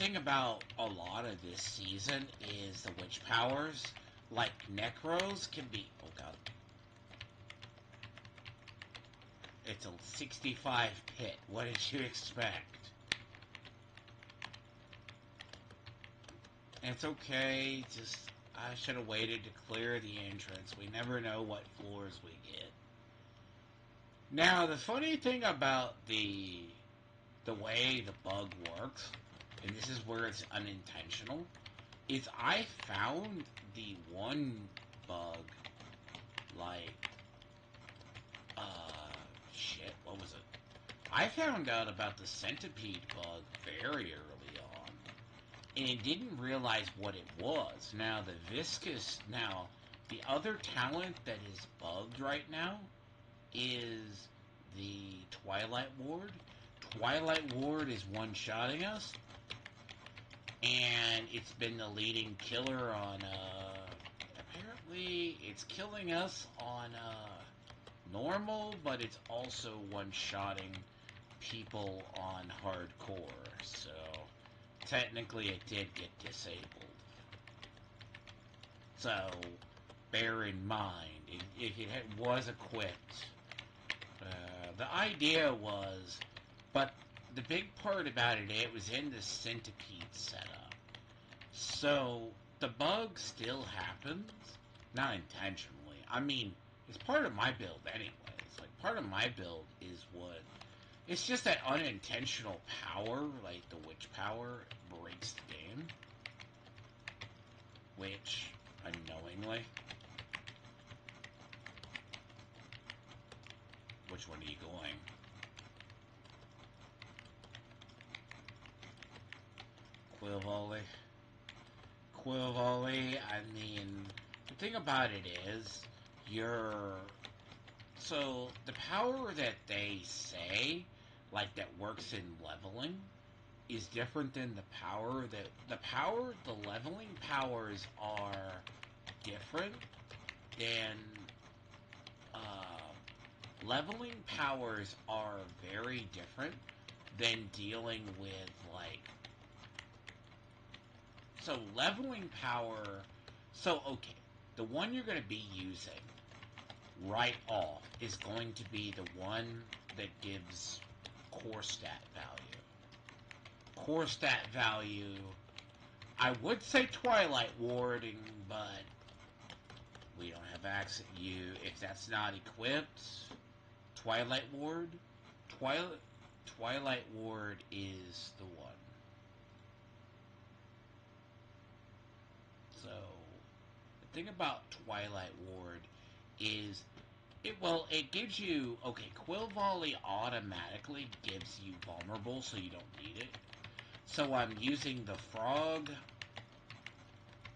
thing about a lot of this season is the witch powers, like Necros, can be... Oh god. It's a 65 pit. What did you expect? It's okay, just... I should have waited to clear the entrance. We never know what floors we get. Now, the funny thing about the way the bug works, and this is where it's unintentional, is I found the one bug, like, shit, what was it? I found out about the centipede bug very early on, and didn't realize what it was. Now, the other talent that is bugged right now is the Twilight Ward. Twilight Ward is one-shotting us, and it's been the leading killer on, apparently it's killing us on, normal, but it's also one-shotting people on hardcore, so technically it did get disabled. So, bear in mind, if it was equipped, the idea was, but the big part about it, it was in the centipede setup. So, the bug still happens, not intentionally. I mean, it's part of my build anyways. Like, part of my build is what... It's just that unintentional power, like the witch power, breaks the game. Which, unknowingly... Which one are you going? Quill volley. Quill volley, I mean, the thing about it is, so, the power that they say, like, that works in leveling, is different than the leveling powers are different than, leveling powers are very different than dealing with, like, so leveling power, so okay, the one you're going to be using right off is going to be the one that gives core stat value. Core stat value, I would say Twilight Warding, but we don't have access. If that's not equipped, Twilight Ward, Twilight Ward is the one. So, the thing about Twilight Ward is, it gives you, okay, Quill Volley automatically gives you vulnerable, so you don't need it. So I'm using the frog.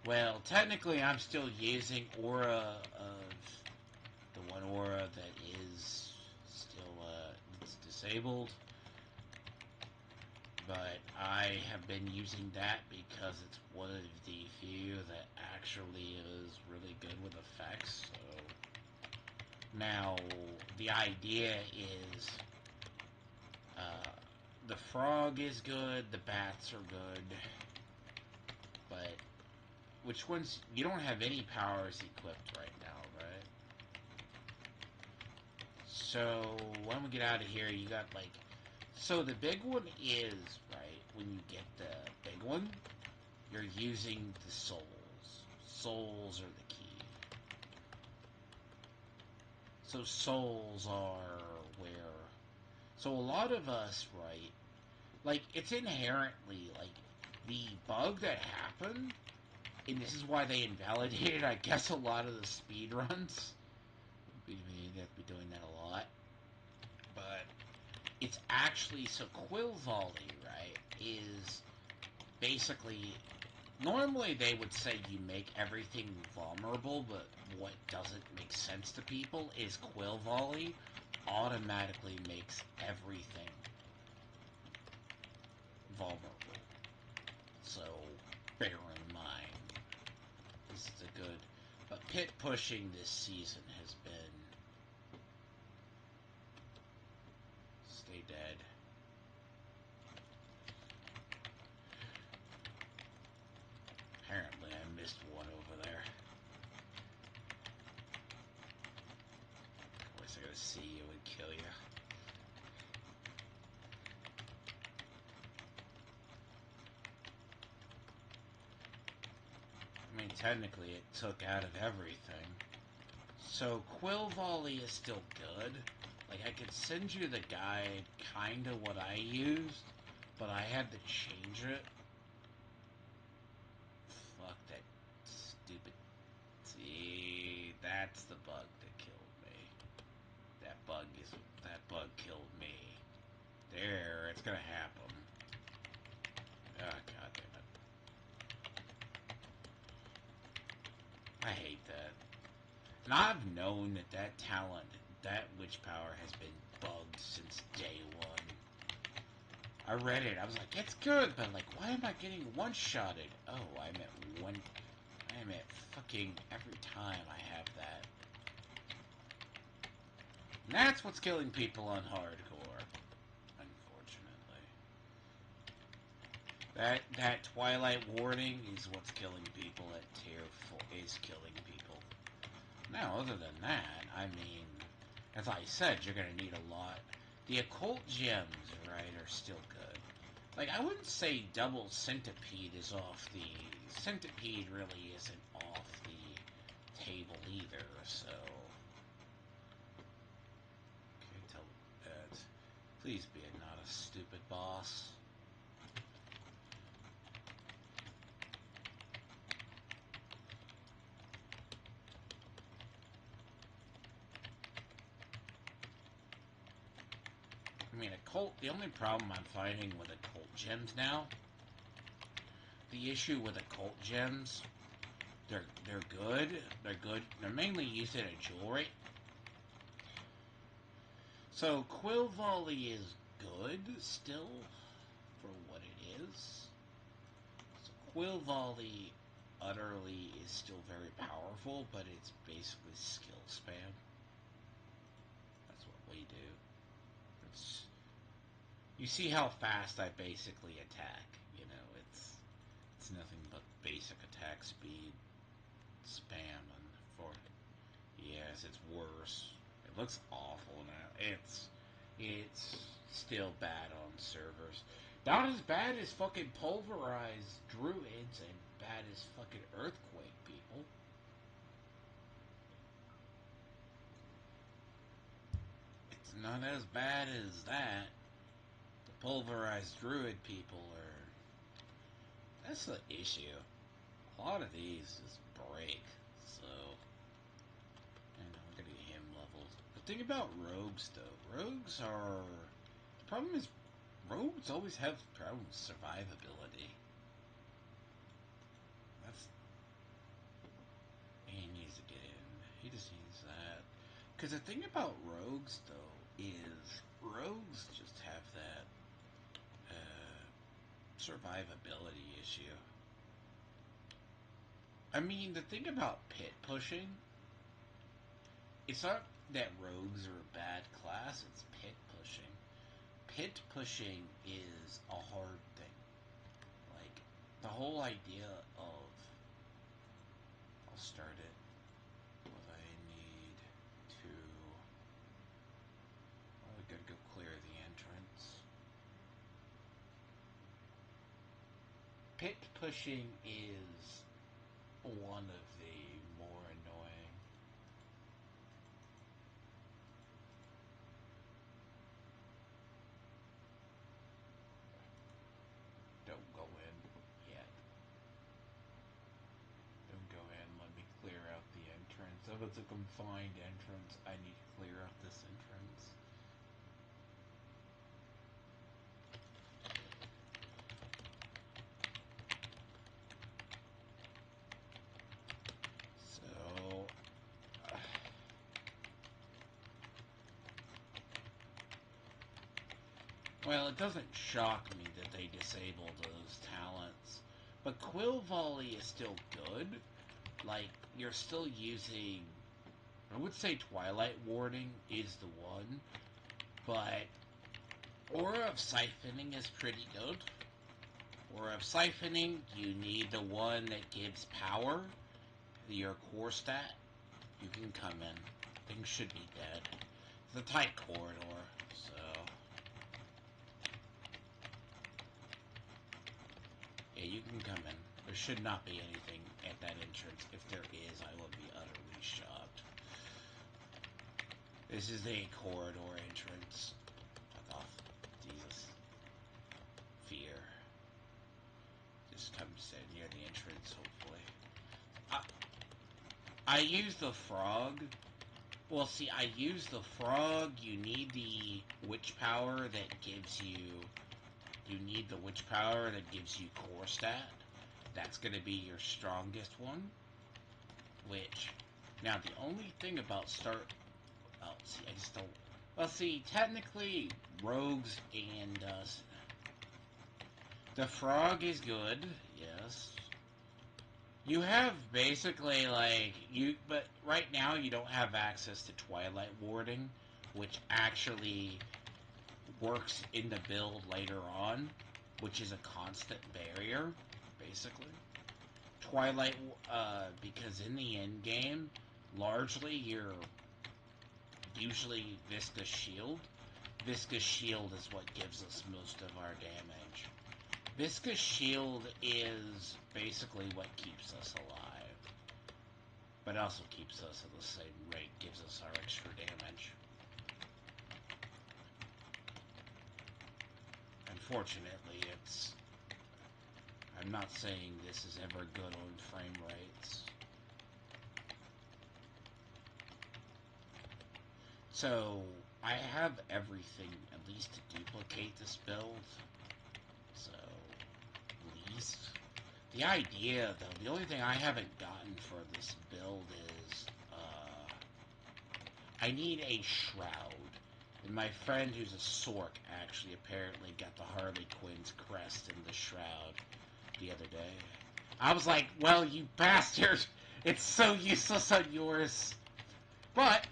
Well, technically I'm still using Aura of, the one Aura that is still, it's disabled. But I have been using that because it's one of the few that actually is really good with effects, so... Now, the idea is, the frog is good, the bats are good, but which ones... You don't have any powers equipped right now, right? So, when we get out of here, you got, like... So, the big one is, right, when you get the big one, you're using the souls. Souls are the key. So souls are where... So a lot of us, right, like, it's inherently, like, the bug that happened, and this is why they invalidated, I guess, a lot of the speedruns. They have to be doing that a lot. But it's actually... So Quill Volley, right, is basically... Normally they would say you make everything vulnerable, but what doesn't make sense to people is Quill Volley automatically makes everything vulnerable. So, bear in mind, this is a good... But pit pushing this season has been... Stay dead. to see you would kill you. I mean, technically it took out of everything. So, Quill Volley is still good. Like, I could send you the guide, kinda what I used, but I had to change it. Fuck that stupid... See, that's the bug that killed me. That bug killed me. There, it's gonna happen. Ah, god damn it. I hate that. And I've known that talent, that witch power, has been bugged since day one. I read it, I was like, it's good, but like, why am I getting one-shotted? Oh, I meant fucking every time I have that. And that's what's killing people on hardcore, unfortunately. That Twilight warning is what's killing people at tier 4, is killing people. Now, other than that, I mean, as I said, you're going to need a lot. The occult gems, right, are still good. Like, I wouldn't say double centipede is off the... Centipede really isn't off the table either, so... Okay, tell that. Please be not a stupid boss. I mean, the only problem I'm finding with occult gems now, the issue with occult gems, they're good, they're mainly used in a jewelry. So, Quill Volley is good, still, for what it is. So, Quill Volley, utterly, is still very powerful, but it's basically skill spam. That's what we do. You see how fast I basically attack, you know, it's nothing but basic attack speed, spam, and for, yes, it's worse. It looks awful now. It's still bad on servers. Not as bad as fucking pulverized druids and bad as fucking earthquake people. It's not as bad as that. Pulverized druid people are... That's the issue. A lot of these just break, so... And I'm gonna get him leveled. The thing about rogues, though, rogues are... The problem is, rogues always have problems with survivability. That's... He needs to get in. He just needs that. Because the thing about rogues, though, is rogues just have that survivability issue. I mean, the thing about pit pushing, it's not that rogues are a bad class, it's pit pushing. Pit pushing is a hard thing. Like, the whole idea of... I'll start it. What I need to... Oh, we gotta go clear the entrance. Pit pushing is one of the more annoying. Don't go in yet. Don't go in. Let me clear out the entrance. If it's a confined entrance, I need to clear out this entrance. Well, it doesn't shock me that they disabled those talents, but Quill Volley is still good. Like, you're still using... I would say Twilight Warding is the one, but Aura of Siphoning is pretty good. Aura of Siphoning, you need the one that gives power, your core stat. You can come in. Things should be dead. the tight corridor, so... Yeah, you can come in. There should not be anything at that entrance. If there is, I will be utterly shocked. This is a corridor entrance. Fuck off. Jesus. Fear. Just come sit near the entrance, hopefully. I use the frog. Well, see, I use the frog. You need the witch power that gives you... You need the witch power that gives you core stat. That's going to be your strongest one. Which... Now, the only thing about start... Oh, see, I just don't... Well, see, technically, rogues and... the frog is good, yes. You have basically, like, but right now you don't have access to Twilight Warding, which actually works in the build later on, which is a constant barrier, basically. Twilight, because in the end game, largely you're usually Visca's Shield. Visca's Shield is what gives us most of our damage. Visca's Shield is basically what keeps us alive. But also keeps us at the same rate, gives us our extra damage. Unfortunately, I'm not saying this is ever good on frame rates. So, I have everything, at least to duplicate this build. So, least. The idea, though, the only thing I haven't gotten for this build is, I need a shroud. And my friend who's a Sork actually apparently got the Harley Quinn's crest in the shroud the other day. I was like, well, you bastard! It's so useless on yours. But,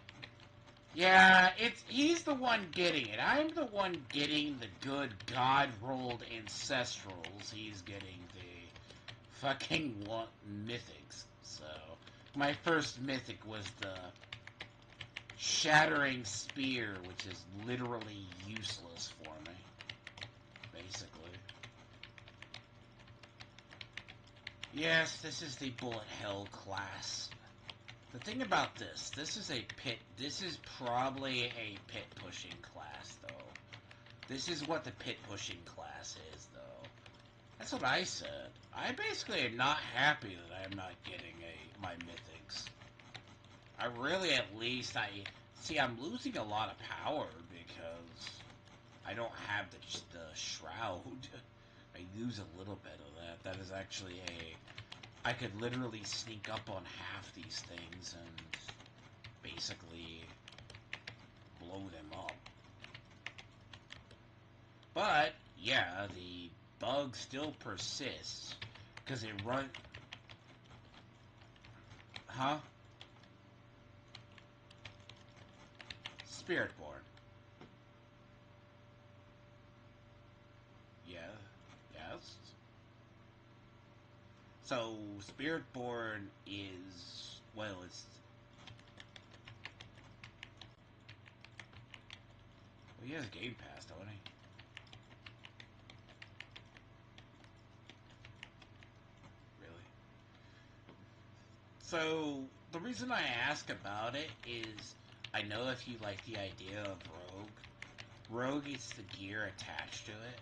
yeah, he's the one getting it. I'm the one getting the good God-rolled ancestrals. He's getting the fucking mythics. So, my first mythic was the Shattering Spear, which is literally useless for me, basically. Yes, this is the Bullet Hell class. The thing about this is a pit, this is probably a pit pushing class, though. This is what the pit pushing class is, though. That's what I said. I basically am not happy that I am not getting my mythics. I really, at least, I'm losing a lot of power because I don't have the shroud. I lose a little bit of that. That is actually I could literally sneak up on half these things and basically blow them up. But, yeah, the bug still persists because it runs... Huh? Spiritborn. Yeah. Yes. So, Spiritborn is... Well, it's... Well, he has Game Pass, don't he? Really? So, the reason I ask about it is... I know if you like the idea of Rogue. Rogue gets the gear attached to it.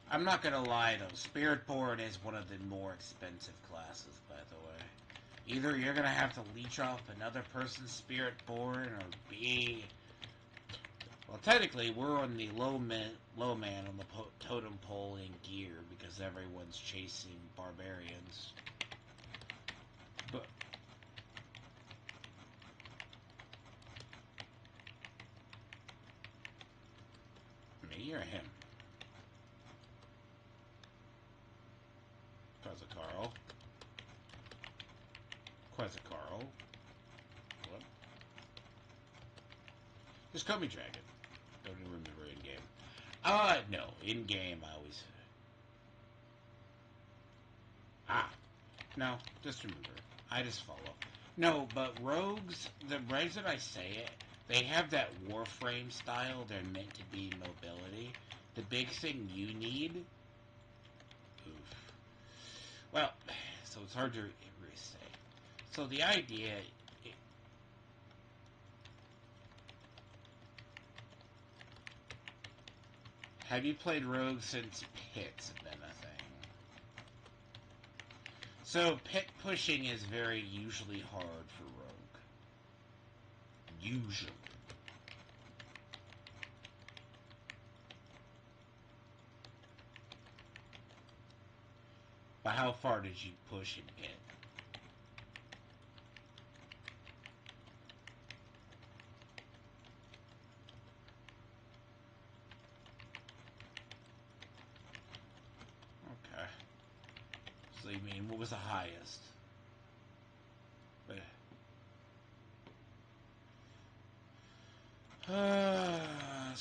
I'm not gonna lie though, Spiritborn is one of the more expensive classes, by the way. Either you're gonna have to leech off another person's Spiritborn, or be... Well, technically, we're on the low man on the totem pole in gear, because everyone's chasing barbarians. But... Me or him? Quasarcarl. Quasarcarl. What? Just call me Dragon. Don't even remember in-game. No. In-game, I always... No, just remember. I just follow. No, but rogues, the reason I say it, They have that Warframe style. They're meant to be mobility. The big thing you need... Oof. Well, so it's hard to say. So the idea... Have you played Rogue since pits have been a thing? So pit pushing is very usually hard for Rogue. Usually. But how far did you push in pit? Okay. So you mean, what was the highest?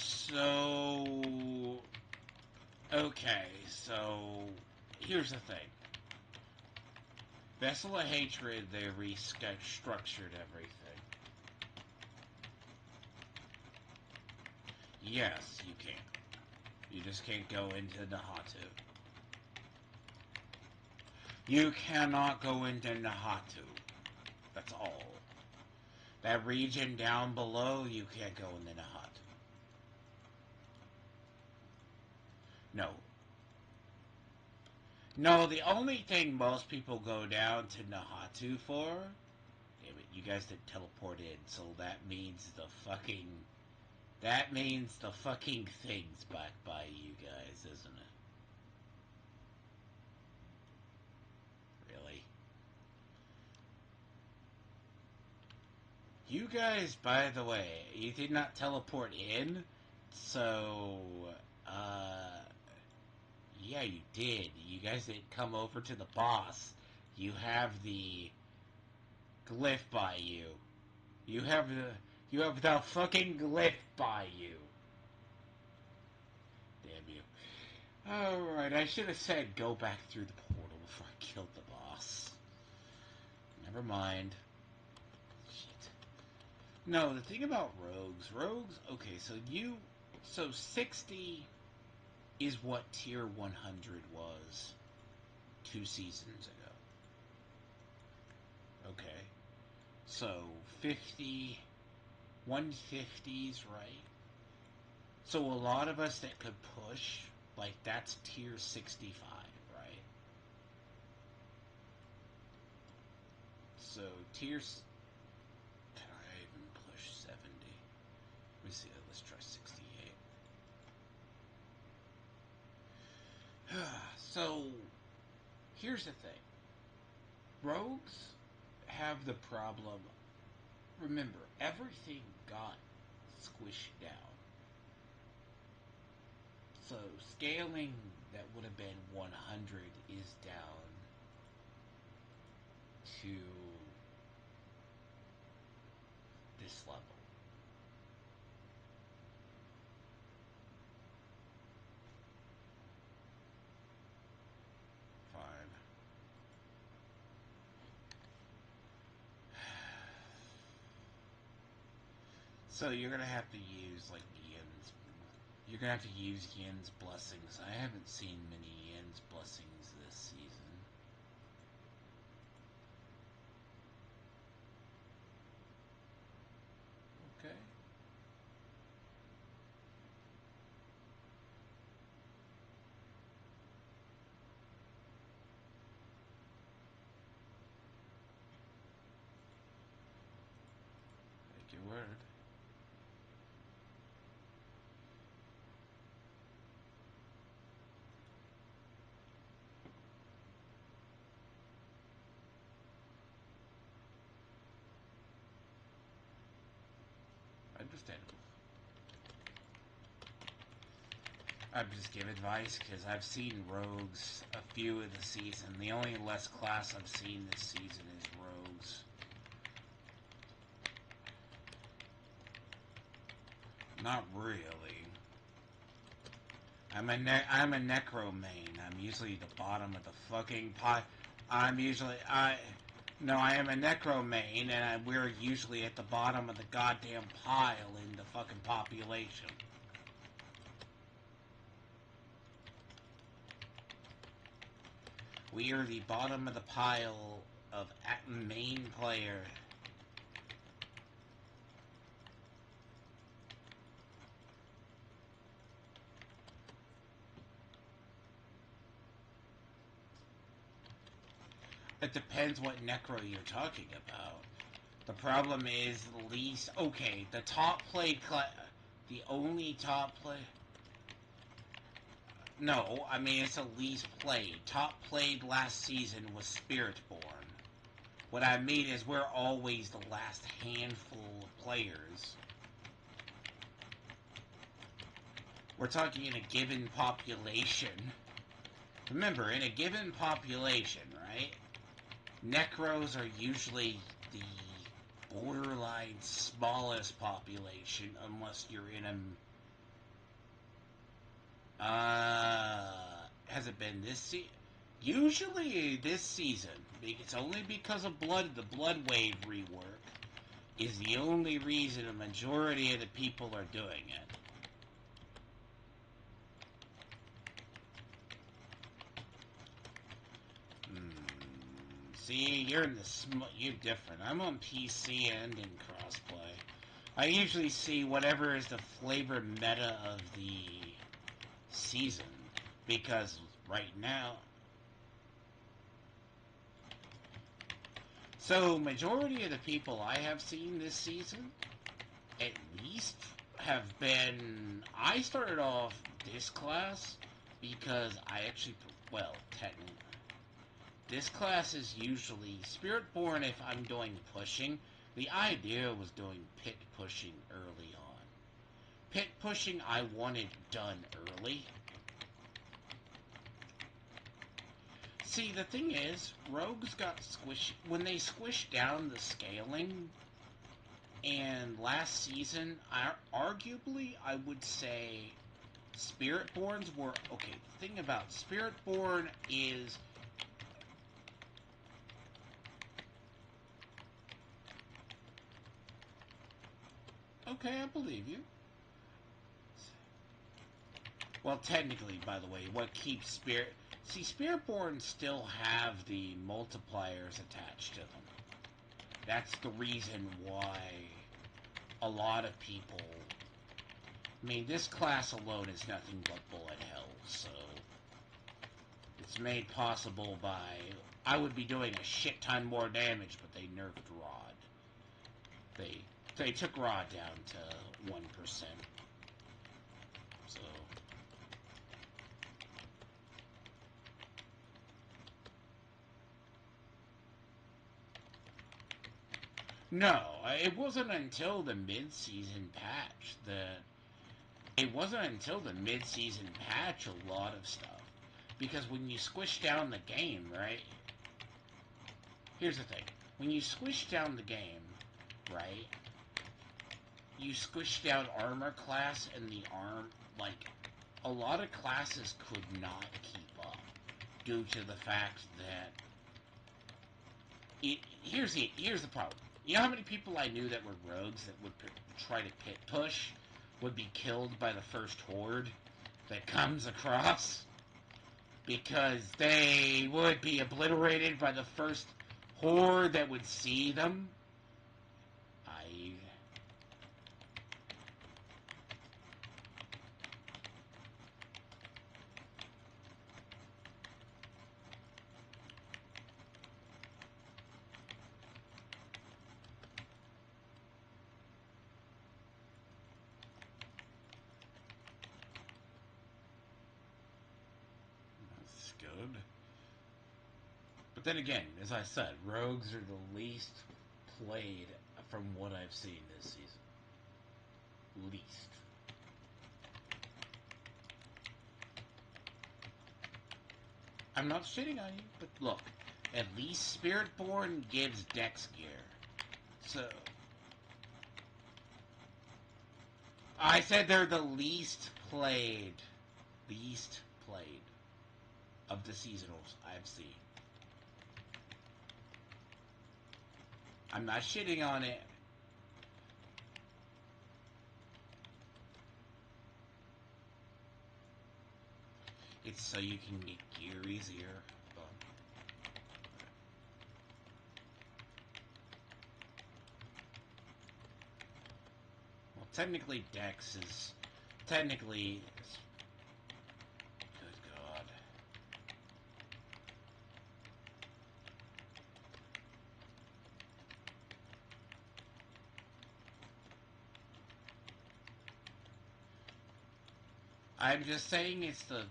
So... Okay, so... Here's the thing. Vessel of Hatred, they restructured everything. Yes, you can. You just can't go into Nahatu. You cannot go into Nahatu. That's all. That region down below, you can't go into Nahatu. No. No, the only thing most people go down to Nahatu for... Damn it, you guys didn't teleport in, so that means the fucking... That means the fucking thing's back by you guys, isn't it? Really? You guys, by the way, you did not teleport in, so, yeah, you did. You guys didn't come over to the boss. You have the glyph by you. You have the fucking glyph by you. Damn you. Alright, I should have said go back through the portal before I killed the boss. Never mind. Shit. No, the thing about rogues, okay, so 60 is what tier 100 was 2 seasons ago. Okay. So 50, 150's right. So a lot of us that could push, like, that's tier 65, right? So tiers... Can I even push 70? Let me see, let's try 68. So, here's the thing. Rogues have the problem... Remember, everything got squished down. So, scaling that would have been 100 is down to this level. Fine. So you're gonna have to use, like, Yin's... You're gonna have to use Yin's blessings. I haven't seen many Yin's blessings this season. Okay. Take your word. Understandable. I'm just giving advice because I've seen rogues a few of the season. The only less class I've seen this season is rogues. Not really. I'm a necro main. I'm usually the bottom of the fucking pot. I'm usually No, I am a necro main, and we're usually at the bottom of the goddamn pile in the fucking population. We are the bottom of the pile of main player. It depends what necro you're talking about. The problem is the least... Okay, the top played... The only top play... No, I mean it's the least played. Top played last season was Spiritborn. What I mean is we're always the last handful of players. We're talking in a given population. Remember, in a given population, right? Necros are usually the borderline smallest population, unless you're in has it been this season? Usually this season. It's only because of the Blood Wave rework is the only reason a majority of the people are doing it. See, you're different. I'm on PC and in crossplay. I usually see whatever is the flavor meta of the season, because right now... So, majority of the people I have seen this season, at least, have been... I started off this class because I actually... Well, technically... This class is usually Spiritborn if I'm doing pushing. The idea was doing pit pushing early on. Pit pushing I wanted done early. See, the thing is, rogues got squished... When they squished down the scaling, and last season, arguably, I would say Spiritborns were... Okay, the thing about Spiritborn is... Okay, I believe you. Well, technically, by the way, what keeps Spirit... See, Spiritborn still have the multipliers attached to them. That's the reason why a lot of people... I mean, this class alone is nothing but bullet hell, so... It's made possible by... I would be doing a shit ton more damage, but they nerfed Rod. They took Rod down to 1%. So... No, it wasn't until the mid-season patch that... It wasn't until the mid-season patch a lot of stuff. Because when you squish down the game, right? Here's the thing. When you squish down the game, right? You squish down armor class and the like, a lot of classes could not keep up. Due to the fact that... Here's the problem. You know how many people I knew that were rogues that would try to pit push? Would be killed by the first horde that comes across? Because they would be obliterated by the first horde that would see them? Good. But then again, as I said, rogues are the least played from what I've seen this season. Least. I'm not shitting on you, but look, at least Spiritborn gives Dex gear. So... I said they're the least played. Least played. Of the seasonals I've seen. I'm not shitting on it. It's so you can get gear easier. But well, technically, Dex is technically. Good God. I'm just saying it's the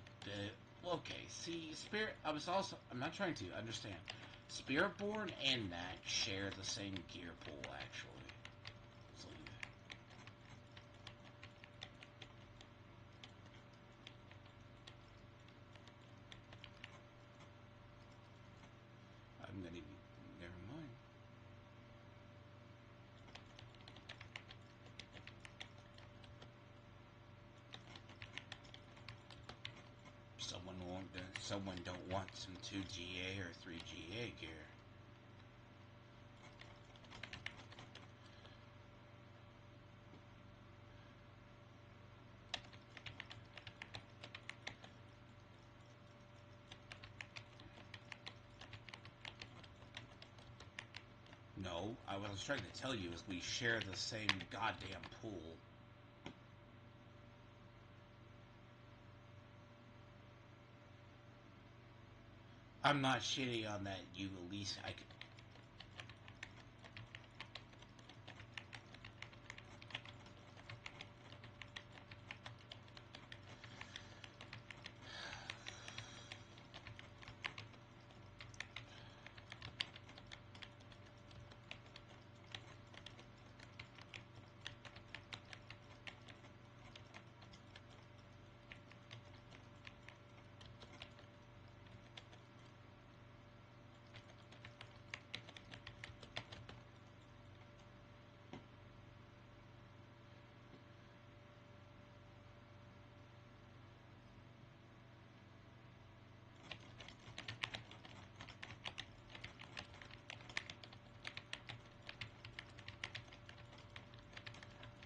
okay, see, Spirit. I'm not trying to understand. Spiritborn and that share the same gear pool, actually. So, I'm gonna. Never mind. Someone don't want some 2GA or 3GA gear. No, what I was trying to tell you is we share the same goddamn pool. I'm not shitty on that. You at least I could.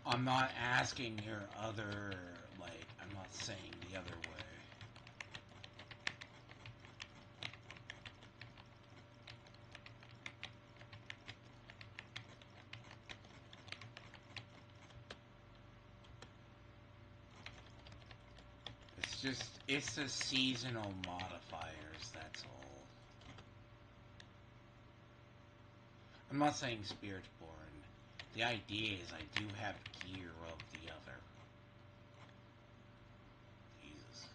I'm not asking your other, like, I'm not saying the other way. It's the seasonal modifiers, that's all. I'm not saying Spiritborn. The idea is I do have gear of the other. Jesus.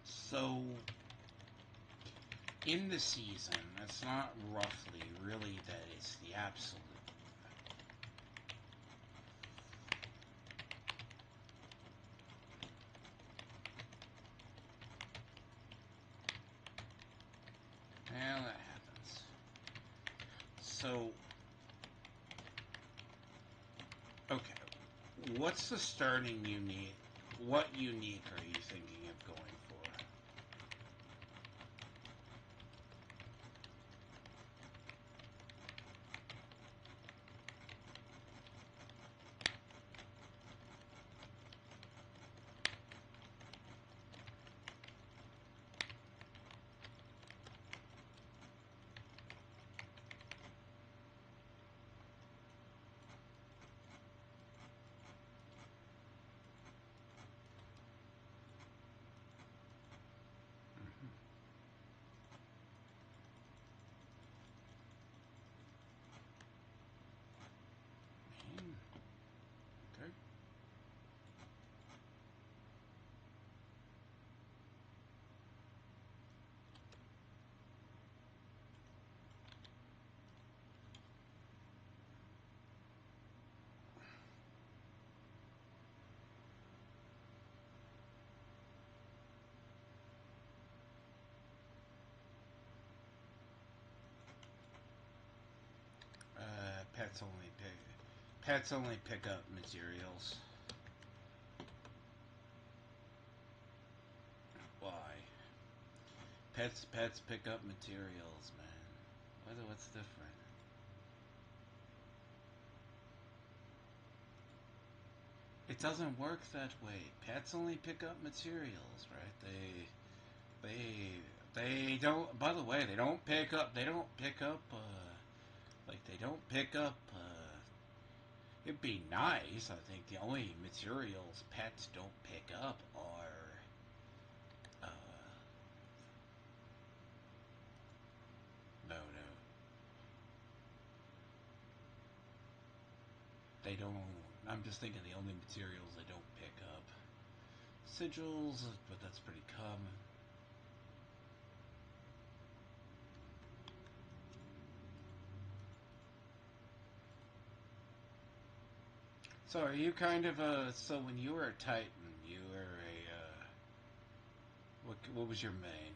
So, in the season, it's not roughly, really, that it's the absolute. Well, that happens. So, okay. What's the starting unique? What unique are you thinking of going for? pets only pick up materials. Why? Pets pick up materials, man. What's different? It doesn't work that way. Pets only pick up materials, right? They don't. By the way, they don't pick up. They don't pick up. Like they don't pick up. It'd be nice. I think the only materials pets don't pick up are. No, no. They don't. I'm just thinking the only materials they don't pick up. Sigils, but that's pretty common. So are you kind of a... So when you were a Titan, you were a... what was your main?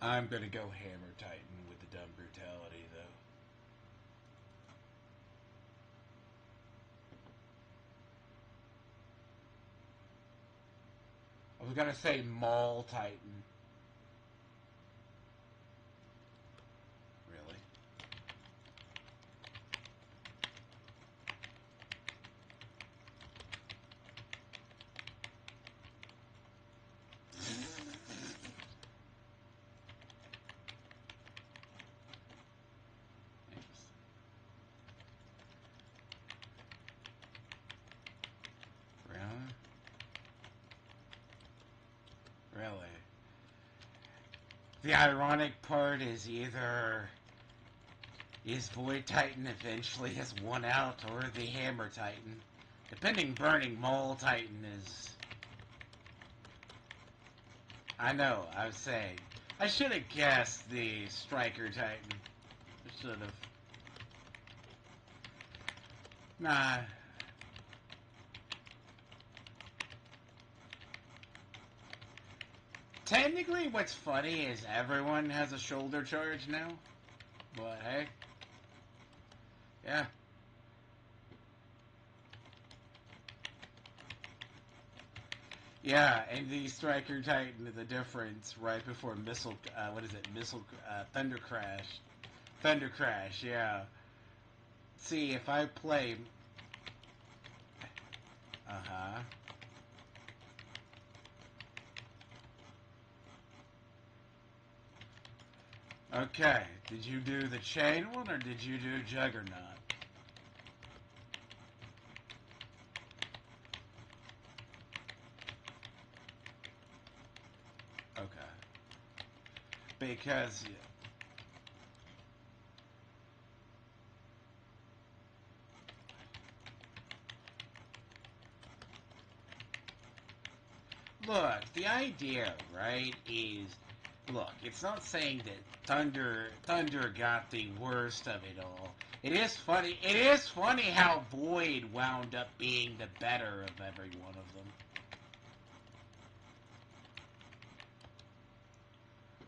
I'm gonna go Hammer Titan with the dumb brutality, though. I was gonna say Maul Titan. Really? Interesting. Really? Really? The ironic part is either is Void Titan eventually has won out, or the Hammer Titan. Depending, Burning Maul Titan is... I know, I was saying. I should have guessed the Striker Titan. I should have. Nah. Technically, what's funny is everyone has a shoulder charge now. But hey. Yeah. Yeah, and the Striker Titan, the difference right before Missile, what is it? Thunder Crash. Thunder Crash, yeah. See, if I play... Uh-huh. Okay, did you do the chain one, or did you do Juggernaut? Okay. Because... Look, the idea, right, is... Look, it's not saying that Thunder got the worst of it all. It is funny how Void wound up being the better of every one of them.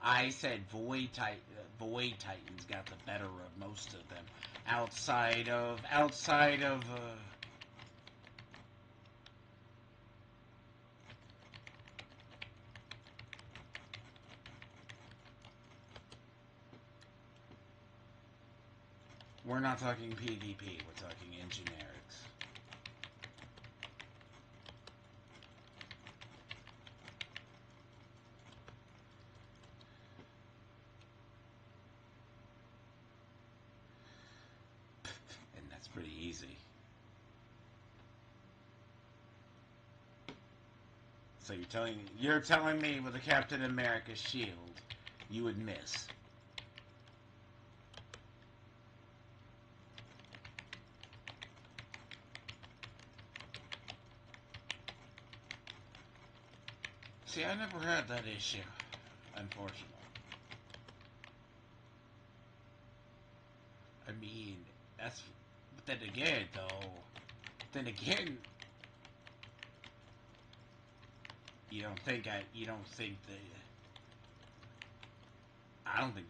I said Void Titans got the better of most of them. Outside of, we're not talking PvP, we're talking in generics. And that's pretty easy. So you're telling me with a Captain America shield, you would miss. See, I never had that issue, unfortunately. I mean, that's... But then again, though... Then again... You don't think that... I don't think...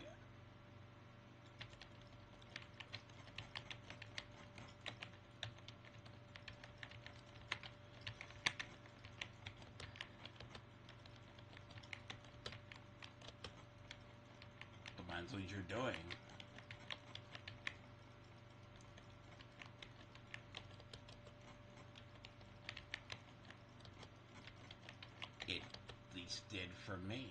Depends what you're doing. It at least did for me.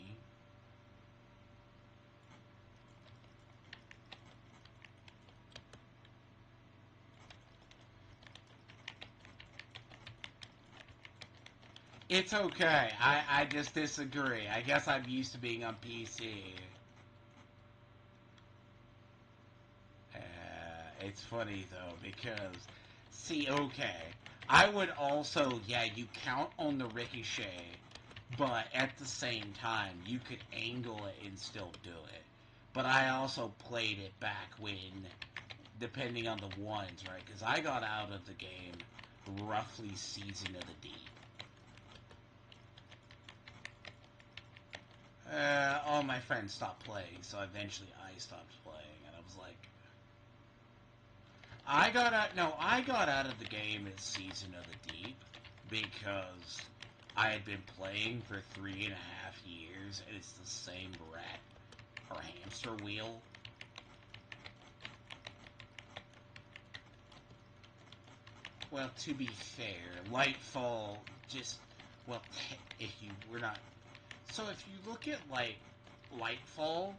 It's okay. I just disagree. I guess I'm used to being on PC. It's funny though because, see, okay, I would also, yeah, you count on the ricochet, but at the same time, you could angle it and still do it. But I also played it back when, depending on the ones, right? Because I got out of the game roughly Season of the Deep. All my friends stopped playing, so eventually I stopped playing, and I was like, I got out of the game in Season of the Deep because I had been playing for 3.5 years, and it's the same rat or hamster wheel. Well, to be fair, Lightfall just, well, if you were not, so if you look at like Lightfall,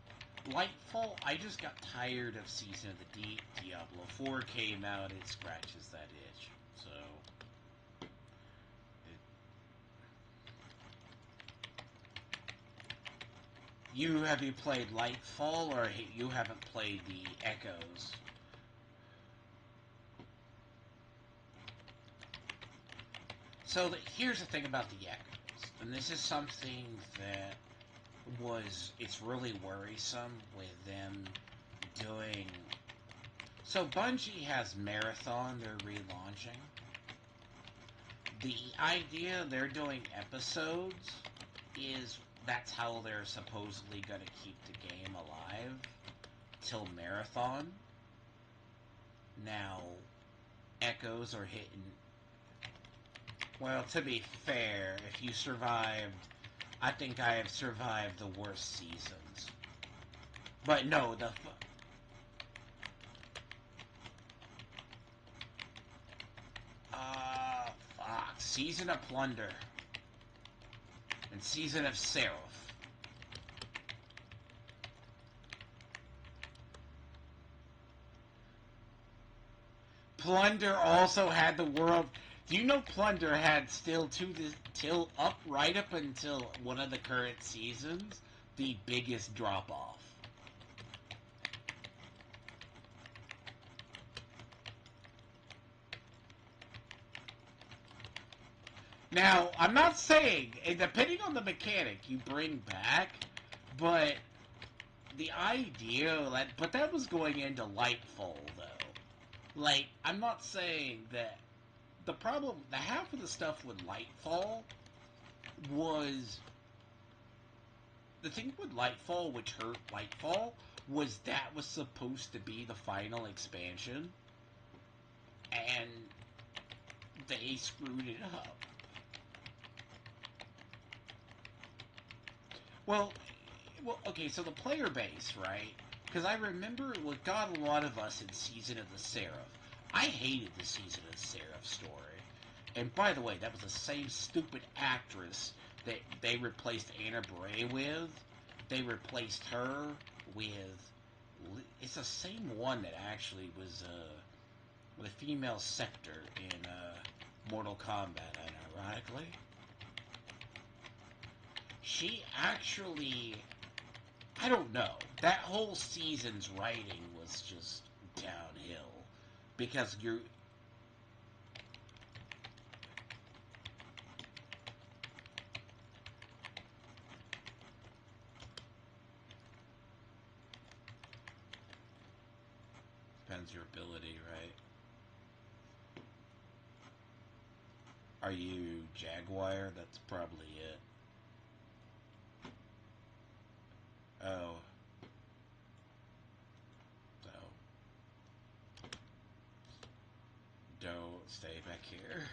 Lightfall, I just got tired of Season of the Deep. Diablo 4 came out, it scratches that itch. So, have you played Lightfall, or you haven't played the Echoes? So here's the thing about the Echoes, and this is something that it's really worrisome with them doing. So Bungie has Marathon, they're relaunching. The idea they're doing episodes is that's how they're supposedly going to keep the game alive till Marathon. Now, Echoes are hitting. Well, to be fair, if you survived, I think I have survived the worst seasons. But no, fuck. Season of Plunder. And Season of Seraph. Plunder also had the world. Do you know Plunder had still right up until one of the current seasons, the biggest drop off? Now, I'm not saying, depending on the mechanic you bring back, but the idea but that was going into Lightfall though. Like, I'm not saying that the half of the stuff with Lightfall was, the thing with Lightfall, which hurt Lightfall, was that was supposed to be the final expansion, and they screwed it up. Well, okay, so the player base, right? Because I remember what got a lot of us in Season of the Seraph. I hated the Season of the Seraph story. And by the way, that was the same stupid actress that they replaced Anna Bray with. They replaced her with... It's the same one that actually was with a female Sector in Mortal Kombat, unironically. She actually... I don't know. That whole season's writing was just downhill. Because you're... Depends your ability, right? Are you Jaguar? That's probably it. stay back here.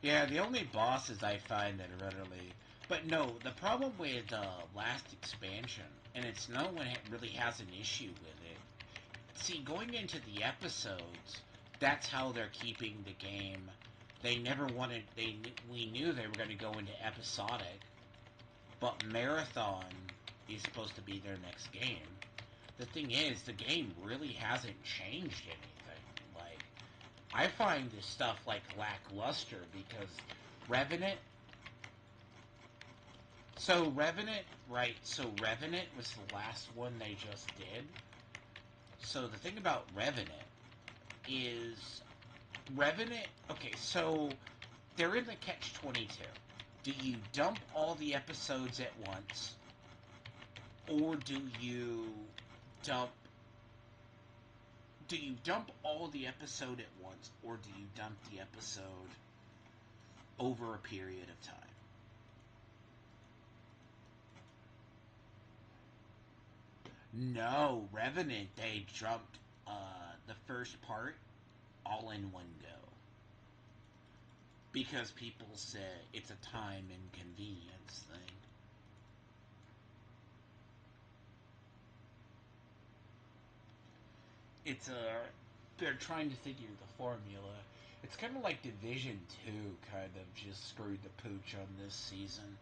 Yeah, the only bosses I find that are utterly... But no, the problem with last expansion, and it's no one really has an issue with it. See, going into the episodes, that's how they're keeping the game. They never wanted... We knew they were going to go into episodic, but Marathon is supposed to be their next game. The thing is, the game really hasn't changed anything. Like, I find this stuff, like, lackluster because Revenant... So, Revenant was the last one they just did. So, the thing about Revenant is... Okay, so, they're in the catch-22. Do you dump all the episodes at once? Or do you dump all the episode at once, or do you dump the episode over a period of time? No, Revenant, they jumped the first part all in one go. Because people said it's a time inconvenience thing. They're trying to figure the formula. It's kind of like Division 2 kind of just screwed the pooch on this season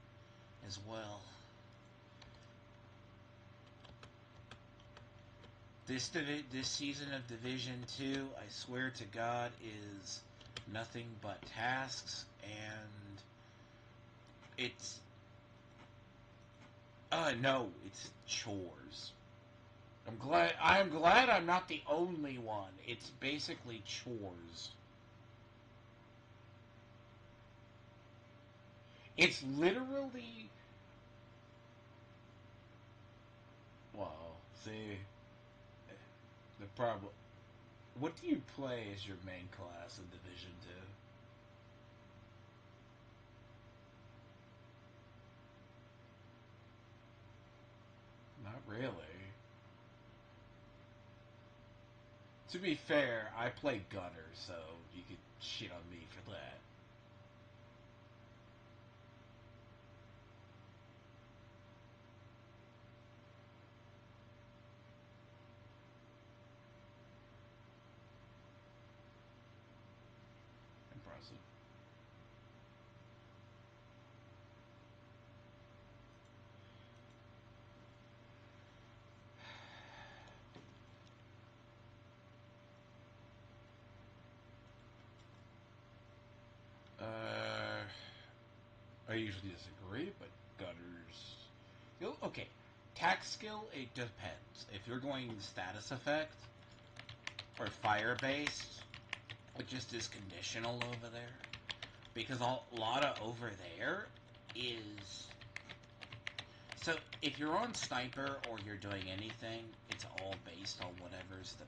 as well. This season of Division 2, I swear to God, is nothing but tasks, and it's... no, it's chores. I'm glad I'm not the only one. It's basically chores. It's literally... Well, see... The problem... What do you play as your main class in Division 2? Not really. To be fair, I play Gunner, so you could shit on me for that. Impressive. I usually disagree, but Gunner's... Okay, tax skill, it depends. If you're going status effect, or fire-based, it just is conditional over there. Because a lot of over there is... So, if you're on sniper or you're doing anything, it's all based on whatever's the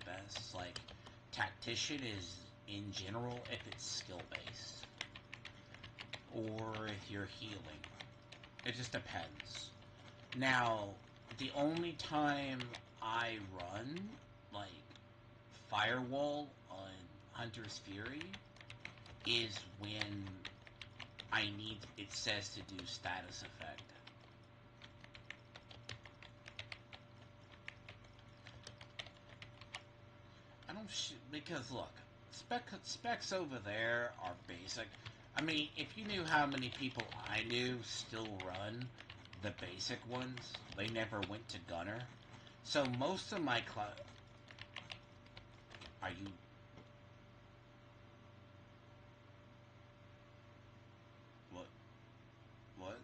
best. Like, tactician is, in general, if it's skill-based. Or if you're healing. It just depends. Now, the only time I run, like, Firewall on Hunter's Fury is when it says to do status effect. Because look, specs over there are basic. I mean, if you knew how many people I knew still run the basic ones, they never went to Gunner. So most of my Are you... What? What?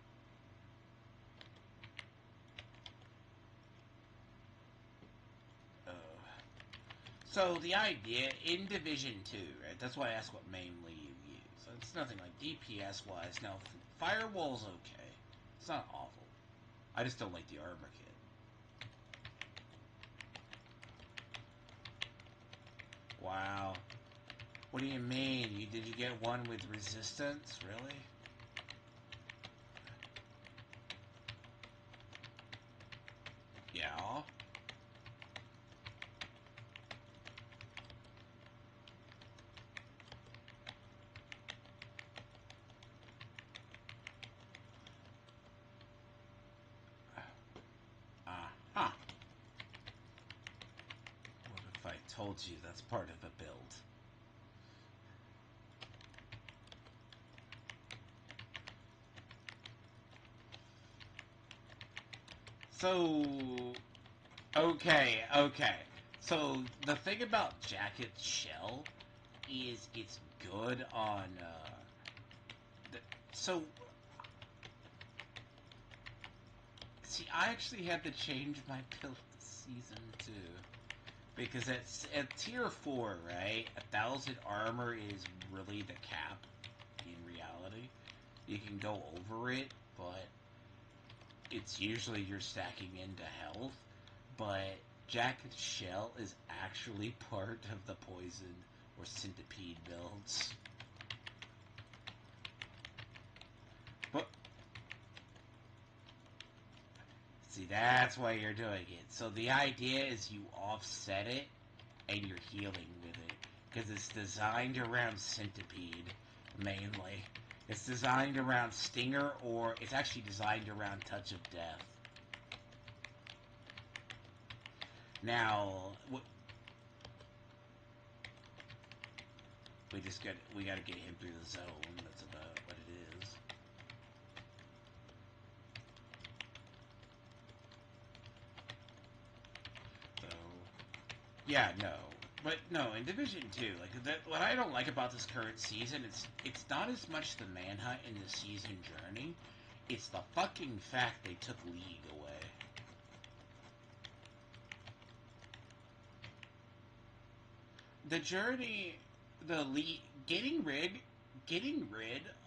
So the idea in Division 2, right? That's why I asked what mainly you use. It's nothing like DPS wise. Now, Firewall's okay. It's not awful. I just don't like the armor kit. Wow. What do you mean? Did you get one with resistance? Really? Yeah. told you that's part of a build. So, okay. So, the thing about Jacket Shell is it's good on, the, so, see, I actually had to change my build this season, too. Because at tier 4, right, 1,000 armor is really the cap, in reality. You can go over it, but it's usually you're stacking into health. But Jacket Shell is actually part of the poison or centipede builds. But see, that's why you're doing it. So the idea is you offset it and you're healing with it. Because it's designed around centipede, mainly. It's designed around stinger, or it's actually designed around touch of death. Now, we gotta get him through the zone. That's about what it is. So, yeah, no. But no, in Division 2, what I don't like about this current season, it's not as much the manhunt in the season journey, it's the fucking fact they took League away. The journey, the league, getting rid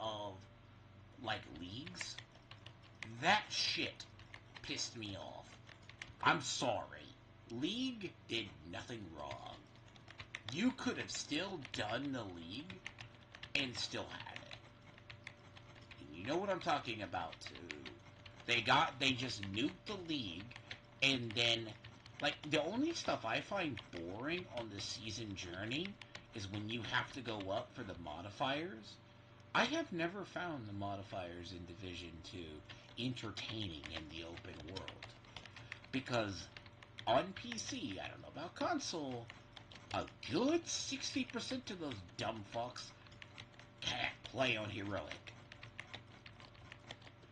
of like leagues, that shit pissed me off. I'm sorry, League did nothing wrong. You could have still done the League and still had it. And you know what I'm talking about too. They just nuked the League, and then, like, the only stuff I find boring on the season journey is when you have to go up for the modifiers. I have never found the modifiers in Division 2 entertaining in the open world. Because on PC, I don't know about console, a good 60% of those dumb fucks can't play on heroic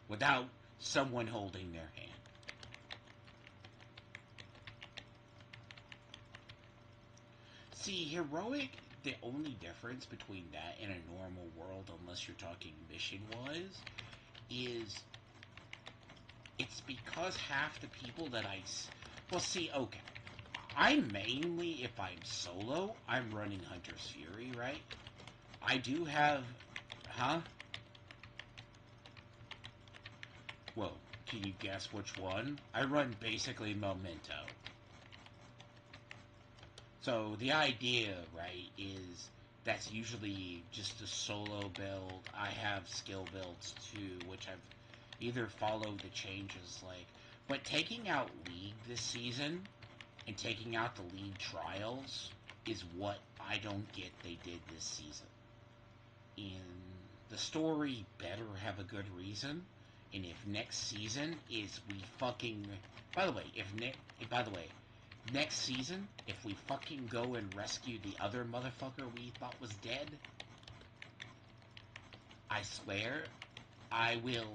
without someone holding their hand. See, heroic, the only difference between that and a normal world, unless you're talking mission-wise, is it's because half the people that well, see, okay. I mainly, if I'm solo, I'm running Hunter's Fury, right? I do have... Huh? Well, can you guess which one? I run basically Memento. So the idea, right, is that's usually just a solo build. I have skill builds too, which I've either followed the changes, like... But taking out League this season and taking out the League trials is what I don't get they did this season. And the story better have a good reason. And if next season is we fucking... By the way, next season, if we fucking go and rescue the other motherfucker we thought was dead, I swear, I will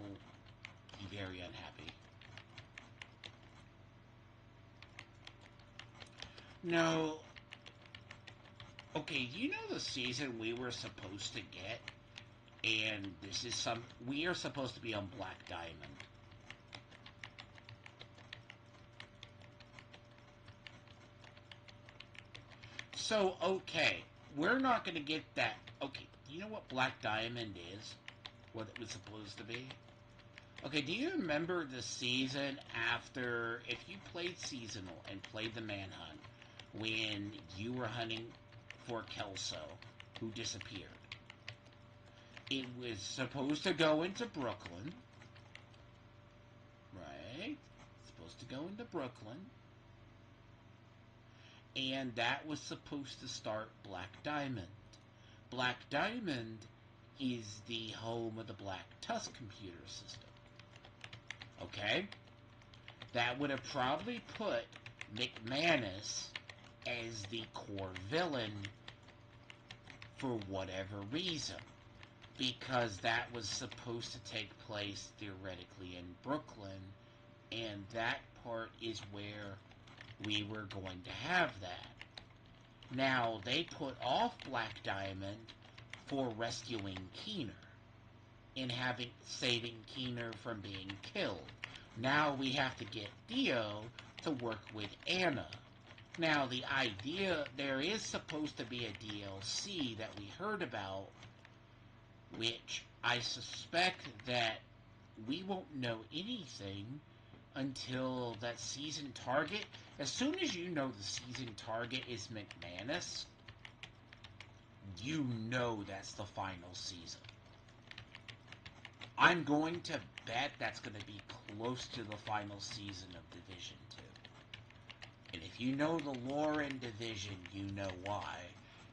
be very unhappy. No. Okay, you know the season we were supposed to get? And we are supposed to be on Black Diamond. So, okay, we're not going to get that. Okay, do you know what Black Diamond is? What it was supposed to be? Okay, do you remember the season after, if you played Seasonal and played the Manhunt, when you were hunting for Kelso, who disappeared? It was supposed to go into Brooklyn, right? It's supposed to go into Brooklyn. And that was supposed to start Black Diamond. Black Diamond is the home of the Black Tusk computer system. Okay? That would have probably put McManus as the core villain for whatever reason. Because that was supposed to take place theoretically in Brooklyn, and that part is where we were going to have that. Now, they put off Black Diamond for rescuing Keener and saving Keener from being killed. Now we have to get Dio to work with Anna. Now, the idea, there is supposed to be a DLC that we heard about, which I suspect that we won't know anything until that season target. As soon as you know the season target is McManus, you know that's the final season. I'm going to bet that's going to be close to the final season of Division 2. And if you know the lore in Division, you know why.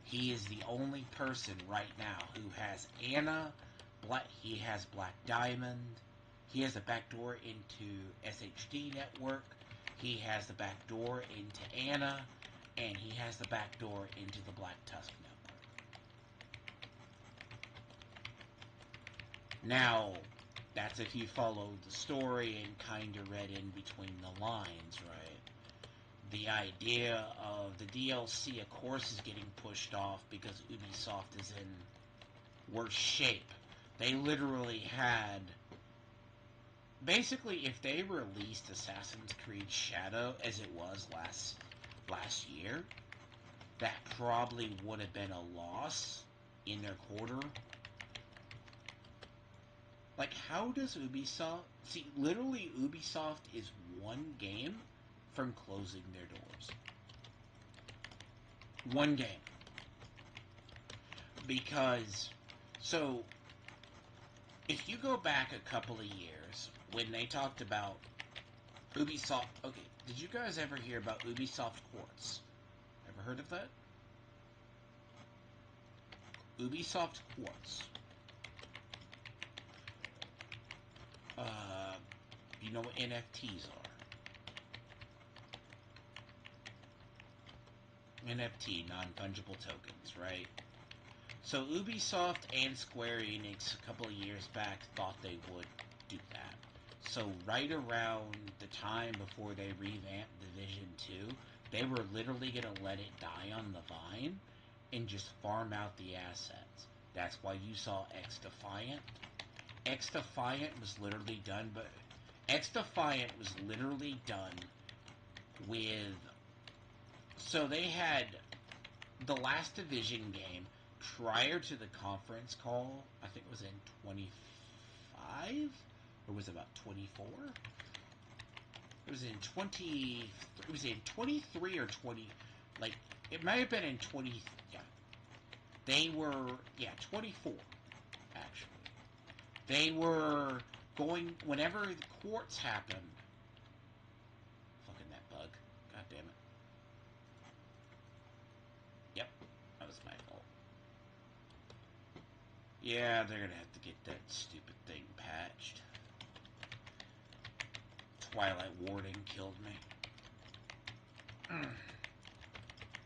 He is the only person right now who has Anna, he has Black Diamond, he has a backdoor into SHD Network, he has the backdoor into Anna, and he has the backdoor into the Black Tusk Network. Now, that's if you followed the story and kind of read in between the lines, right? The idea of the DLC, of course, is getting pushed off because Ubisoft is in worse shape. They literally had... Basically, if they released Assassin's Creed Shadow as it was last year, that probably would have been a loss in their quarter. Like, how does Ubisoft... See, literally, Ubisoft is one game from closing their doors. One game. Because, so, if you go back a couple of years, when they talked about Ubisoft... Okay, did you guys ever hear about Ubisoft Quartz? Ever heard of that? Ubisoft Quartz. You know what NFTs are? NFT, non-fungible tokens, right? So Ubisoft and Square Enix a couple of years back thought they would do that. So right around the time before they revamped Division 2, they were literally going to let it die on the vine and just farm out the assets. That's why you saw X-Defiant. X-Defiant was literally done, but X-Defiant was literally done with... So they had the last Division game prior to the conference call, I think it was in 25? Or was it about 24? It was in 20... It was in 23 or 20... Like, it might have been in 20... Yeah. They were... Yeah, 24, actually. They were going... Whenever the Quartz happened... Fucking that bug. God damn it. Yep, that was my fault. Yeah, they're gonna have to get that stupid thing patched. Twilight Warding killed me.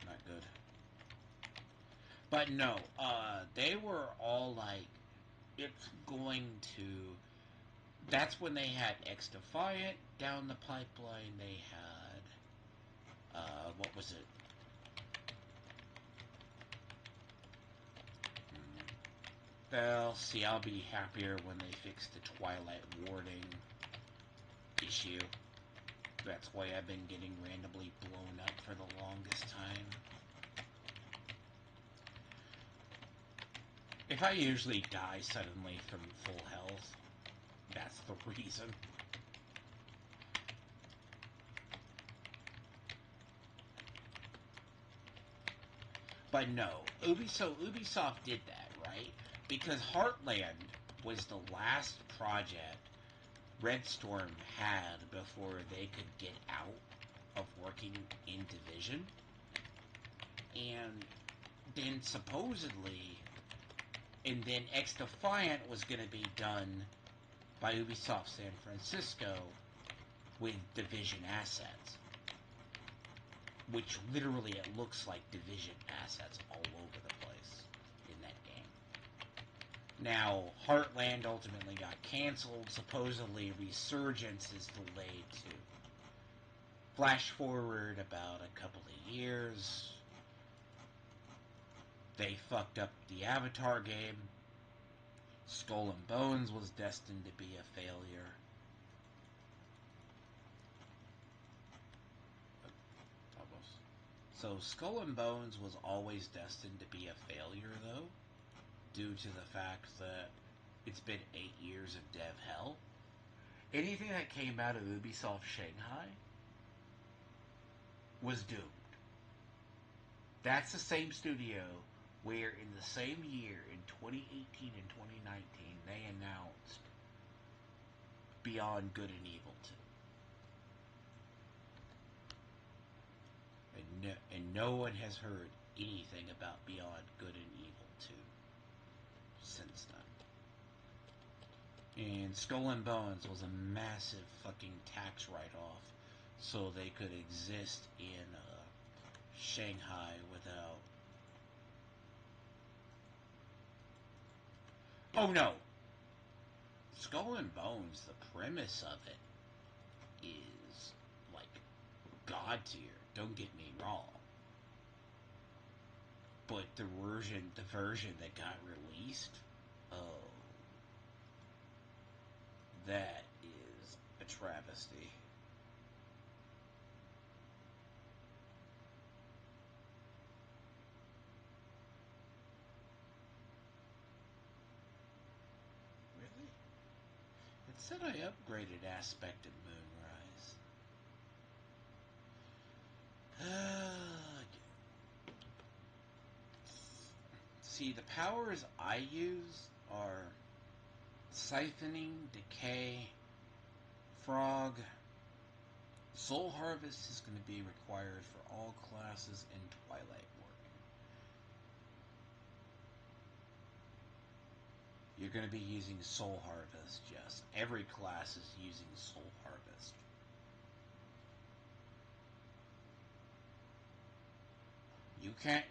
Not good. But no, they were all like, it's going to... That's when they had X-Defiant down the pipeline. They had, what was it? Well, see, I'll be happier when they fix the Twilight Warding issue. That's why I've been getting randomly blown up for the longest time. If I usually die suddenly from full health, that's the reason. But no, Ubisoft did that, right? Because Heartland was the last project Red Storm had before they could get out of working in Division. And then supposedly, and then X-Defiant was going to be done by Ubisoft San Francisco with Division assets. which literally it looks like Division assets all over the place in that game. Now, Heartland ultimately got canceled. Supposedly, Resurgence is delayed too. Flash forward about a couple of years. They fucked up the Avatar game. Skull and Bones was destined to be a failure. So Skull and Bones was always destined to be a failure, though, due to the fact that it's been 8 years of dev hell. Anything that came out of Ubisoft Shanghai was doomed. That's the same studio where in the same year, in 2018 and 2019, they announced Beyond Good and Evil 2. And no one has heard anything about Beyond Good and Evil 2 since then. And Skull and Bones was a massive fucking tax write-off so they could exist in Shanghai without... Oh no! Skull and Bones, the premise of it is like god tier. Don't get me wrong. But the version that got released, oh, that is a travesty. Really? It said I upgraded Aspect of Moonrise. See, the powers I use are Siphoning, Decay, Frog. Soul Harvest is going to be required for all classes in Twilight Warding. You're going to be using Soul Harvest, yes. Every class is using Soul Harvest.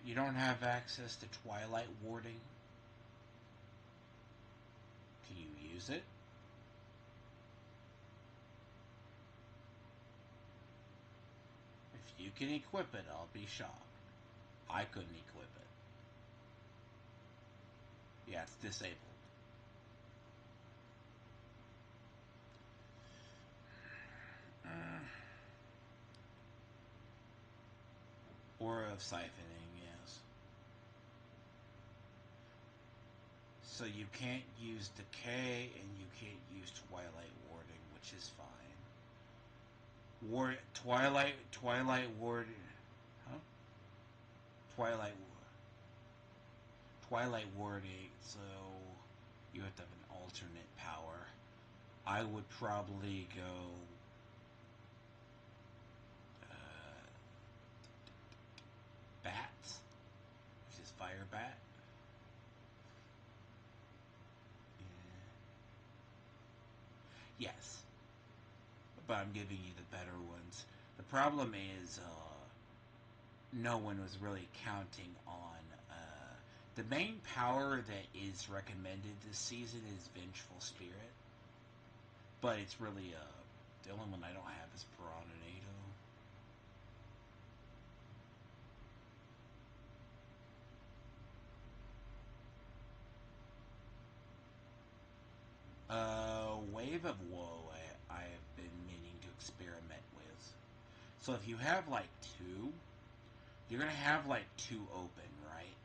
You don't have access to Twilight Warding. Can you use it? If you can equip it, I'll be shocked. I couldn't equip it. Yeah, it's disabled. Aura of Siphoning, yes. So you can't use Decay and you can't use Twilight Warding, which is fine. Twilight Warding, huh? Twilight Warding, so you have to have an alternate power. I would probably go Bats, which is Fire Bat. Yeah. Yes, but I'm giving you the better ones. The problem is no one was really counting on the main power that is recommended this season is Vengeful Spirit, but it's really the only one I don't have is Piranha. Wave of Woe I have been meaning to experiment with. So if you have like two, you're gonna have like two open, right?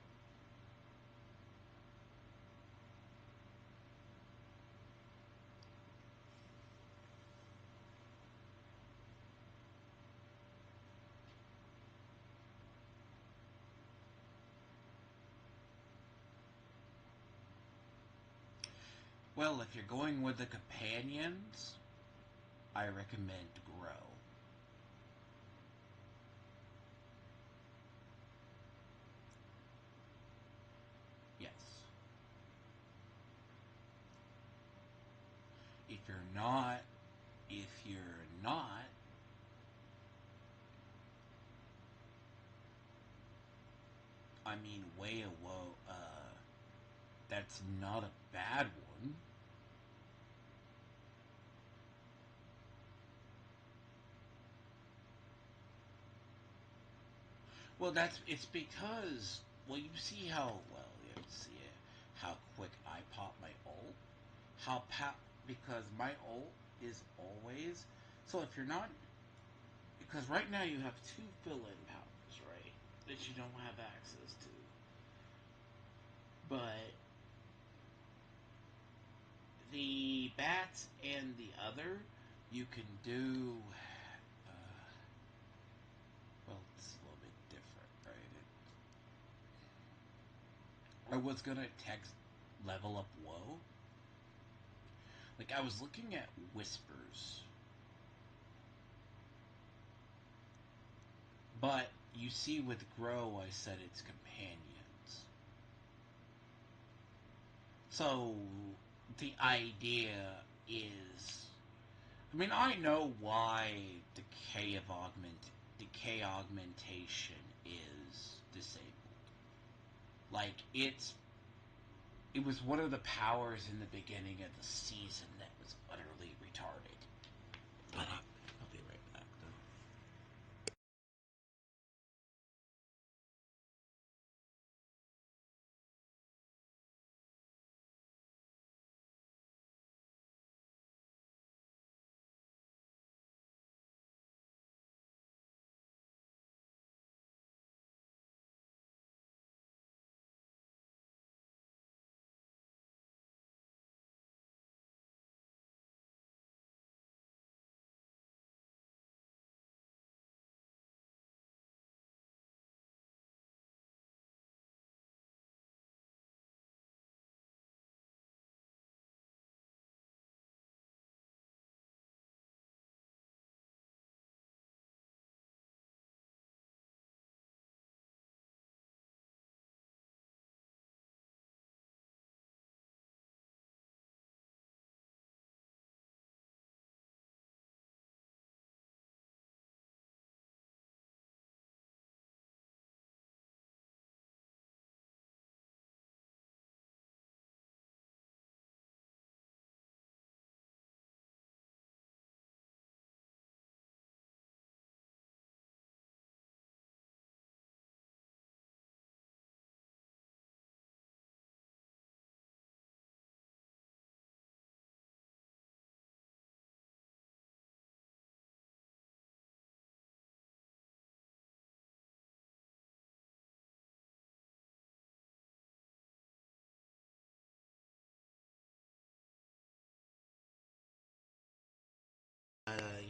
Well, if you're going with the companions, I recommend Grow. Yes. If you're not, I mean, Way of Woe, that's not a bad one. Well, it's because, well, you see how, well, you have to see it, how quick I pop my ult. Because my ult is always, so if you're not, because right now you have two fill-in powers, right, that you don't have access to. But the bats and the other, you can do, uh, well, it's a little bit different, right? I was gonna text level up Woe. Like, I was looking at Whispers, but you see with Grow, I said it's companions. So the idea is, I mean, I know why decay augmentation is disabled. Like, it was one of the powers in the beginning of the season that was utterly retarded. But I'll be right back, though.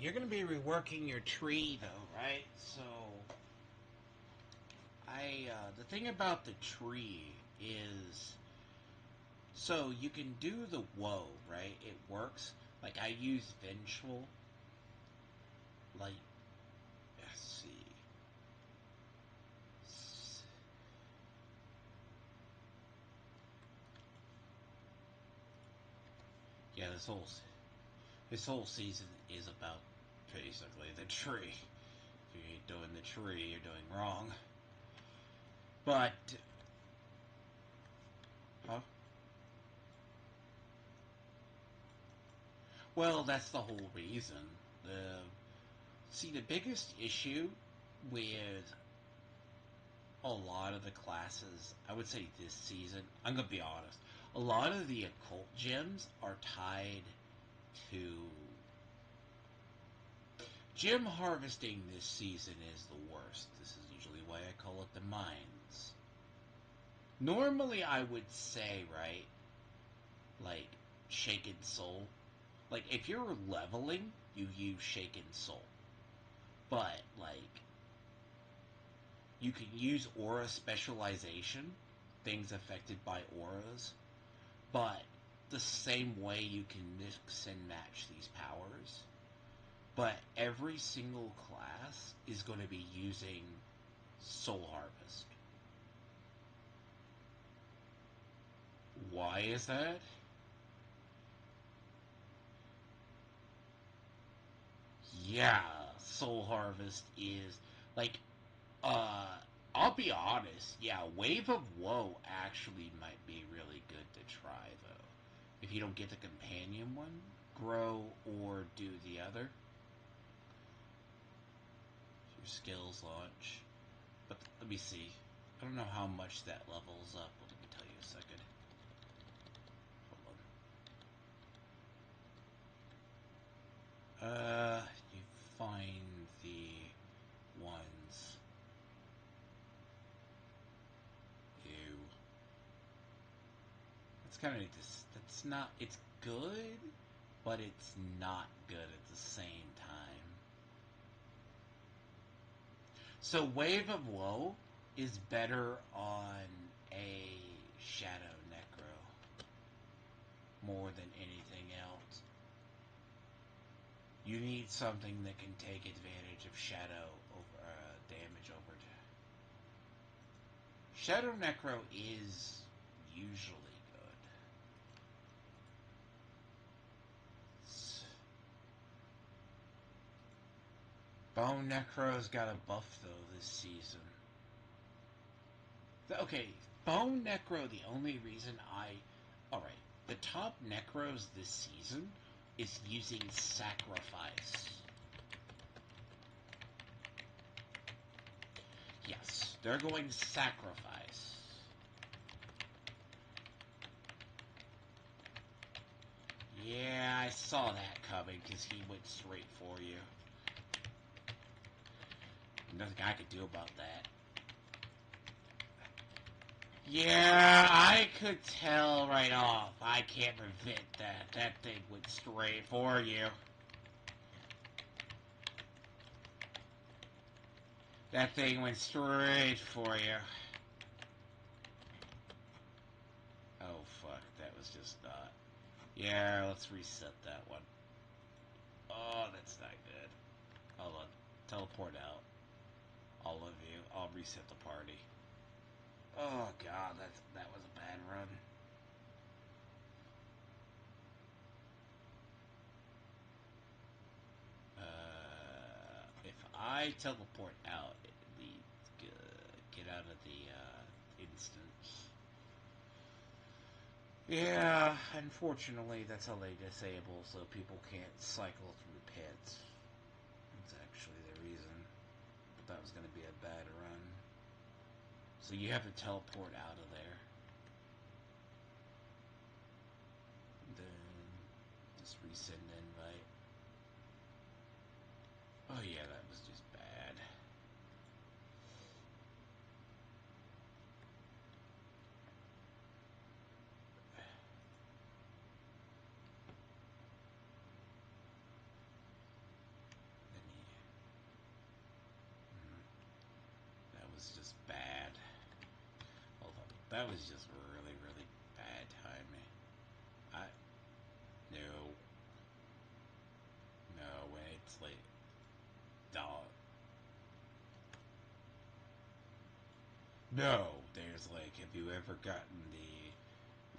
You're going to be reworking your tree, though, right? So, the thing about the tree is, so you can do the woe, right? It works. Like, I use Vengeful. Like, let's see. Yeah, this whole season is about basically the tree. If you ain't doing the tree, you're doing wrong. But, huh? Well, that's the whole reason. The See, the biggest issue with a lot of the classes, I would say this season, I'm gonna be honest, a lot of the occult gems are tied to gem harvesting. This season is the worst. This is usually why I call it the mines. Normally, I would say, right, like, Shaken Soul. Like, if you're leveling, you use Shaken Soul. But, like, you can use aura specialization, things affected by auras, but the same way you can mix and match these powers. But every single class is going to be using Soul Harvest. Why is that? Yeah, Soul Harvest is like, uh I'll be honest, yeah, Wave of Woe actually might be really good to try, though. If you don't get the companion one, grow or do the other. Your skills launch. But let me see. I don't know how much that levels up. Well, let me tell you a second. Hold on. You find the ones. Ew. It's kind of just. That's not. It's good, but it's not good at the same time. So Wave of Woe is better on a Shadow Necro more than anything else. You need something that can take advantage of Shadow over damage over. Shadow Necro is usually good. Bone Necro's got a buff though this season. Okay, Bone Necro, the only reason Alright, the top Necros this season is using Sacrifice. Yes, they're going Sacrifice. Yeah, I saw that coming because he went straight for you. Nothing I could do about that. Yeah, I could tell right off. I can't prevent that. That thing went straight for you. That thing went straight for you. Oh, fuck. That was just not... Yeah, let's reset that one. Oh, that's not good. Hold on. Teleport out. All of you. I'll reset the party. Oh, God. That was a bad run. If I teleport out, get out of the instance. Yeah, unfortunately, that's how they disable, so people can't cycle through pits. That's actually the reason. But that was going to be a bad run. So you have to teleport out of there. Then just resend invite. Oh yeah, that was just bad. That was just bad. Hold on. That was just really, really bad timing. No. No, it's like... Dog. No, there's like, have you ever gotten the...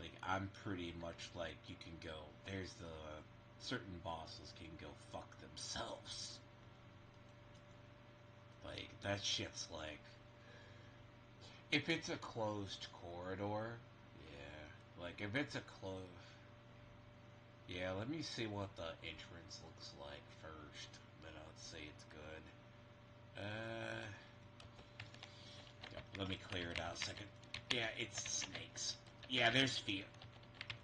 Like, I'm pretty much like, you can go... There's the... Certain bosses can go fuck themselves. Like, that shit's like... If it's a closed corridor, yeah. Like, if it's a closed... Yeah, let me see what the entrance looks like first. Then I'll say it's good. Yeah, let me clear it out a second. Yeah, it's snakes. Yeah, there's fear.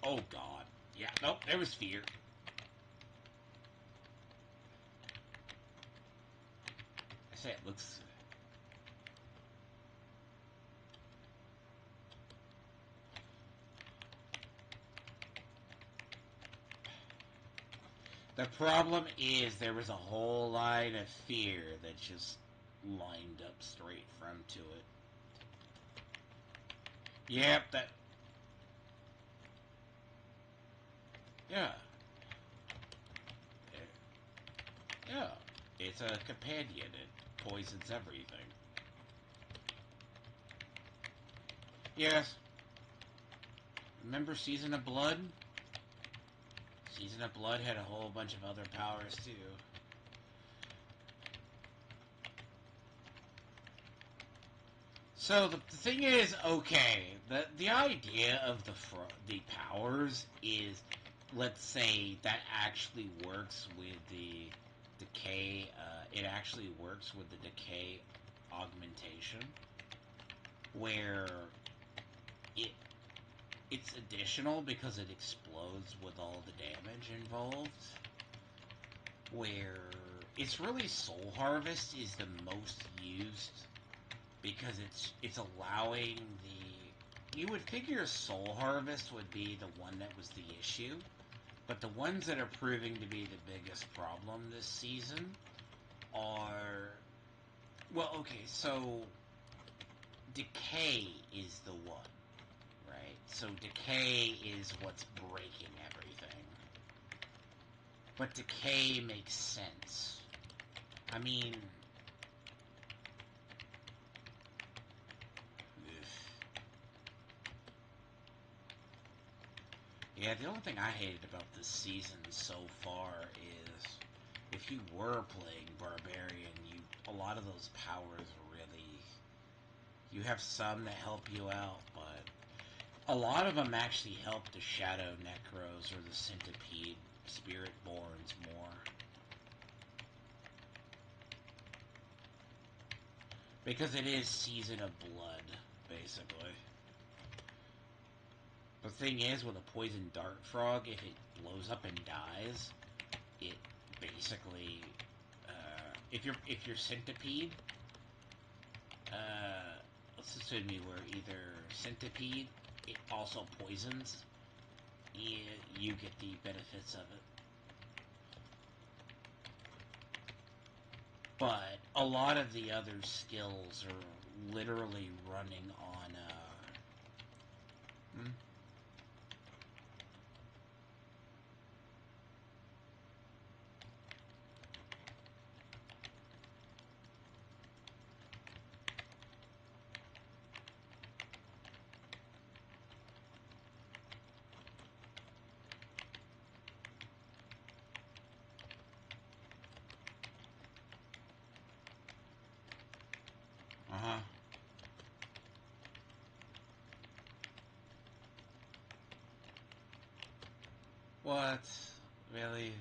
Oh, God. Yeah, nope, there was fear. I say it looks... The problem is there was a whole line of fear that just lined up straight from to it. Yep, that... Yeah. Yeah. It's a companion. It poisons everything. Yes. Remember Season of Blood? Season of Blood had a whole bunch of other powers, too. So the thing is, okay, the idea of the powers is, let's say that actually works with the decay. It actually works with the decay augmentation, where it it's additional because it explodes with all the damage involved. Where it's really Soul Harvest is the most used because it's allowing the. You would figure Soul Harvest would be the one that was the issue, but the ones that are proving to be the biggest problem this season are, well, okay, so decay is the one, right? So decay is what's breaking everything. But decay makes sense. I mean, yeah, the only thing I hated about this season so far is if you were playing Barbarian, a lot of those powers really, you have some that help you out, but a lot of them actually help the Shadow Necros or the Centipede Spirit Borns more. Because it is Season of Blood, basically. The thing is, with a poison dart frog, if it blows up and dies, it basically, if you're centipede, let's assume you were either centipede, it also poisons, and you get the benefits of it. But a lot of the other skills are literally running on, uh-huh. What? Really?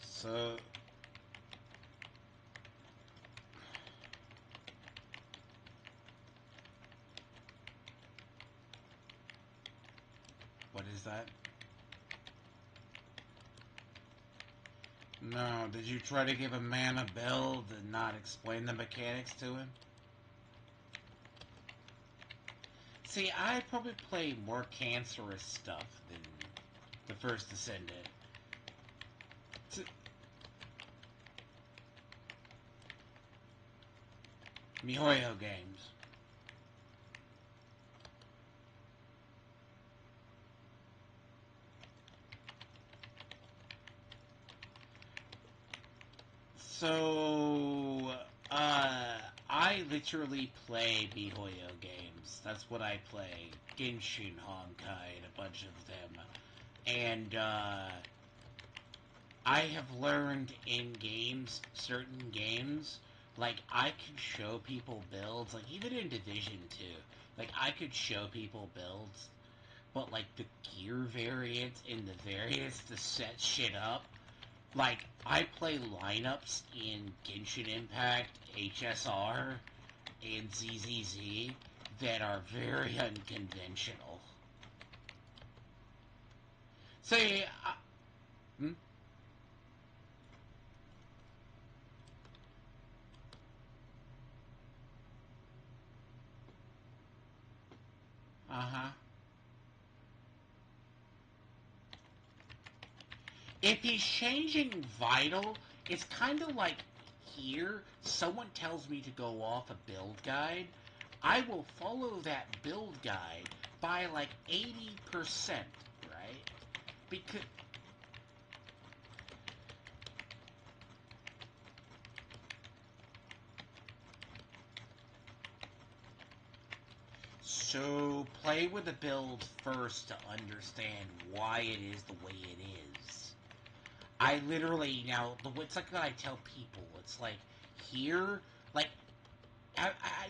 So, what is that? No, did you try to give a man a build and not explain the mechanics to him? See, I probably play more cancerous stuff than the First Descendant. MiHoYo games. So, I literally play MiHoYo games. That's what I play. Genshin, Honkai, and a bunch of them. And, I have learned in games, certain games, like, I could show people builds, like, even in Division 2, like, I could show people builds, but, like, the gear variants and the variants to set shit up, like, I play lineups in Genshin Impact, HSR, and ZZZ that are very unconventional. Say, hmm? Uh-huh. If he's changing vital, it's kind of like here, someone tells me to go off a build guide. I will follow that build guide by like 80%, right? Because so play with the build first to understand why it is the way it is. I literally now it's like what I tell people. It's like here, like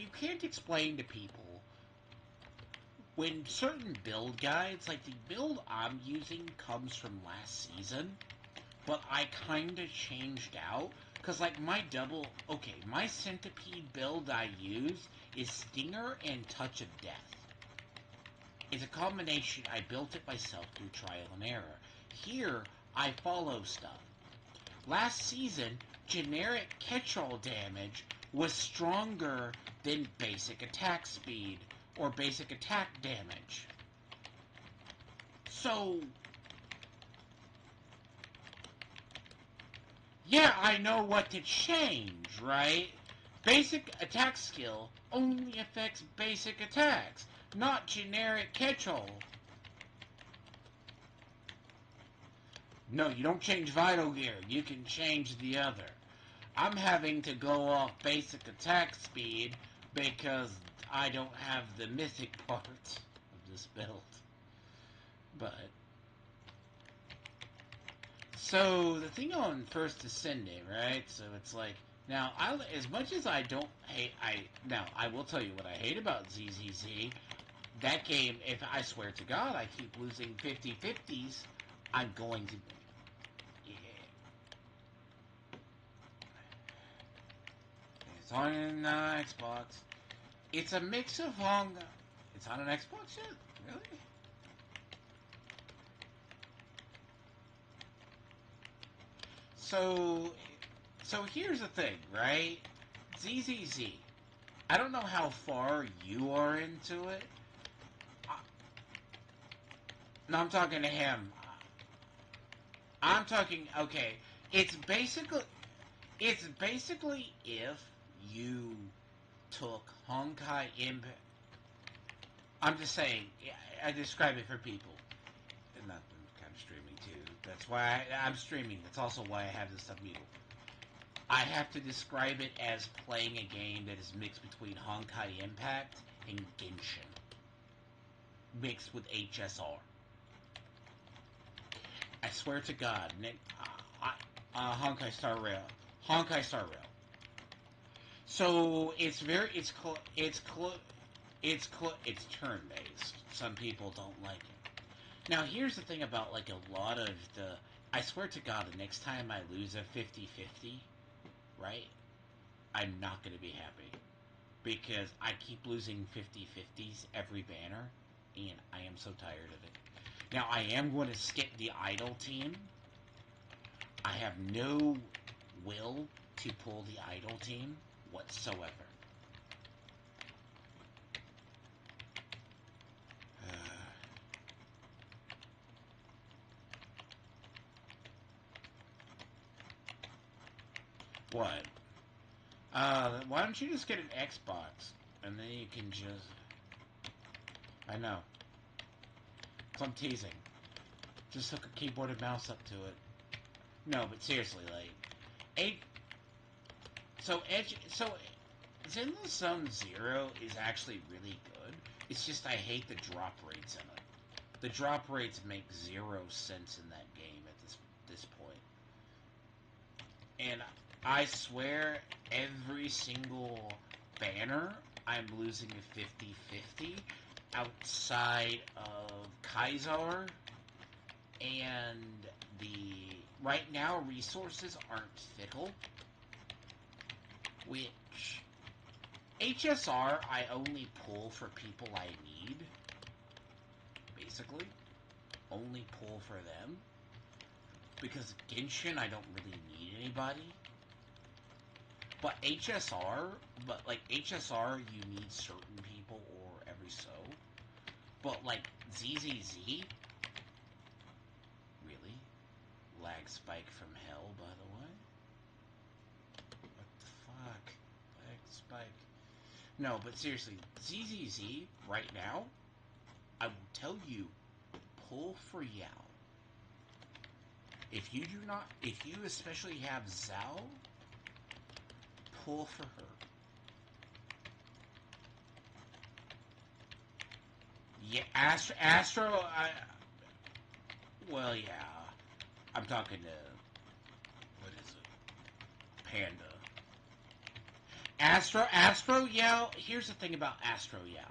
you can't explain to people when certain build guides, like the build I'm using comes from last season, but I kind of changed out because like my centipede build I use is Stinger and Touch of Death. It's a combination. I built it myself through trial and error. Here, I follow stuff. Last season, generic catch-all damage was stronger than basic attack speed or basic attack damage. So, yeah, I know what to change, right? Basic attack skill only affects basic attacks, not generic catch-all. No, you don't change vital gear. You can change the other. I'm having to go off basic attack speed because I don't have the mythic part of this build. But so the thing on First Ascendant, right? So it's like now as much as I don't hate I will tell you what I hate about ZZZ. That game, if I swear to God, I keep losing 50-50s, I'm going to. Yeah. It's on Xbox. It's a mix of Hong. It's on an Xbox yet? Really? So, so here's the thing, right? ZZZ. I don't know how far you are into it. I, no, I'm talking to him. I'm talking. Okay, it's basically if you took Honkai Impact. I'm just saying. I describe it for people. And not I'm kind of streaming too. That's why I'm streaming. That's also why I have this stuff muted. I have to describe it as playing a game that is mixed between Honkai Impact and Genshin, mixed with HSR. I swear to God, Honkai Star Rail, Honkai Star Rail. So it's turn based. Some people don't like it. Now here's the thing about like a lot of the. I swear to God, the next time I lose a 50-50, right? I'm not gonna be happy because I keep losing 50-50s every banner, and I am so tired of it. Now I am going to skip the idle team. I have no will to pull the idle team whatsoever. What? Why don't you just get an Xbox and then you can just. I know. 'Cause I'm teasing. Just hook a keyboard and mouse up to it. No, but seriously, like, eight. So Zenless Zone Zero is actually really good. It's just I hate the drop rates in it. The drop rates make zero sense in that game at this point. And I swear, every single banner, I'm losing a 50-50 outside of Kaisar and the. Right now, resources aren't fickle, which HSR I only pull for people I need, basically. Only pull for them. Because Genshin, I don't really need anybody. But HSR, you need certain people or every so. But like ZZZ, really? lag spike from hell, by the way. What the fuck? Lag spike. No, but seriously, ZZZ, right now, I will tell you, pull for Yao. If you especially have Zhao, pull for her. Yeah, Astro, well, yeah. I'm talking to, what is it? Panda. Astro Yao, here's the thing about Astro Yao.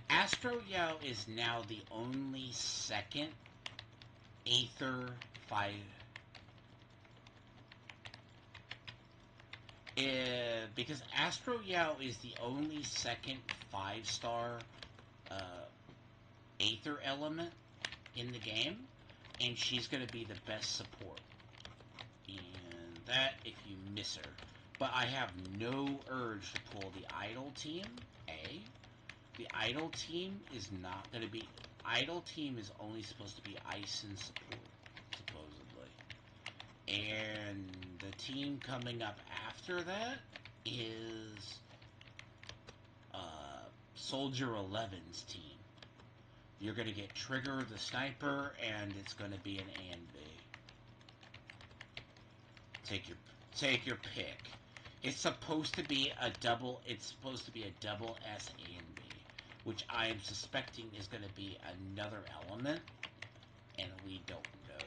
Astro Yao is now the only second Aether fighter. Because Astro Yao is the only second 5-star Aether element in the game, and she's going to be the best support. And that if you miss her. But I have no urge to pull the Idol team, A. The Idol team is not going to be... Idol team is only supposed to be ice and support, supposedly. And the team coming up after that is Soldier 11's team. You're going to get Trigger the Sniper, and it's going to be an A and B. Take your pick. It's supposed to be a double. It's supposed to be a double S A and B, which I am suspecting is going to be another element, and we don't know.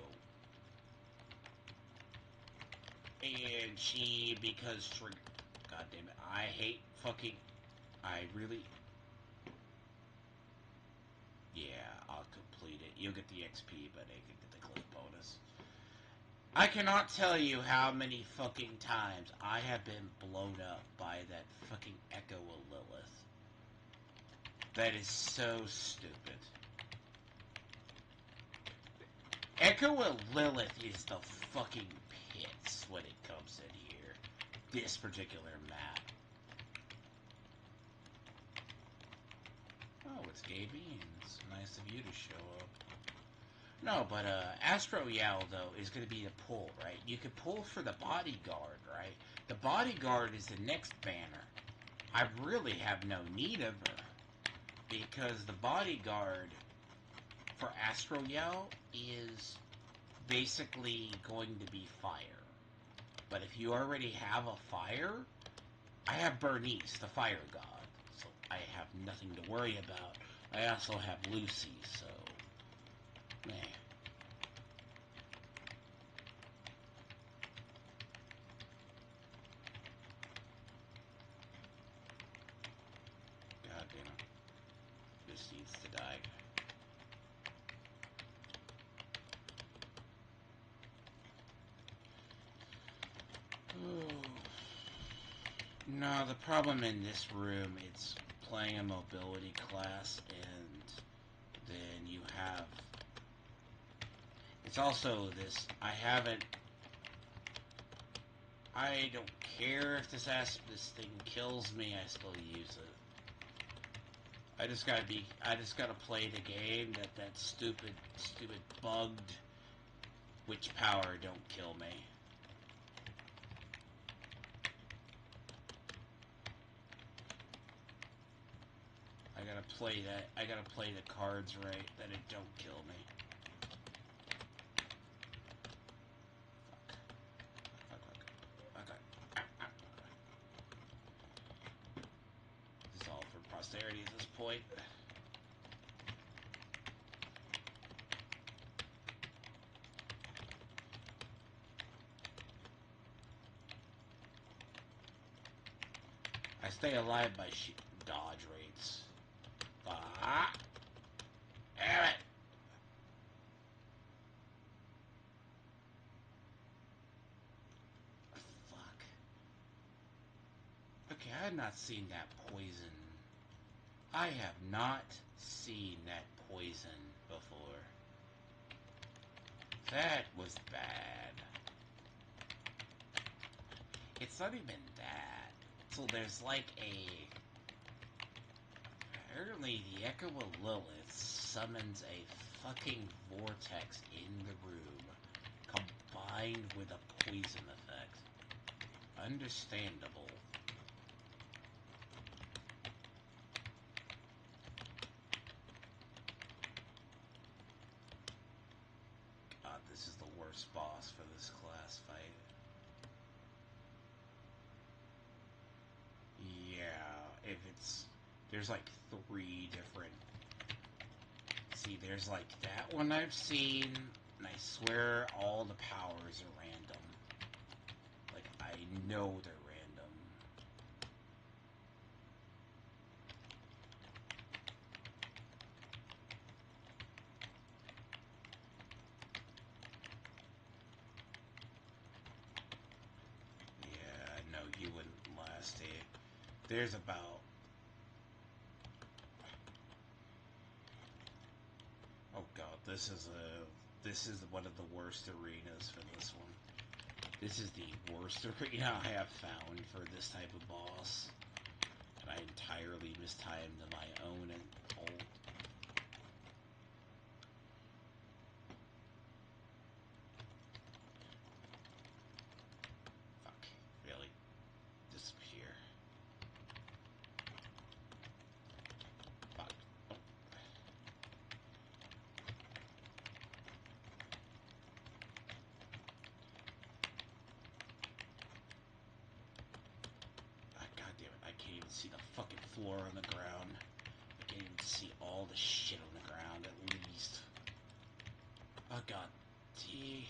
And she, because Trigger, God damn it, I hate fucking. I really. Yeah, I'll complete it. You'll get the XP, but I can get the clip bonus. I cannot tell you how many fucking times I have been blown up by that fucking Echo of Lilith. That is so stupid. Echo of Lilith is the fucking pits when it comes in here. This particular map. Oh, it's Gay Beans. Nice of you to show up. No, but Astro Yao, though, is going to be the pull, right? You could pull for the bodyguard, right? The bodyguard is the next banner. I really have no need of her. Because the bodyguard for Astro Yao is basically going to be fire. But if you already have a fire, I have Bernice, the fire god. So I have nothing to worry about. I also have Lucy, so... Man. God damn it. This needs to die. No, the problem in this room, it's playing a mobility class, and then you have... It's also this, I don't care if this thing kills me, I still use it. I just gotta play the game that stupid bugged witch power don't kill me. I gotta play the cards right, that it don't kill me. This is all for posterity at this point. I stay alive by dodge rates. Damn it! Fuck. Okay, I have not seen that poison. I have not seen that poison before. That was bad. It's not even that. So there's like a... Apparently the Echo of Lilith summons a fucking vortex in the room combined with a poison effect. Understandable. God, this is the worst boss for this class fight. Yeah, if it's... There's like 3 different... See, there's like that one I've seen, and I swear all the powers are random. Like, I know they're random. Yeah, I know you wouldn't last it. There's about... Oh god, this is one of the worst arenas for this one. This is the worst arena I have found for this type of boss. And I entirely mistimed my own and ult. Fuck, really? Disappear. Fuck. Oh. God damn it, I can't even see the fucking floor on the ground. I can't even see all the shit on the ground, at least. Oh god. T.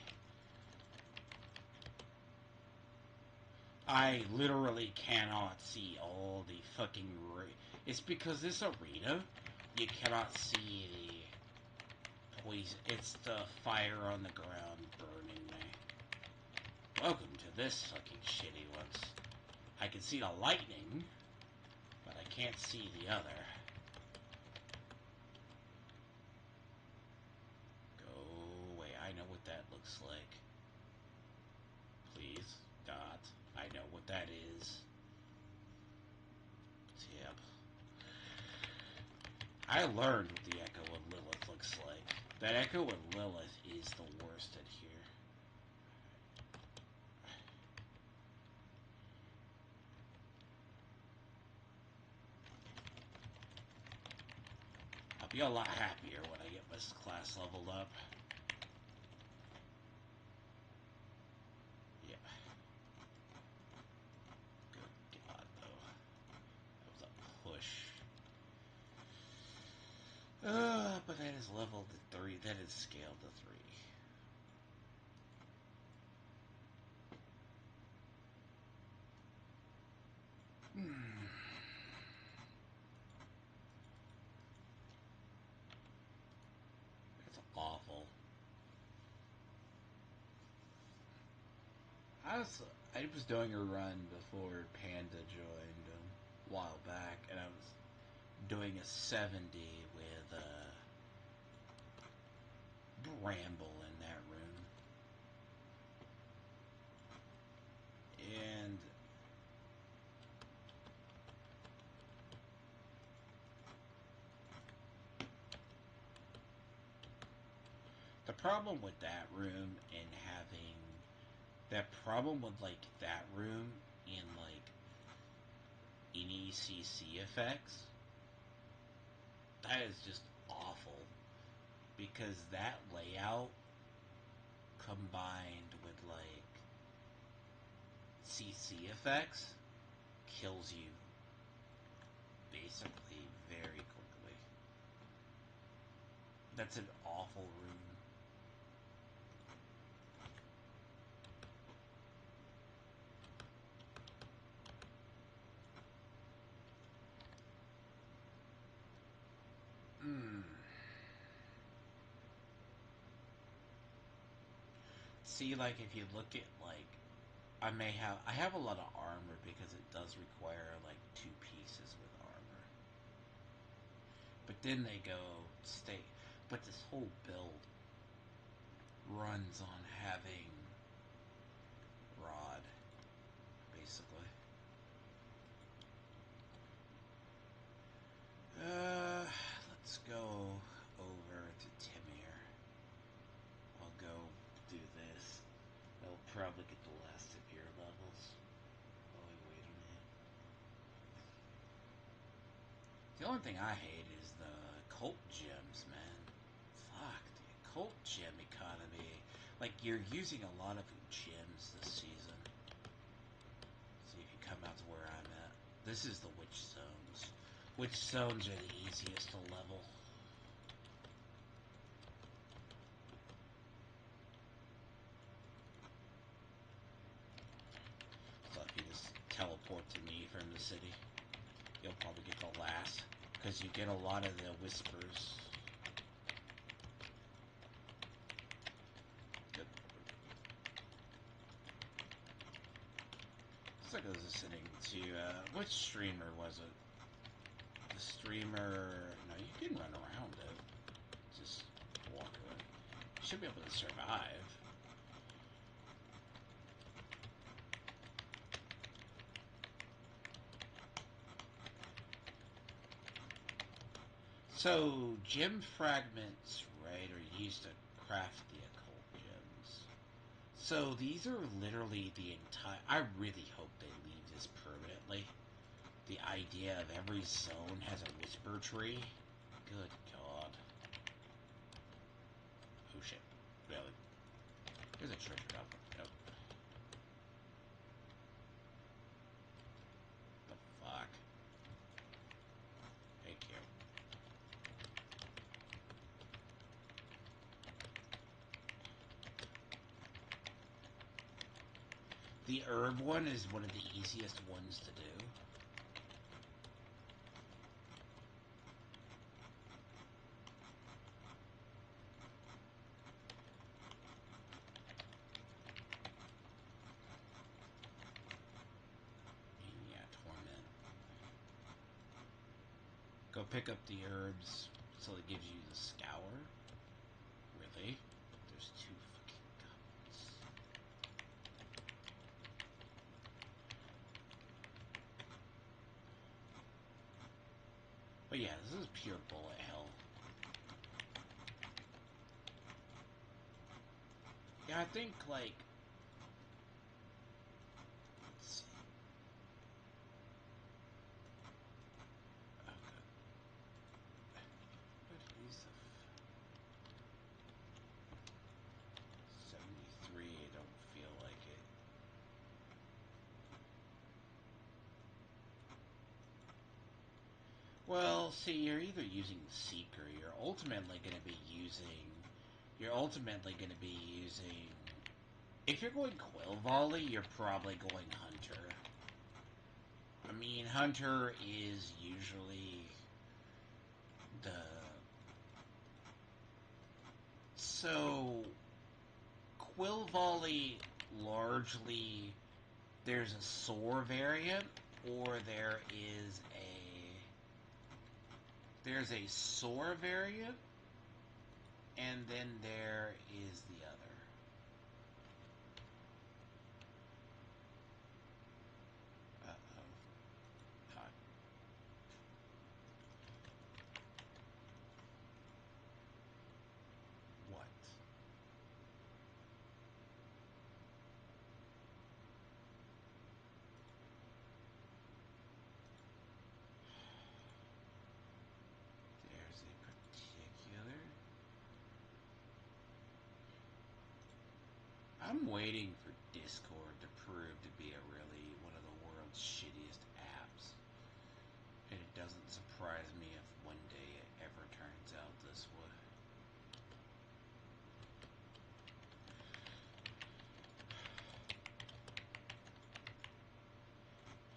I literally cannot see all the fucking... It's because this arena, you cannot see the poison. It's the fire on the ground burning me. Welcome to this fucking shitty one. I can see the lightning, but I can't see the other. Go away. I know what that looks like. Please, God. I know what that is. Yep. I learned what the Echo of Lilith looks like. That Echo of Lilith is the worst at here. I'll be a lot happier when I get this class leveled up. Yeah. Good God, though. That was a push. But that is leveled to 3. That is scaled to 3. It's awful. I was doing a run before Panda joined a while back, and I was doing a 70 with Bramble in that room. And the problem with that room and having that problem with like that room in like any CC effects, that is just awful, because that layout combined with like CC effects kills you basically very quickly. That's an awful room. See, like, if you look at, like, I have a lot of armor because it does require, like, 2 pieces with armor. But then they go, but this whole build runs on having rod, basically. Let's go over to Timir. I'll go do this. The only thing I hate is the cult gems, man. Fuck, the cult gem economy. Like, you're using a lot of gems this season. See if you come out to where I'm at. This is the witch zones. Witch zones are the easiest to level. So if you just teleport to me from the city, you'll probably get the last. Because you get a lot of the whispers. Good. Looks like I was listening to, which streamer was it? The streamer... No, you can run around it. Just walk away. You should be able to survive. So, gem fragments, right, are used to craft the occult gems. So, these are literally the entire... I really hope they leave this permanently. The idea of every zone has a whisper tree. Good God. Oh shit. Really? There's a treasure up. Nope. The fuck? Thank you. The herb one is one of the easiest ones to do. Yeah, torment. Go pick up the herbs so it gives you the scour. Really? There's two fucking goblins. But yeah, this is pure bullet hell. Yeah, I think, like... Let's see. Okay. What is the... 73, I don't feel like it. Well, see, you're either using Seeker, you're ultimately going to be using... If you're going Quill Volley, you're probably going Hunter. I mean, Hunter is usually the... So, Quill Volley, largely, there's a Soar variant, or there's a Soar variant, and then there is the other. Uh-oh. Hi. What? There's a particular... I'm waiting for Discord to prove to be one of the world's shittiest apps. And it doesn't surprise me if one day it ever turns out this way.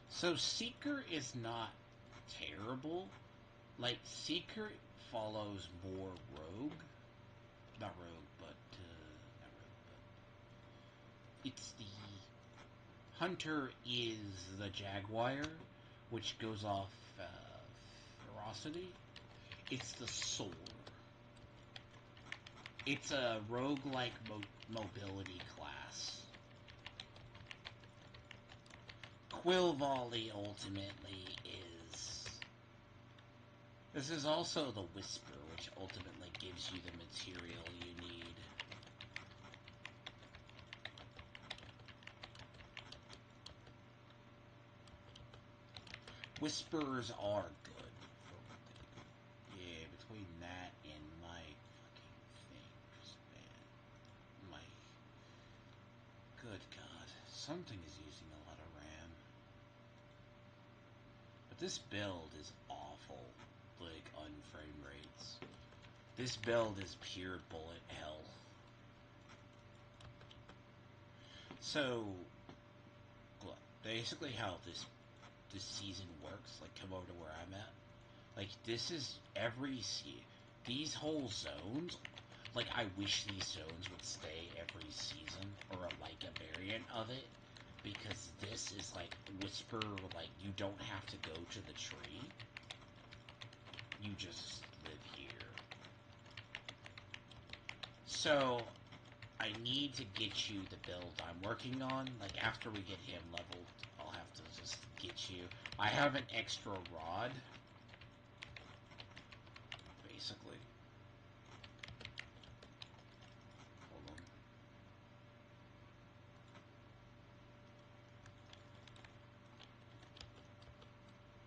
So Seeker is not terrible. Like, Seeker follows more Rogue. Not Rogue, but... not Rogue, but... It's the... Hunter is the Jaguar, which goes off ferocity. It's the Soul. It's a roguelike mobility class. Quill Volley ultimately is... This is also the Whisper, which ultimately gives you the material you need. Whispers are good something is using a lot of RAM. But this build is awful, like, on frame rates. This build is pure bullet hell. So, look, basically how this season works, like, come over to where I'm at. Like, this is these whole zones, like, I wish these zones would stay every season, or like a variant of it, because this is like Whisper, like, you don't have to go to the tree, you just live here. So, I need to get you the build I'm working on. Like, after we get him leveled, I'll have to just get you. I have an extra rod, basically. Hold on.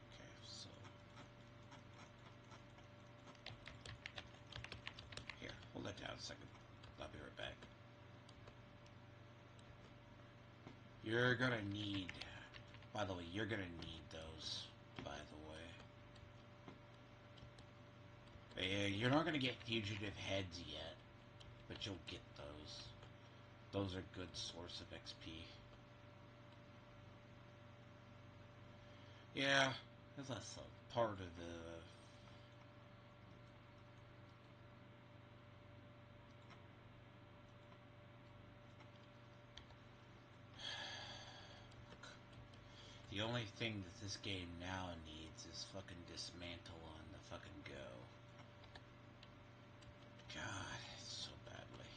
Okay, so here, hold that down a second. I'll be right back. You're gonna need, by the way, you're gonna need those, by the way. You're not gonna get fugitive heads yet, but you'll get those. Those are a good source of XP. Yeah, that's a part of the... The only thing that this game now needs is fucking dismantle on the fucking go. God, so badly.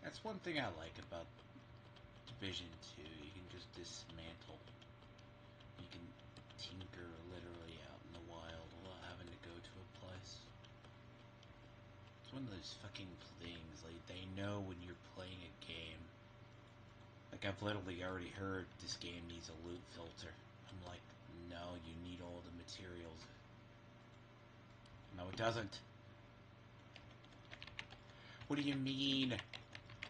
That's one thing I like about Division 2. You can just dismantle. You can tinker literally out in the wild without having to go to a place. It's one of those fucking things, like, they know when you're playing a game. Like, I've literally already heard this game needs a loot filter. I'm like, no, you need all the materials. No, it doesn't. What do you mean?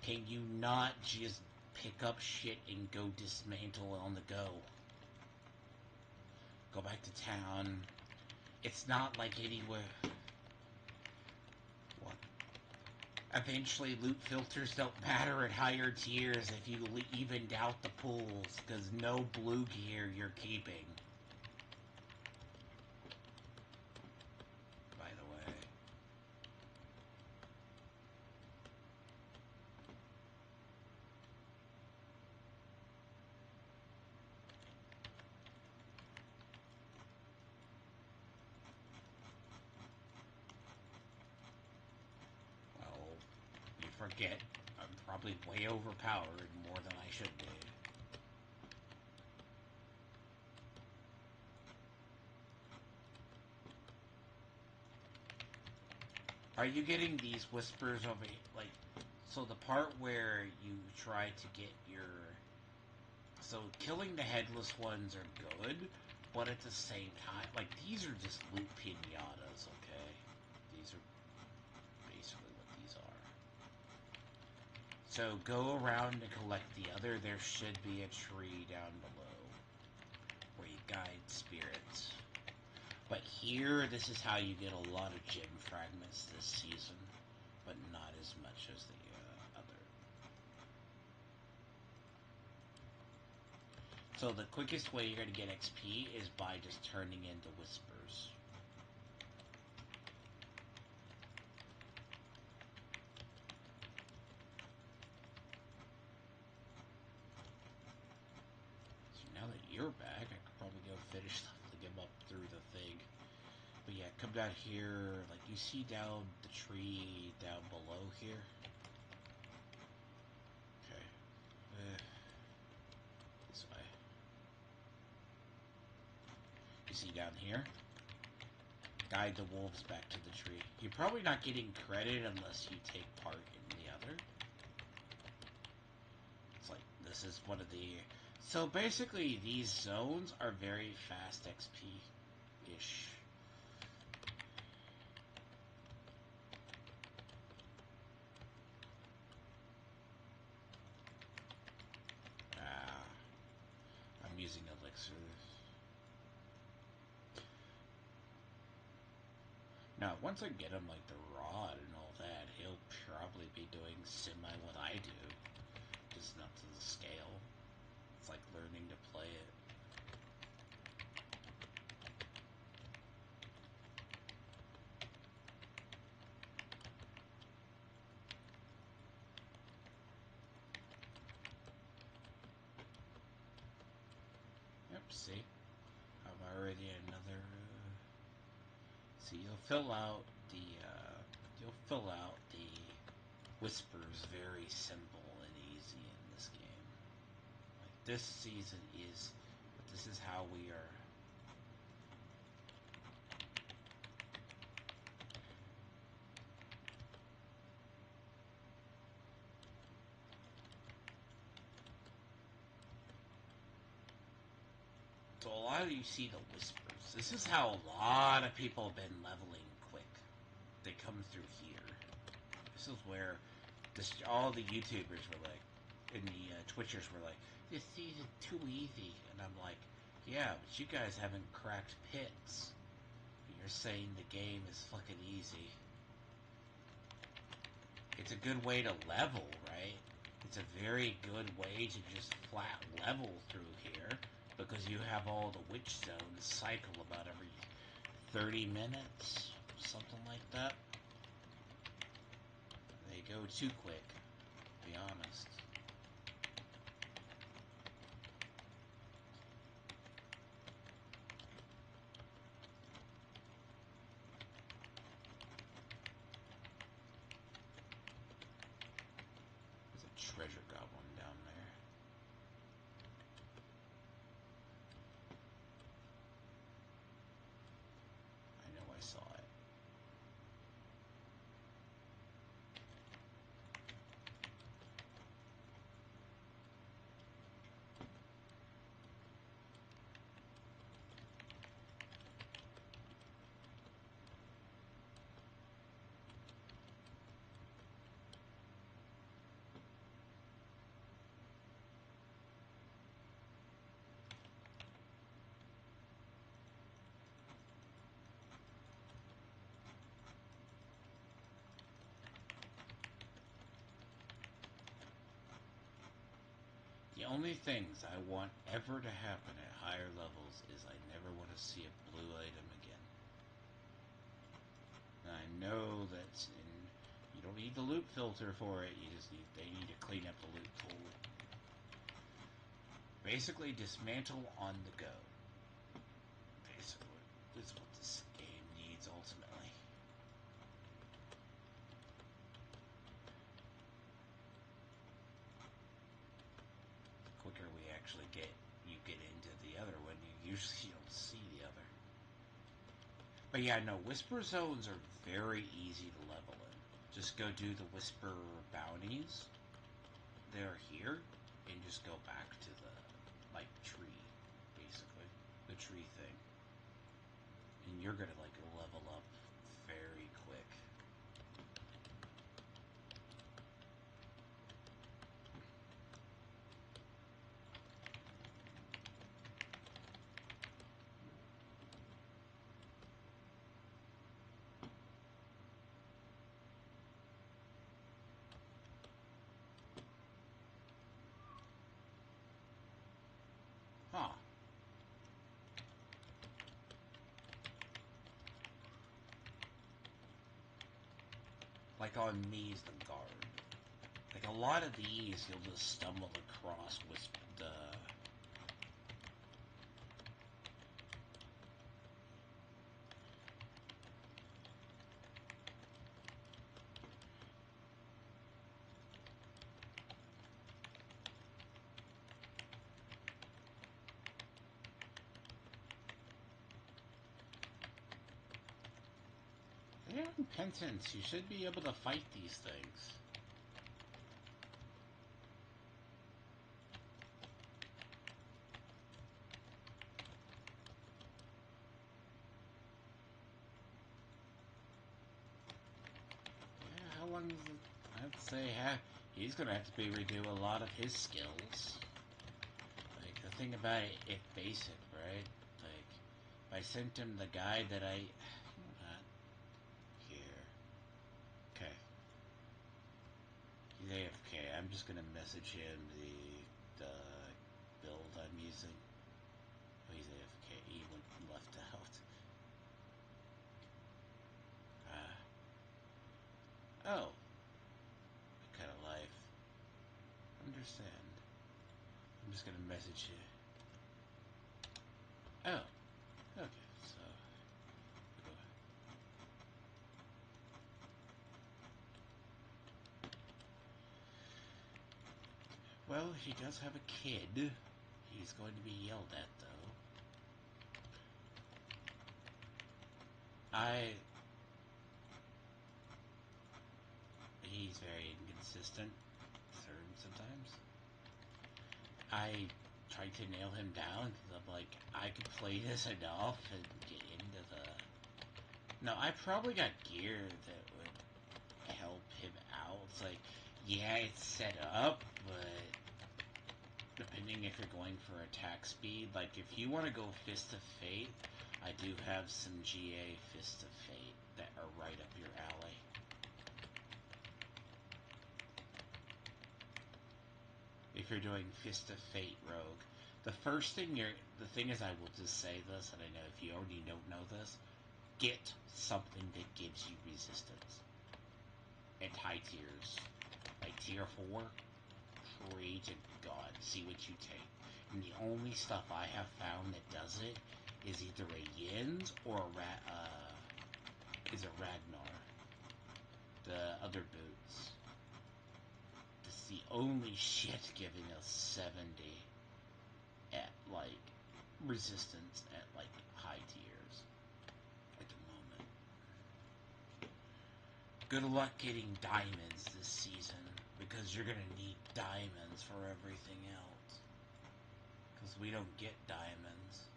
Can you not just pick up shit and go dismantle on the go? Go back to town. It's not like anywhere. What? Eventually, loot filters don't matter at higher tiers if you evened out the pools, because no blue gear you're keeping. By the way. Well, you forget, I'm probably way overpowered more than I should be. Are you getting these whispers over here? Like, so the part where you try to get your... So, killing the headless ones are good, but at the same time, like, these are just loot pinatas, okay? These are basically what these are. So, go around and collect the other. There should be a tree down below where you guide spirits. But here, this is how you get a lot of gem fragments this season, but not as much as the other. So the quickest way you're going to get XP is by just turning into whispers. So now that you're back, I could probably go finish leveling him up through the thing. But yeah, come down here, like you see down the tree down below here. Okay. This way. You see down here? Guide the wolves back to the tree. You're probably not getting credit unless you take part in the other. It's like, this is one of the... So basically, these zones are very fast XP-ish. Now, once I get him like the rod and all that, he'll probably be doing semi what I do, just not to the scale. It's like learning to play it. Yep, see? I'm already another... see, you'll fill out the whispers very simple and easy in this game. Like, this season is... this is how we are... So a lot of you see the whispers. This is how a lot of people have been leveling quick. They come through here. This is where all the YouTubers were like, and the Twitchers were like, this season's too easy. And I'm like, yeah, but you guys haven't cracked pits. You're saying the game is fucking easy. It's a good way to level, right? It's a very good way to just flat level through here. Because you have all the witch zones cycle about every 30 minutes, something like that. They go too quick, to be honest. There's a treasure goblin down there. I know I saw it. The only things I want ever to happen at higher levels is I never want to see a blue item again. And I know that you don't need the loot filter for it. They need to clean up the loot pool. Basically, dismantle on the go. Basically, is what this game needs ultimately. Quicker we actually get into the other one, you usually don't see the other. But yeah, no, whisper zones are very easy to level in. Just go do the whisper bounties. They're here, and just go back to the like tree, basically the tree thing, and you're gonna like level up very quick. Huh. Like on Me's the guard. Like a lot of these, you'll just stumble across with the... They're in Penance. You should be able to fight these things. Yeah, how long is it? I'd say he's gonna have to redo a lot of his skills. Like, the thing about it, it's basic, right? Like, if I sent him the guide that AFK. I'm just gonna message him the build I'm using. Oh, he's AFK. He went left out. Oh. What kind of life? Understand. I'm just gonna message you. Oh. Okay, so. Go. Well, he does have a kid. He's going to be yelled at, though. He's very inconsistent sometimes. I tried to nail him down because I'm like, I could play this enough and get into the... No, I probably got gear that would help him out. It's like, yeah, it's set up, but depending if you're going for attack speed, like if you want to go Fist of Fate, I do have some GA Fist of Fate that are right up your alley. If you're doing Fist of Fate Rogue, the thing is, I will just say this, and I know if you already don't know this, get something that gives you resistance. At high tiers, like tier 4, pray to God, see what you take. And the only stuff I have found that does it is either a Yin's or a Ragnar. The other boots. It's the only shit giving us 70 at, like, resistance at, like, high tiers at the moment. Good luck getting diamonds this season, because you're gonna need diamonds for everything else. Because we don't get diamonds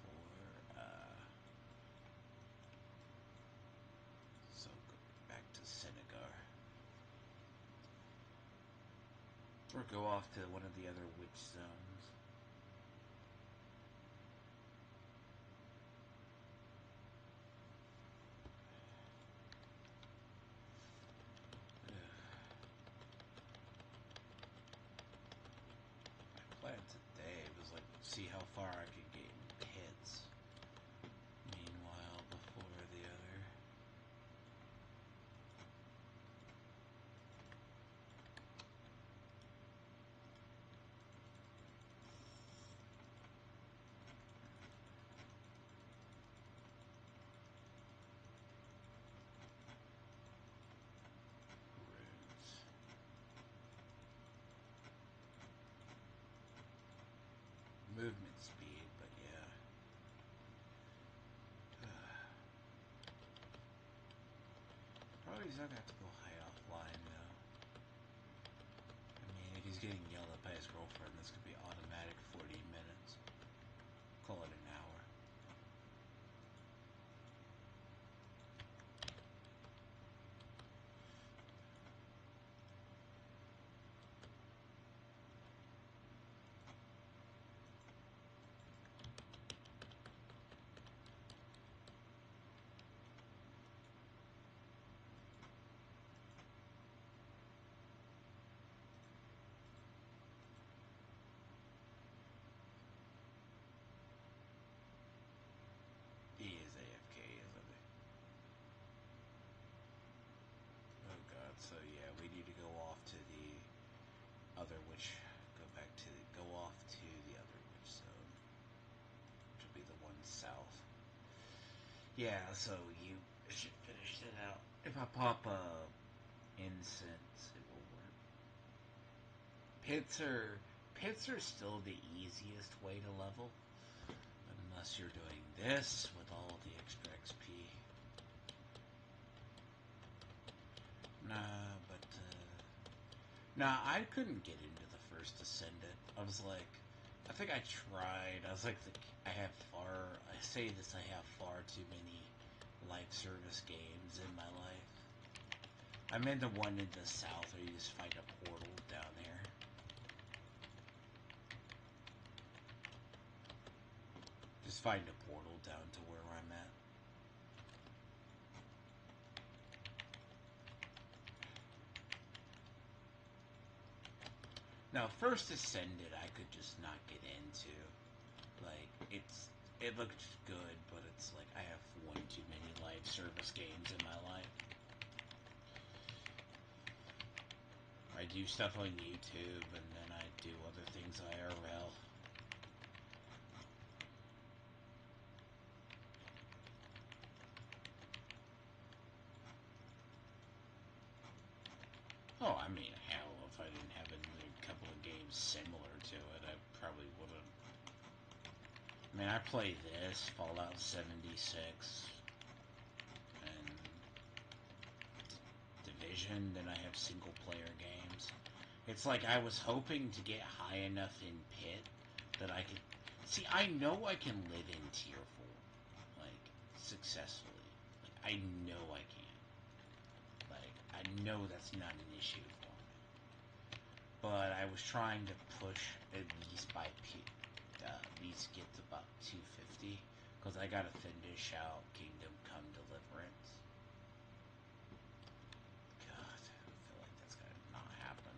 for, so go back to Senegar. Or go off to one of the other witch zones. My plan today was like, see how far I could get in hits. Meanwhile, before the other. Movement speed, but yeah. Probably he's not gonna have to go high offline though. I mean, if he's getting yelled at by his girlfriend, this could be automatic 40 minutes. Call it an hour. He is AFK, isn't he? Oh god, so yeah, we need to go off to the other witch, go off to the other witch zone, which will be the one south. Yeah, so you should finish it out. If I pop incense, it will work. Pits are still the easiest way to level, unless you're doing this with all the extra XP. Nah, I couldn't get into the first Ascendant. I was like, I think I tried. I was like, I say this, I have far too many life service games in my life. I'm in the one in the south where you just find a portal down there. Just find a portal down to where I'm at. Now, First Ascended, I could just not get into. Like, it looked good, but it's like I have one too many live service games in my life. I do stuff on YouTube, and then I do other things IRL. Oh, I mean, hell, if I didn't have a couple of games similar to it, I probably wouldn't. I mean, I play this, Fallout 76, and Division, then I have single-player games. It's like I was hoping to get high enough in Pit that I could... See, I know I can live in Tier 4, like, successfully. Like, I know I can. Like, I know that's not an issue for me. But I was trying to push at least at least get to about 250, because I gotta finish out Kingdom Come Deliverance. God, I feel like that's gonna not happen.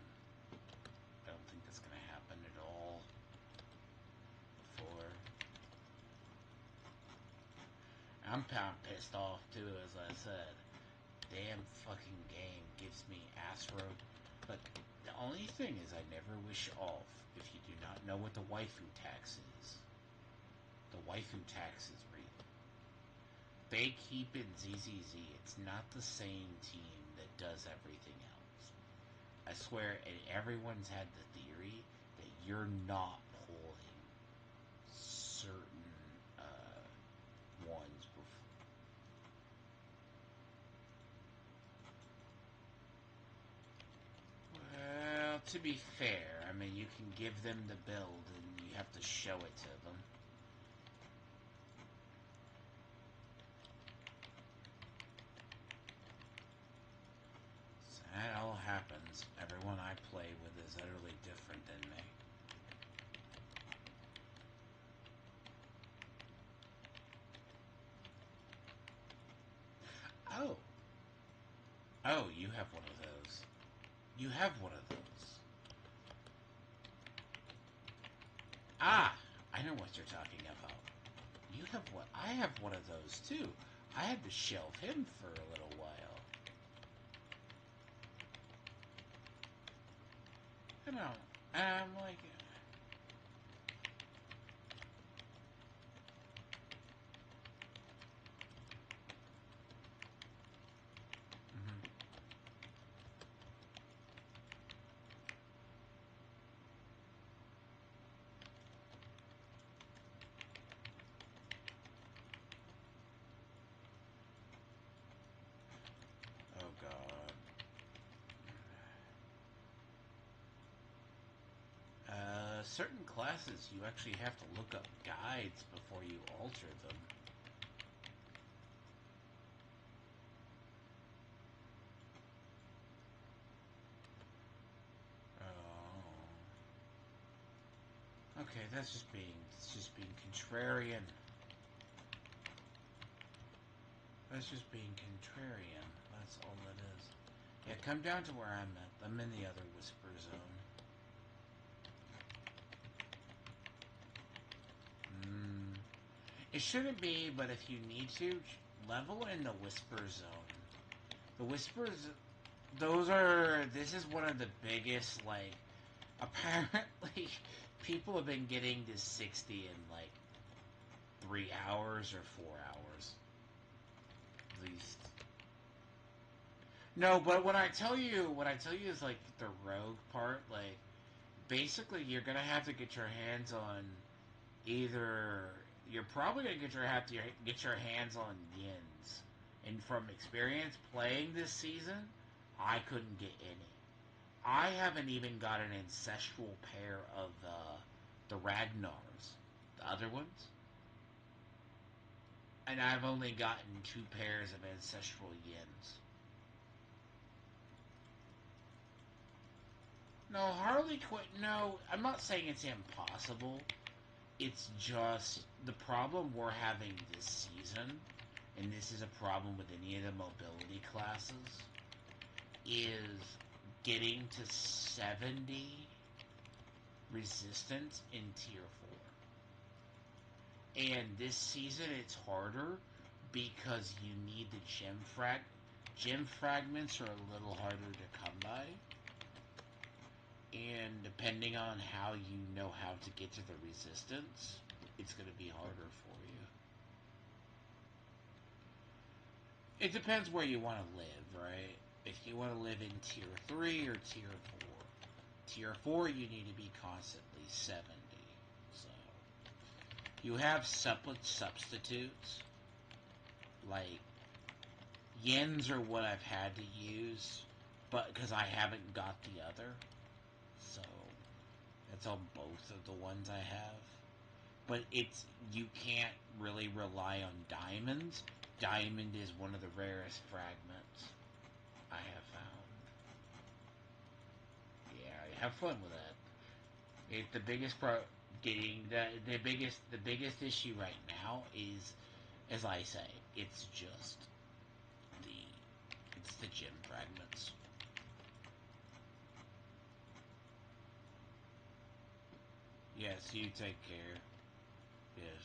I don't think that's gonna happen at all. Before. I'm kind of pissed off too, as I said. Damn fucking game gives me Astro. But the only thing is I never wish off if you do not know what the waifu tax is. The waifu tax is real. They keep it ZZZ. It's not the same team that does everything else. I swear, and everyone's had the theory that you're not pulling certain ones before. Well, to be fair, I mean, you can give them the build and you have to show it to them. So that all happens. Everyone I play with is utterly different than me. Oh. Oh, you have one of those. You have one of those. Ah! I know what you're talking about. You have what? I have one of those too. I had to shelve him for a little while. You know, I'm like... Oh, God. Certain classes, you actually have to look up guides before you alter them. Oh. Okay, it's just being contrarian. That's just being contrarian. That's all it is. Yeah, come down to where I'm at. I'm in the other whisper zone. It shouldn't be, but if you need to, level in the whisper zone. The whispers, this is one of the biggest, like, apparently, people have been getting to 60 in, like, 3 hours or 4 hours. At least. No, but what I tell you is, like, the rogue part, like, basically, you're gonna have to get your hands on either... You're probably gonna get your hands on yins. And from experience playing this season, I couldn't get any. I haven't even got an ancestral pair of the Ragnars, the other ones, and I've only gotten 2 pairs of ancestral yins. No, Harley Quinn. No, I'm not saying it's impossible. It's just the problem we're having this season, and this is a problem with any of the mobility classes, is getting to 70 resistance in tier 4. And this season it's harder because you need the gem fragments are a little harder to come by. And depending on how you know how to get to the resistance, it's going to be harder for you. It depends where you want to live, right? If you want to live in tier 3 or tier 4. Tier 4, you need to be constantly 70. So, you have substitutes. Like, yens are what I've had to use, but because I haven't got the other. So, that's on both of the ones I have. But you can't really rely on diamonds. Diamond is one of the rarest fragments I have found. Yeah, have fun with that. The biggest issue right now is, as I say, it's the gem fragments. Yes, you take care. Yes.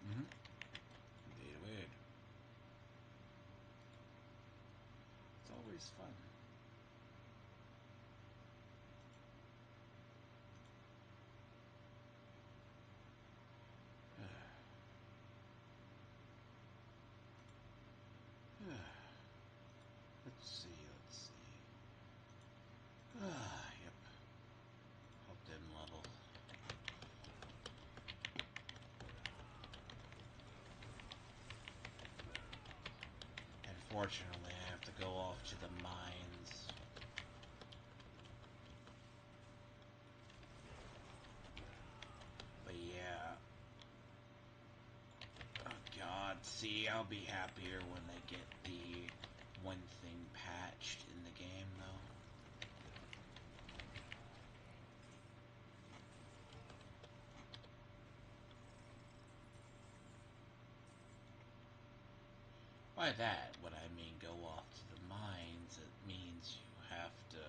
Mm-hmm. Weird. It's always fun. Let's see. Yep. Helped him level. Unfortunately, I have to go off to the mines. But yeah. Oh god, see, I'll be happier when they get the one thing patched in the game, though. By that, what I mean go off to the mines, it means you have to...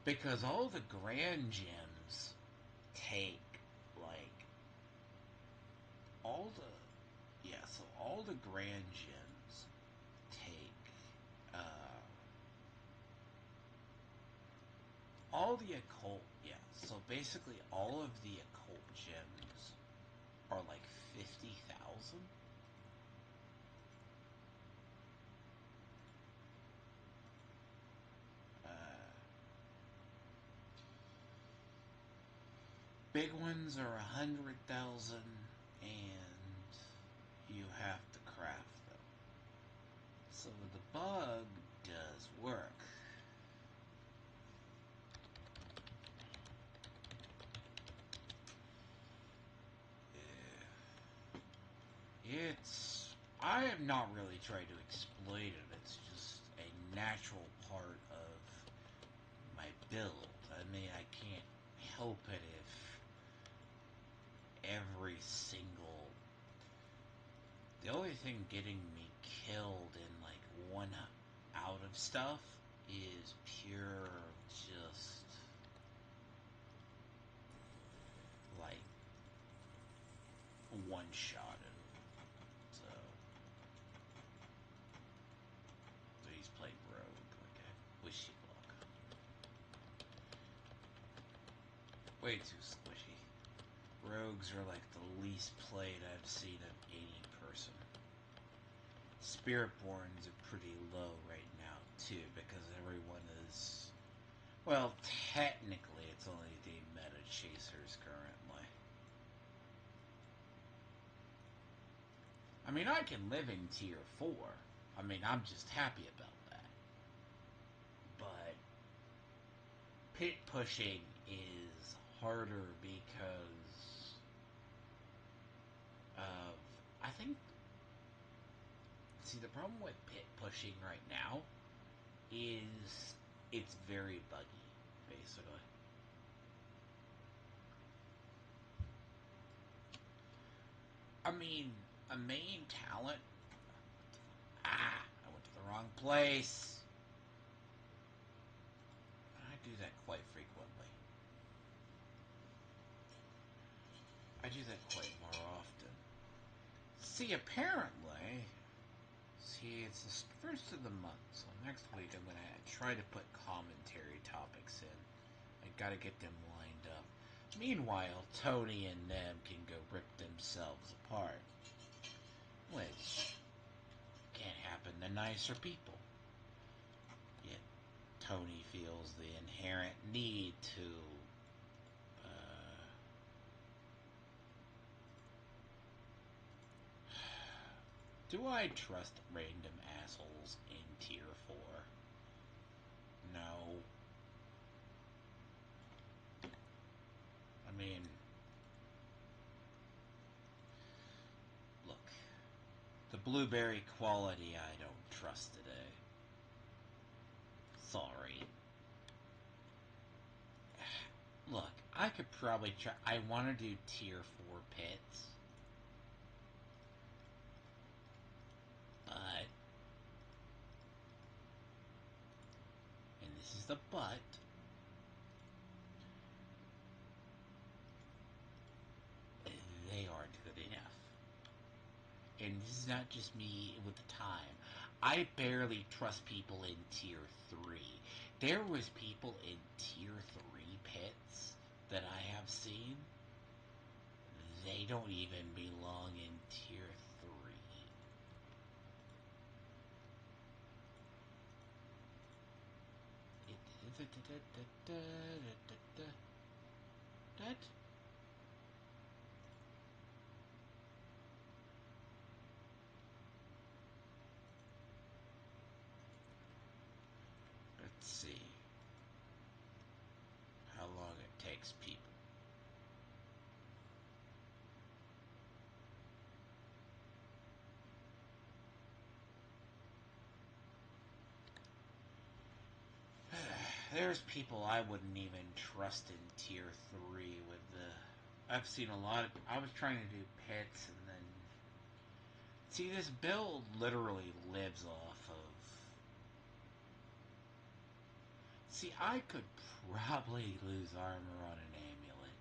Because all the grand gems take, like, all the grand gems take, all the occult, so basically all of the occult gems are like 50,000. Big ones are 100,000, and you have to craft them. So the bug does work. I have not really tried to exploit it. It's just a natural part of my build. I mean, I can't help it if every single... The only thing getting me killed in, like, one out of stuff is pure just... like, one-shotted. So he's played Rogue, like a wishy block. Way too squishy. Rogues are like the least played I've seen of any person. Spiritborns are pretty low right now too, because everyone is... Well, technically it's only the meta chasers currently. I mean, I can live in tier 4. I mean, I'm just happy about that. But pit pushing is harder because of... I think... See, the problem with pit pushing right now is it's very buggy, basically. I mean, a main talent... I went to the wrong place. I do that quite frequently. I do that quite more often. See, apparently, it's the first of the month, so next week I'm going to try to put commentary topics in. I gotta get them lined up. Meanwhile, Tony and them can go rip themselves apart. Which can't happen to nicer people. Yet, Tony feels the inherent need to do I trust random assholes in Tier 4? No. I mean, look. The blueberry quality I don't trust today. Sorry. Look, I could probably try. I want to do Tier 4 pits. But, and this is the but, they aren't good enough. And this is not just me with the time. I barely trust people in Tier 3. There was people in Tier 3 pits that I have seen. They don't even belong in Tier 3. That? Let's see how long it takes people. There's people I wouldn't even trust in Tier 3 with the... I've seen a lot of... I was trying to do pets and then... See, this build literally lives off of... See, I could probably lose armor on an amulet.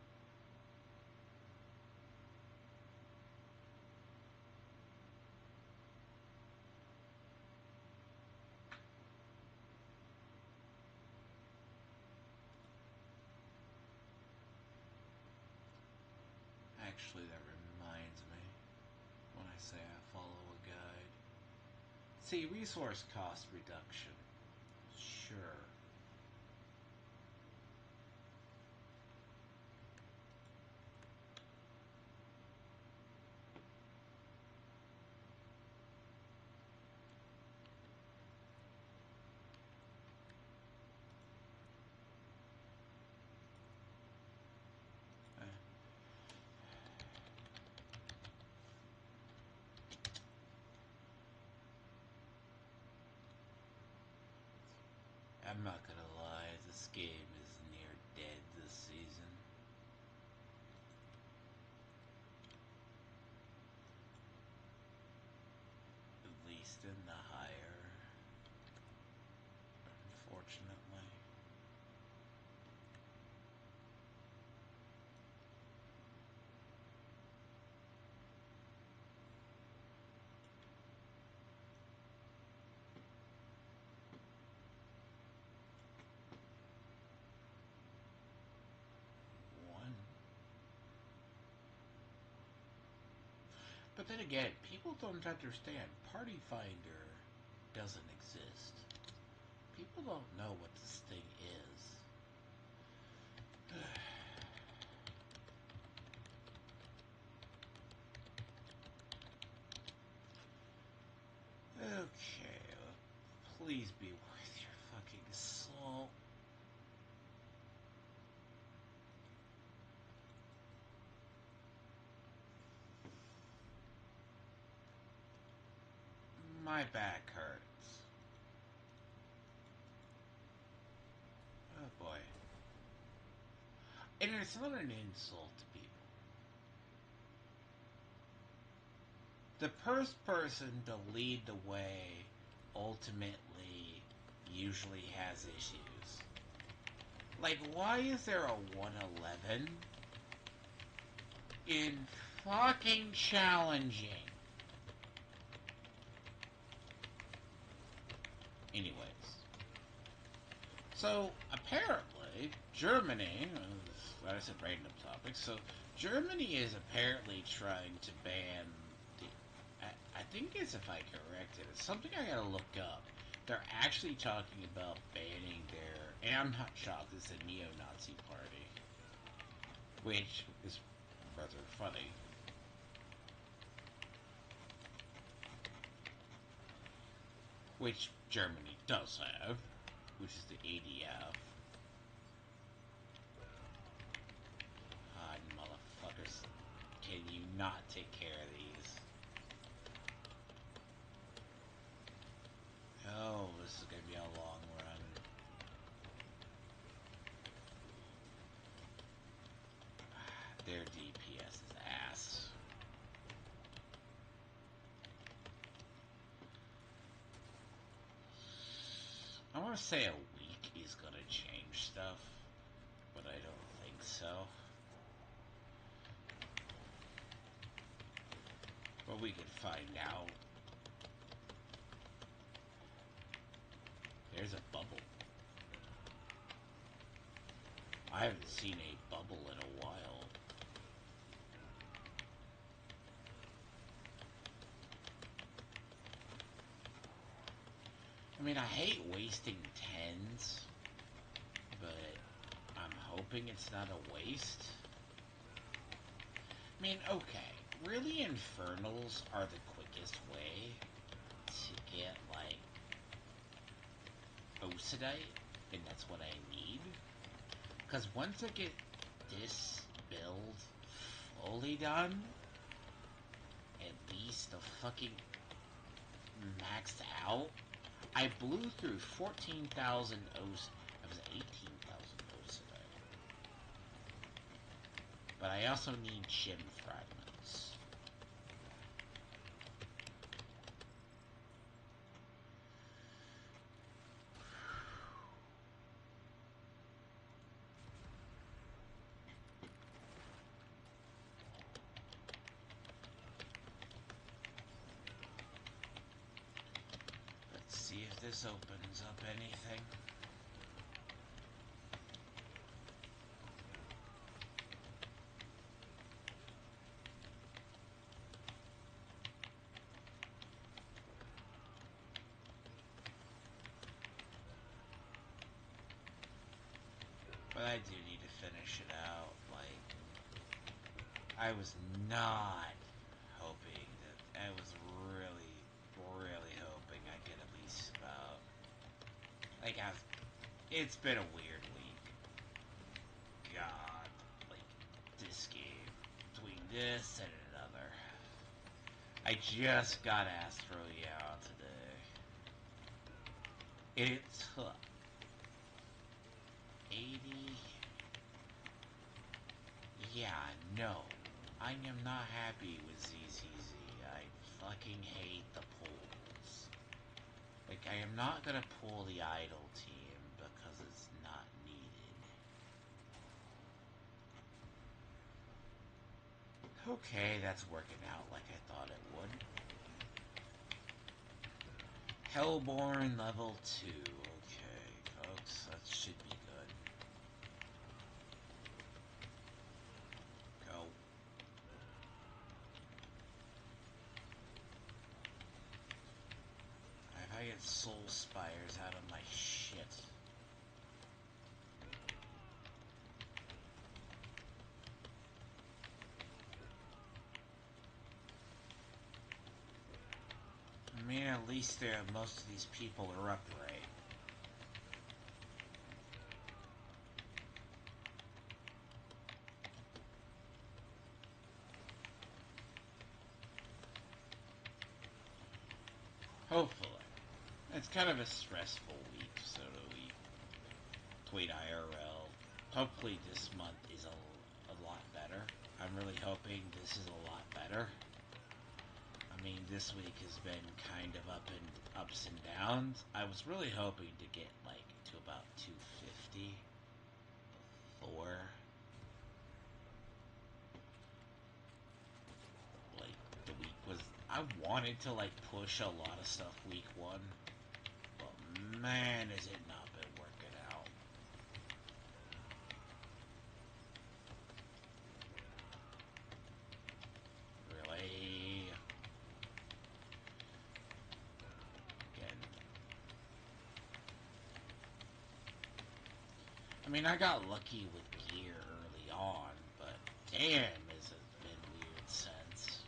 Actually, that reminds me when I say I follow a guide. See, resource cost reduction. Sure. I'm not gonna lie, this game is near dead this season. At least in the higher. Unfortunately. But then again, people don't understand. Party Finder doesn't exist. People don't know what this thing is. Okay, please be worth your fucking soul. My back hurts. Oh boy. And it's not an insult to people. The first person to lead the way ultimately usually has issues. Like, why is there a 111? in fucking challenging. Anyways, so apparently Germany, like I said, random topics. So Germany is apparently trying to ban the. I think it's, if I correct it, it's something I gotta look up. They're actually talking about banning their, and I'm not shocked, it's a neo-Nazi party, which is rather funny. Which Germany does have, which is the ADF. God, motherfuckers, can you not take care of these? Oh, this is gonna be a long run. Their DPS is ass. I want to say a week is gonna change stuff, but I don't think so. But we could find out. There's a bubble. I haven't seen a bubble in a while. I mean, I hate wasting tens, but I'm hoping it's not a waste. I mean, okay, really Infernals are the quickest way to get, like, Ocidite, and that's what I need. Because once I get this build fully done, at least the fucking maxed out, I blew through 14,000 Ocidite. It was 18,000 Ocidite. But I also need gem fragments. Let's see if this opens up anything. But I do need to finish it out. Like, I was not hoping that. I was really, really hoping I could at least about. Like, it's been a weird week. God. Like, this game. Between this and another. I just got Astroya today. It took 80. Yeah, no. I am not happy with ZZZ. I fucking hate the pulls. Like, I am not gonna pull the idol team because it's not needed. Okay, that's working out like I thought it would. Hellborn level 2. Okay, folks, that should be good. Go. If I get soul spires out of my shit. I mean, at least most of these people are upright. Hopefully. It's kind of a stressful week, so to tweet IRL. Hopefully this month is a lot better. I'm really hoping this is a lot better. I mean, this week has been kind of ups and downs. I was really hoping to get like to about 250 before. wanted to, like, push a lot of stuff week one, but man, has it not been working out. Really? Again. I mean, I got lucky with gear early on, but damn, has it been weird since.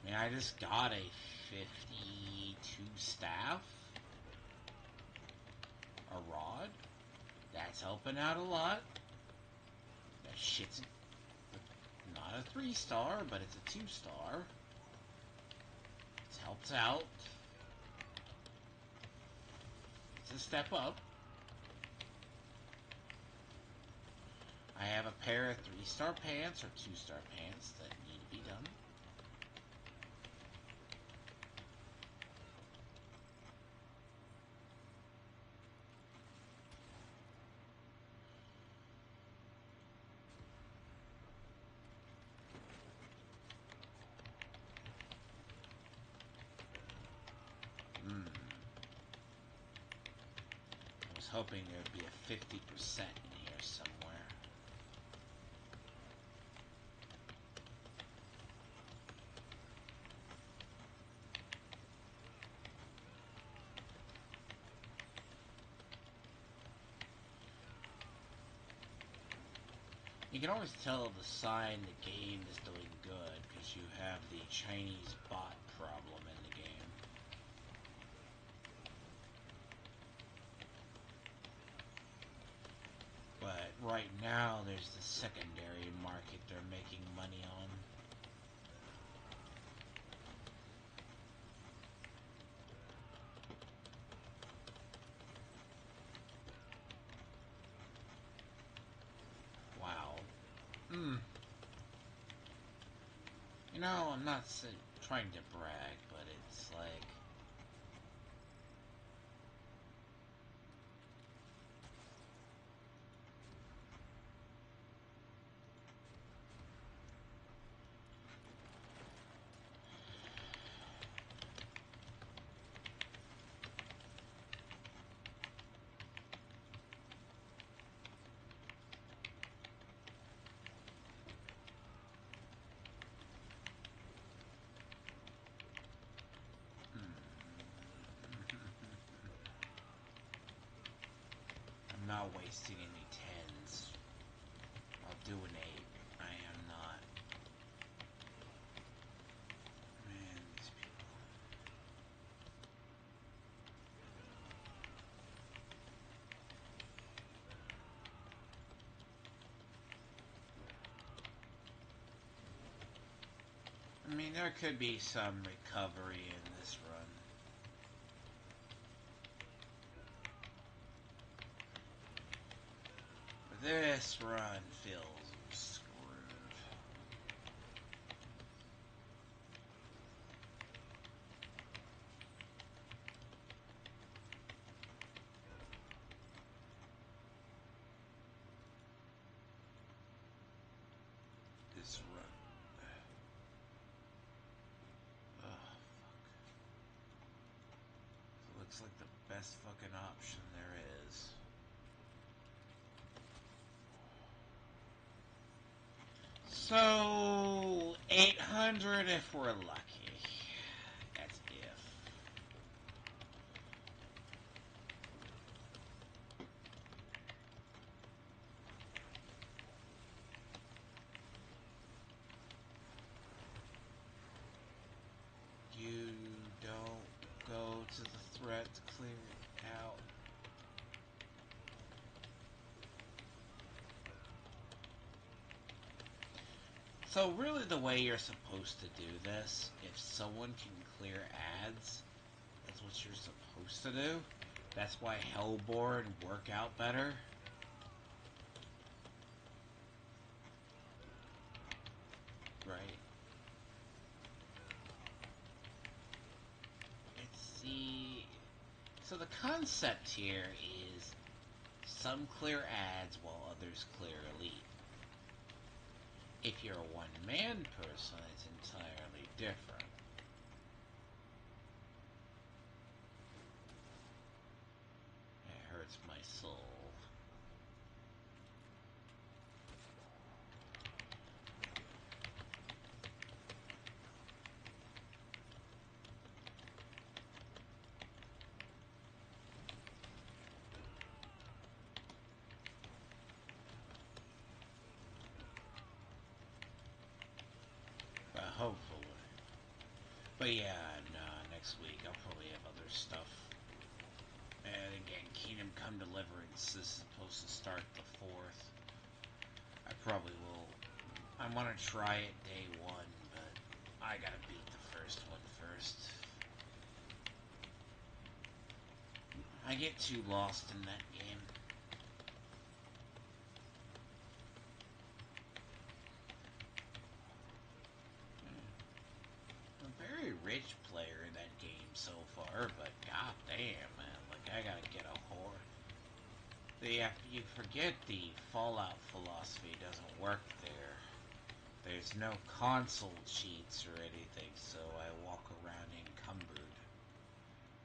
I mean, I just got a 52 staff, a rod. That's helping out a lot. That shit's not a 3-star, but it's a 2-star. It helps out. It's a step up. I have a pair of 3-star pants or 2-star pants that need to be done. I was hoping there would be a 50% in here somewhere. You can always tell the sign the game is doing good because you have the Chinese bot problem in the game. But right now, there's the secondary market they're making money on. Wow. You know, I'm not trying to brag, but it's like... I'm not wasting any 10s. I'll do an 8. I am not. Man, these people. I mean, there could be some recovery in this run. But this run feels screwed. This run. Oh, fuck. It looks like the best fucking option there is. So, 800 if we're lucky. That's if. You don't go to the threat to clear it out. So really the way you're supposed to do this, if someone can clear ads, that's what you're supposed to do. That's why Hellborn work out better. Right. It's the... So the concept here is some clear ads while others clear elite. If you're a one-man person, it's entirely different. towards my soul. Hopefully. But yeah, next week I'll probably have other stuff. And again, Kingdom Come Deliverance is supposed to start the 4th. I probably will. I want to try it day 1, but I gotta beat the first one first. I get too lost in that game. Very rich player in that game so far, but goddamn, man, like I gotta get a whore. You forget the Fallout philosophy doesn't work there. There's no console cheats or anything, so I walk around encumbered.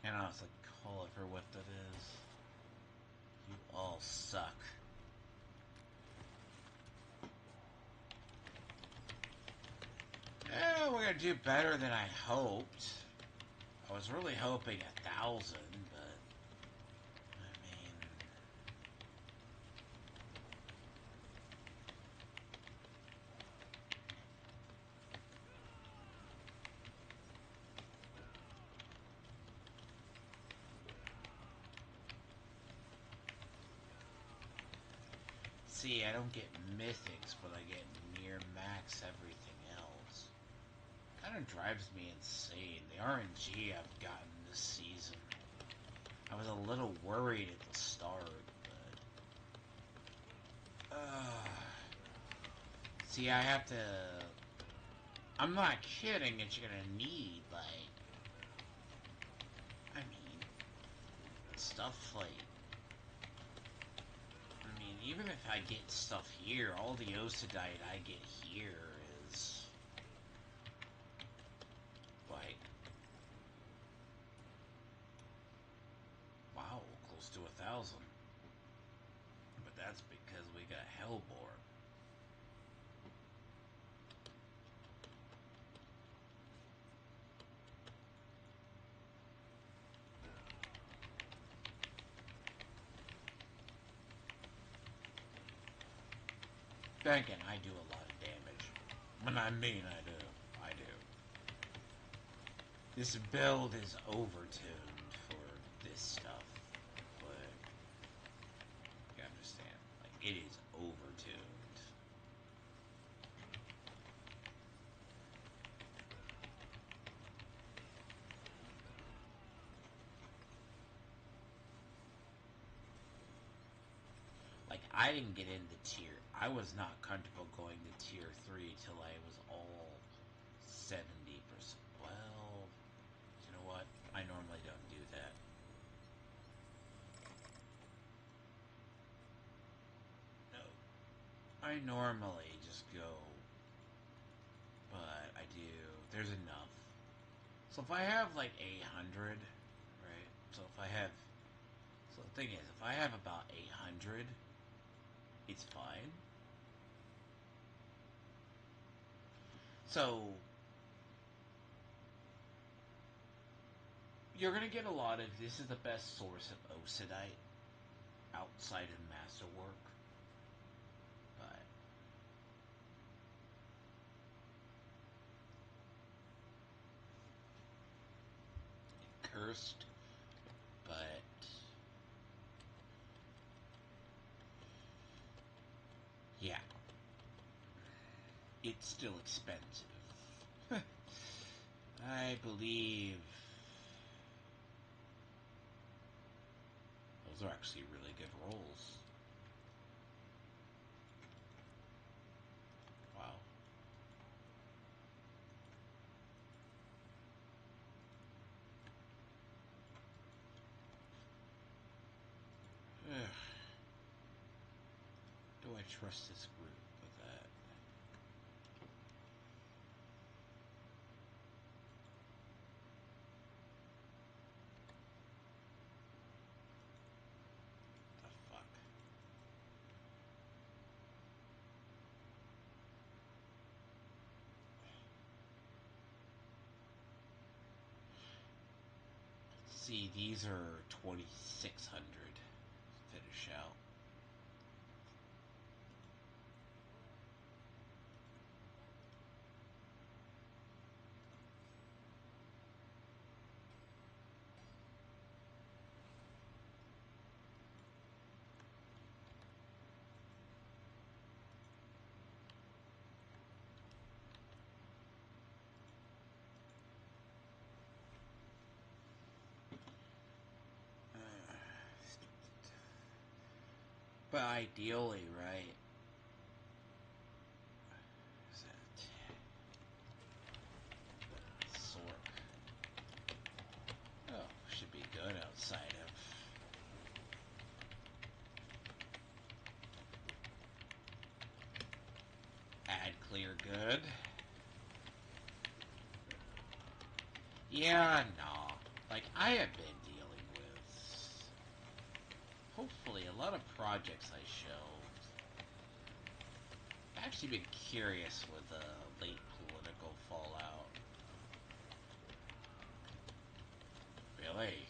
And I was like, call it for what that is. You all suck. We're gonna do better than I hoped. I was really hoping 1,000, but I mean, see, I don't get mythics, but I get near max everything else. Kind of drives me insane. The RNG I've gotten this season. I was a little worried at the start, but see, I have to. I'm not kidding. That you're gonna need like, I mean, stuff like. I mean, even if I get stuff here, all the Osidite I get here is like, wow, close to 1,000. But that's because we got Hellborn. Then again, I do a lot of damage. When I mean I do. I do. This build is overtuned for this stuff. But you understand. Like, it is overtuned. Like, I didn't get into tier. I was not comfortable going to tier 3 till I was all 70%. Well, you know what? I normally don't do that. No. I normally just go, but I do. There's enough. So if I have like 800, right? So if I have, so the thing is, if I have about 800, it's fine. So you're gonna get a lot of. This is the best source of Osidite outside of Masterwork, but cursed, but yeah, it's still expensive. I believe those are actually really good rolls. Wow. Do I trust this group with that? See, these are 2,600 finish out. But ideally, right? Is that Sork? Oh, should be good outside of. Add clear good. Yeah, no. Like, I have been dealing with, hopefully, a lot of projects I shelved. I've actually been curious with the late political fallout. Really?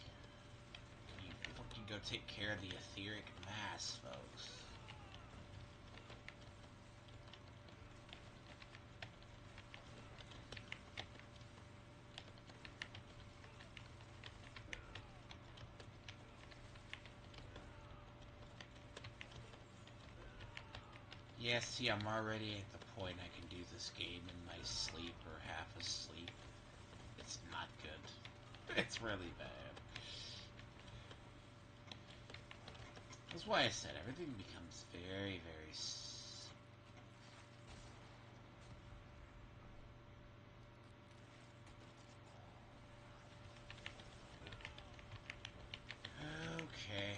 You fucking go take care of the etheric mass, folks. Yeah, see, I'm already at the point I can do this game in my sleep or half asleep. It's not good. It's really bad. That's why I said everything becomes very, very... Okay.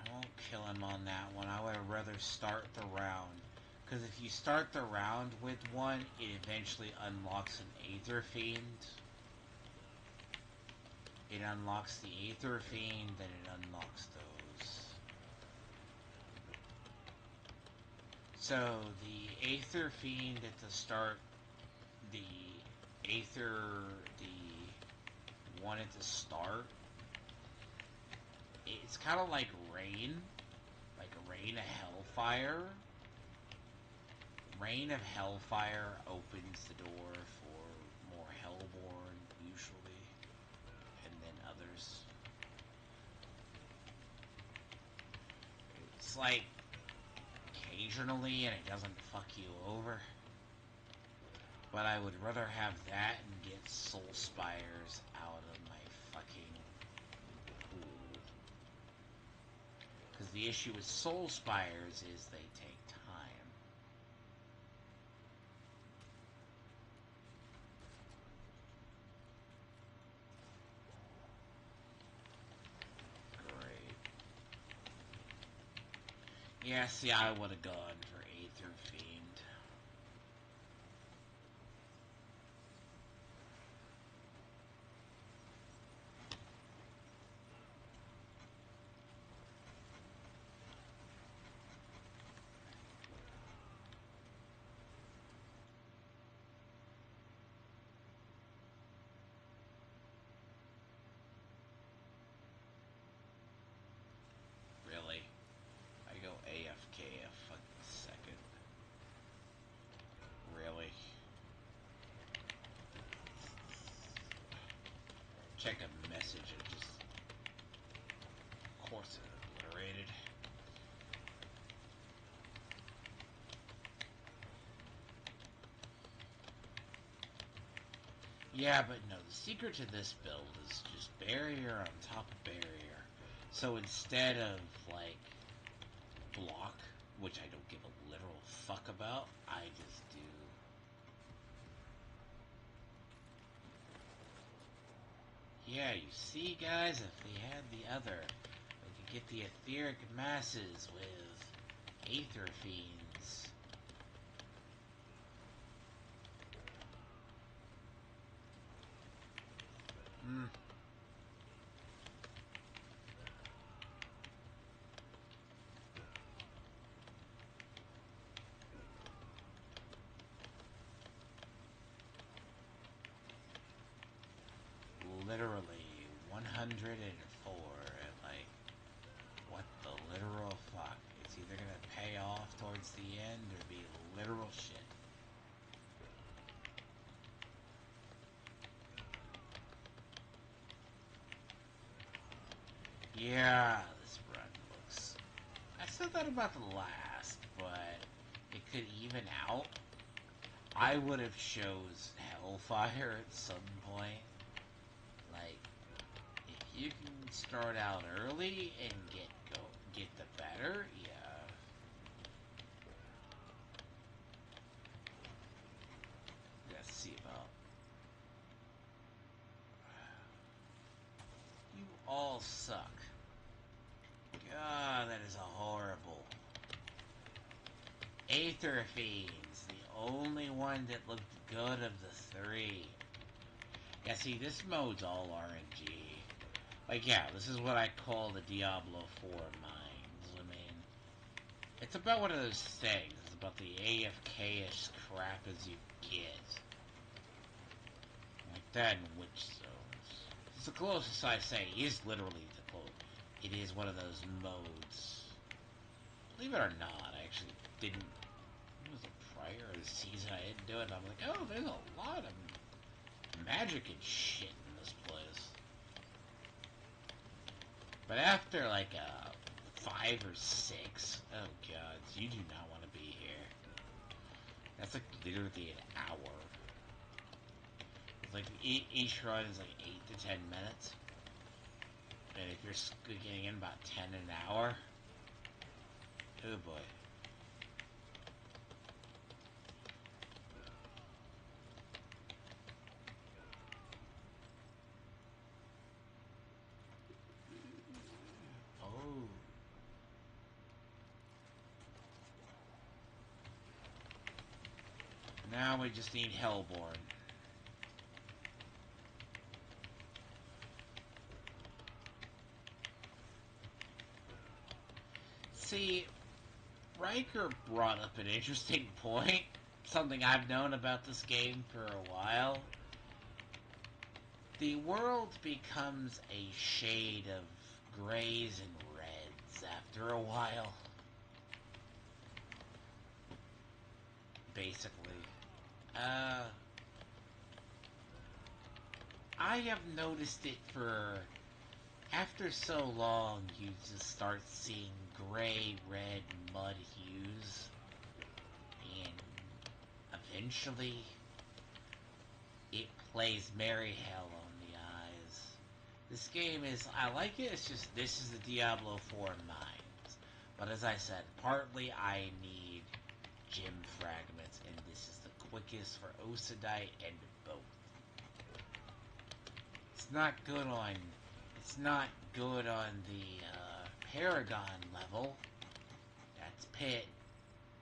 I won't kill him on that one. I would rather start the round. Because if you start the round with one, it eventually unlocks an Aether Fiend. It unlocks the Aether Fiend, then it unlocks those. So, the Aether Fiend at the start, the one at the start, it's kind of like rain. Like a rain of hellfire. Rain of Hellfire opens the door for more Hellborn, usually, and then others. It's like, occasionally, and it doesn't fuck you over. But I would rather have that and get Soul Spires out of my fucking pool. Because the issue with Soul Spires is they take time. Great. Yeah, see, I would have gone for Aether Fiend. Really? I go AFK a fucking second. Really? Check a message and just... Of course it obliterated. Yeah, but no, the secret to this build is just barrier on top of barrier. So instead of, like, block, which I don't give a literal fuck about, I just do... Yeah, you see, guys, if we had the other, we could get the etheric masses with Aether Fiends. Hmm. Literally 100% 104. Like, what the literal fuck? It's either gonna pay off towards the end or be literal shit. Yeah, this run looks... I said that about the last, but it could even out. I would have chose Hellfire at some point. Like, if you can start out early and get the better, yeah. Let's see about... You all suck. God, that is a horrible... Aether Fiends, the only one that looked good of the three. Yeah, see, this mode's all RNG. Like, yeah, this is what I call the Diablo 4 mines. I mean, it's about one of those things. It's about the AFK-ish crap as you get. Like that in Witch Zones. It's the closest I say. It is literally the closest. It is one of those modes. Believe it or not, I actually didn't... It was a prior season I didn't do it. I'm like, oh, there's a lot of magic and shit in this place. But after like 5 or 6, oh god, you do not want to be here. That's like literally an hour. It's like each run is like 8 to 10 minutes. And if you're getting in about 10 an hour, oh boy. Oh. Now we just need Hellborn. See, Riker brought up an interesting point. Something I've known about this game for a while. The world becomes a shade of grays and reds after a while. Basically. I have noticed it for... After so long, you just start seeing gray, red, mud hues. And eventually, it plays merry hell on the eyes. This game is... I like it, it's just... This is the Diablo 4 mines. But as I said, partly I need gem fragments, and this is the quickest for Osadite and both. It's not good on... It's not good on the Paragon level. That's Pit.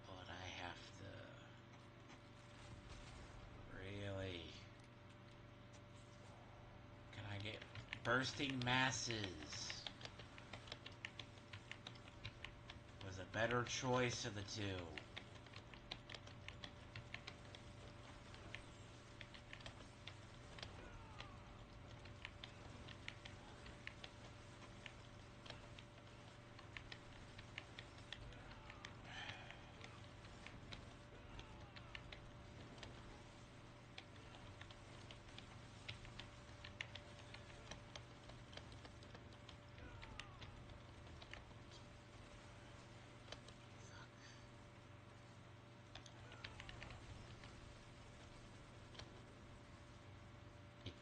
But I have to... Really... Can I get Bursting Masses? Was a better choice of the two.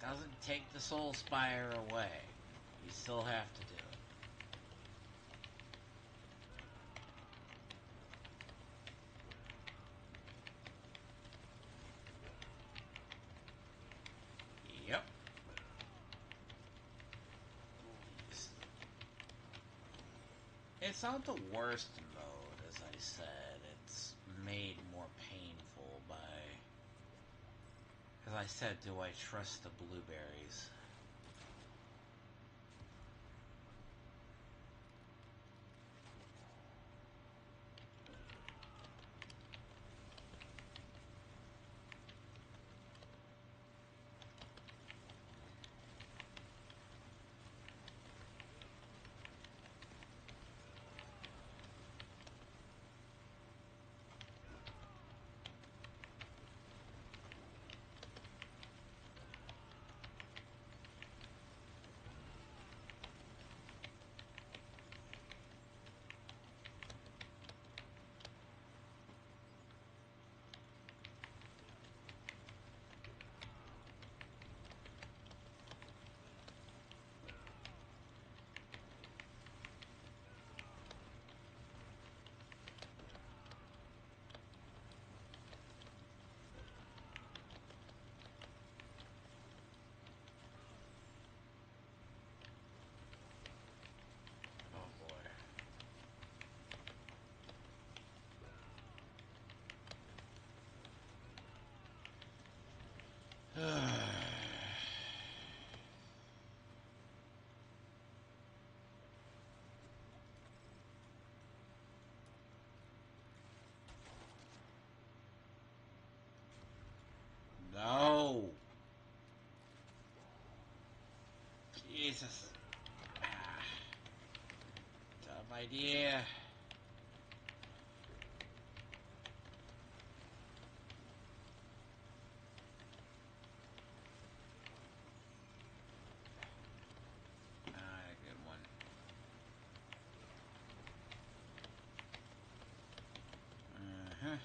Doesn't take the Soul Spire away. You still have to do it. Yep. It's not the worst mode, as I said. It's made more painful by... As I said, do I trust the blueberries? Jesus. Ah, dumb idea. Not a good one. Uh-huh.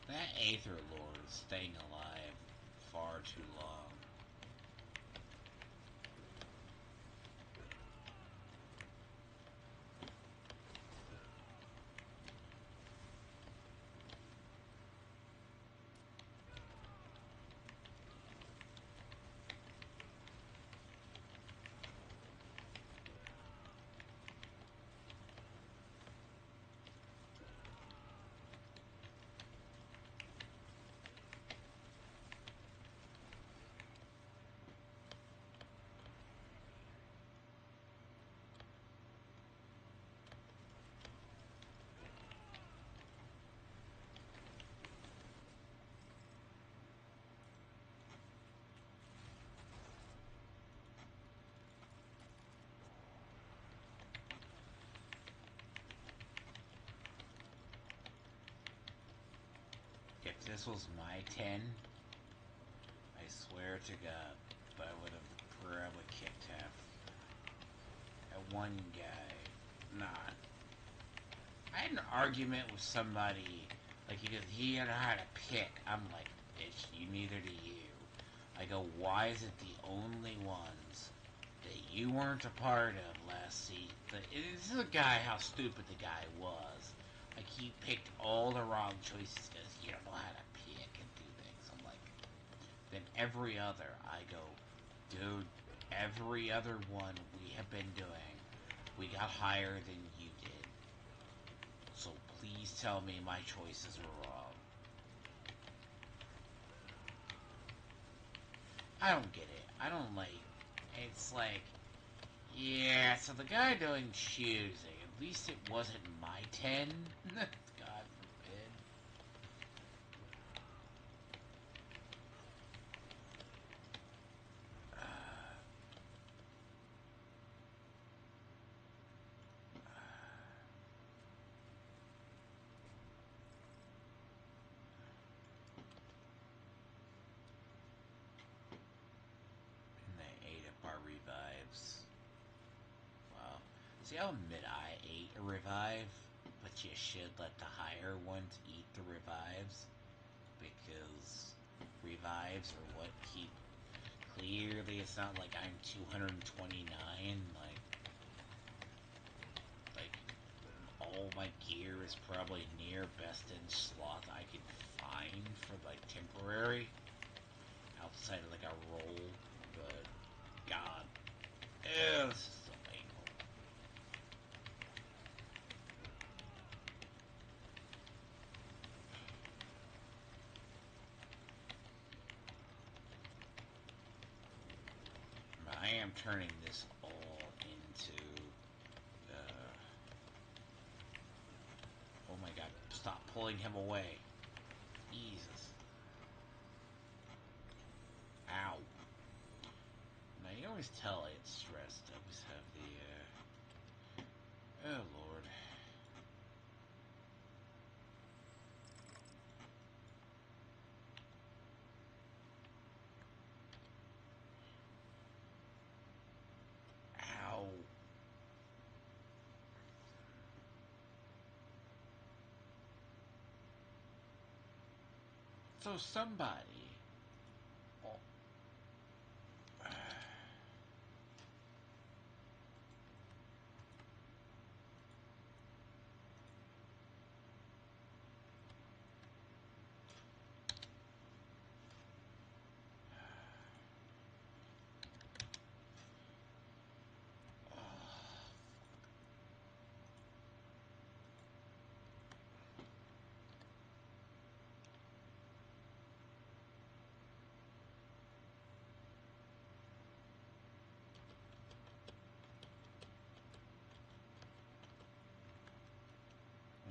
That Aether Lord is staying alive far too long. If this was my 10, I swear to God, I would have probably kicked half. That one guy, not. I had an argument with somebody, like, because he didn't know how to pick. I'm like, bitch, neither do you. I go, why is it the only ones that you weren't a part of last season? This is a guy, how stupid the guy was. Like, he picked all the wrong choices because you don't know how to pick and do things. I'm like, then every other, I go, dude, every other one we have been doing, we got higher than you did. So please tell me my choices were wrong. I don't get it. I don't like. It's like, yeah. So the guy doing choosing, at least it wasn't my 10. God forbid. And they ate up our revives. Wow. See how mid I ate a revive? But you should let the higher ones eat the revives. Because revives are what keep. Clearly, it's not like I'm 229. Like all my gear is probably near best in slot I could find for like temporary outside of like a roll. But God, ew, this is so painful. I am turning this all into. Oh my God! Stop pulling him away. Jesus. Ow. Now you always tell it's stressed. I always have the. Oh Lord. Ow. So somebody. Oh.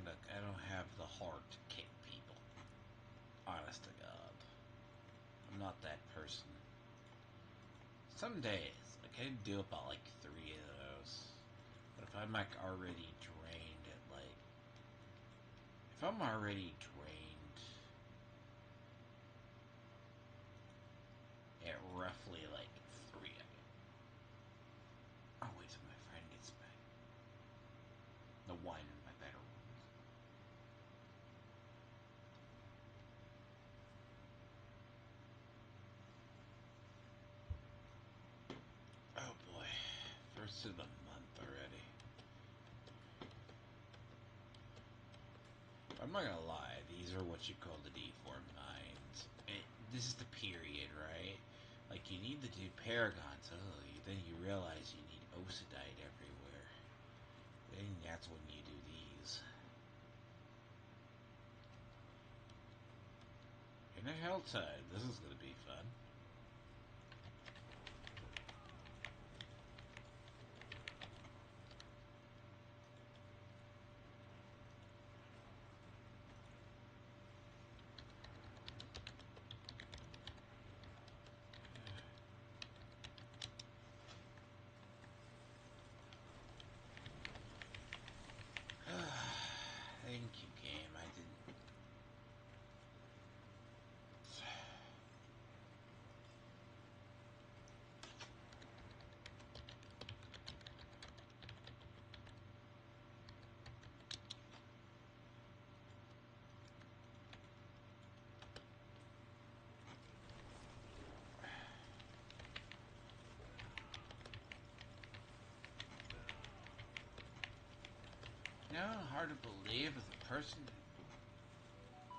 Look, I don't have the heart to kick people. Honest to God. I'm not that person. Some days, like, I can do about, like, 3 of those. But if I'm, like, already drained at, like... If I'm already drained at roughly, like, 3 of it. I'll wait till my friend gets back. The one, my better ones. Oh boy. First of the month already. I'm not gonna lie, these are what you call the D4 mines. This is the period, right? Like, you need to do paragons. Oh, then you realize you need ocidite everywhere. Then that's when you do these. And a Helltide. This is gonna be fun. Thank you, game. I didn't. No, hard to believe as a person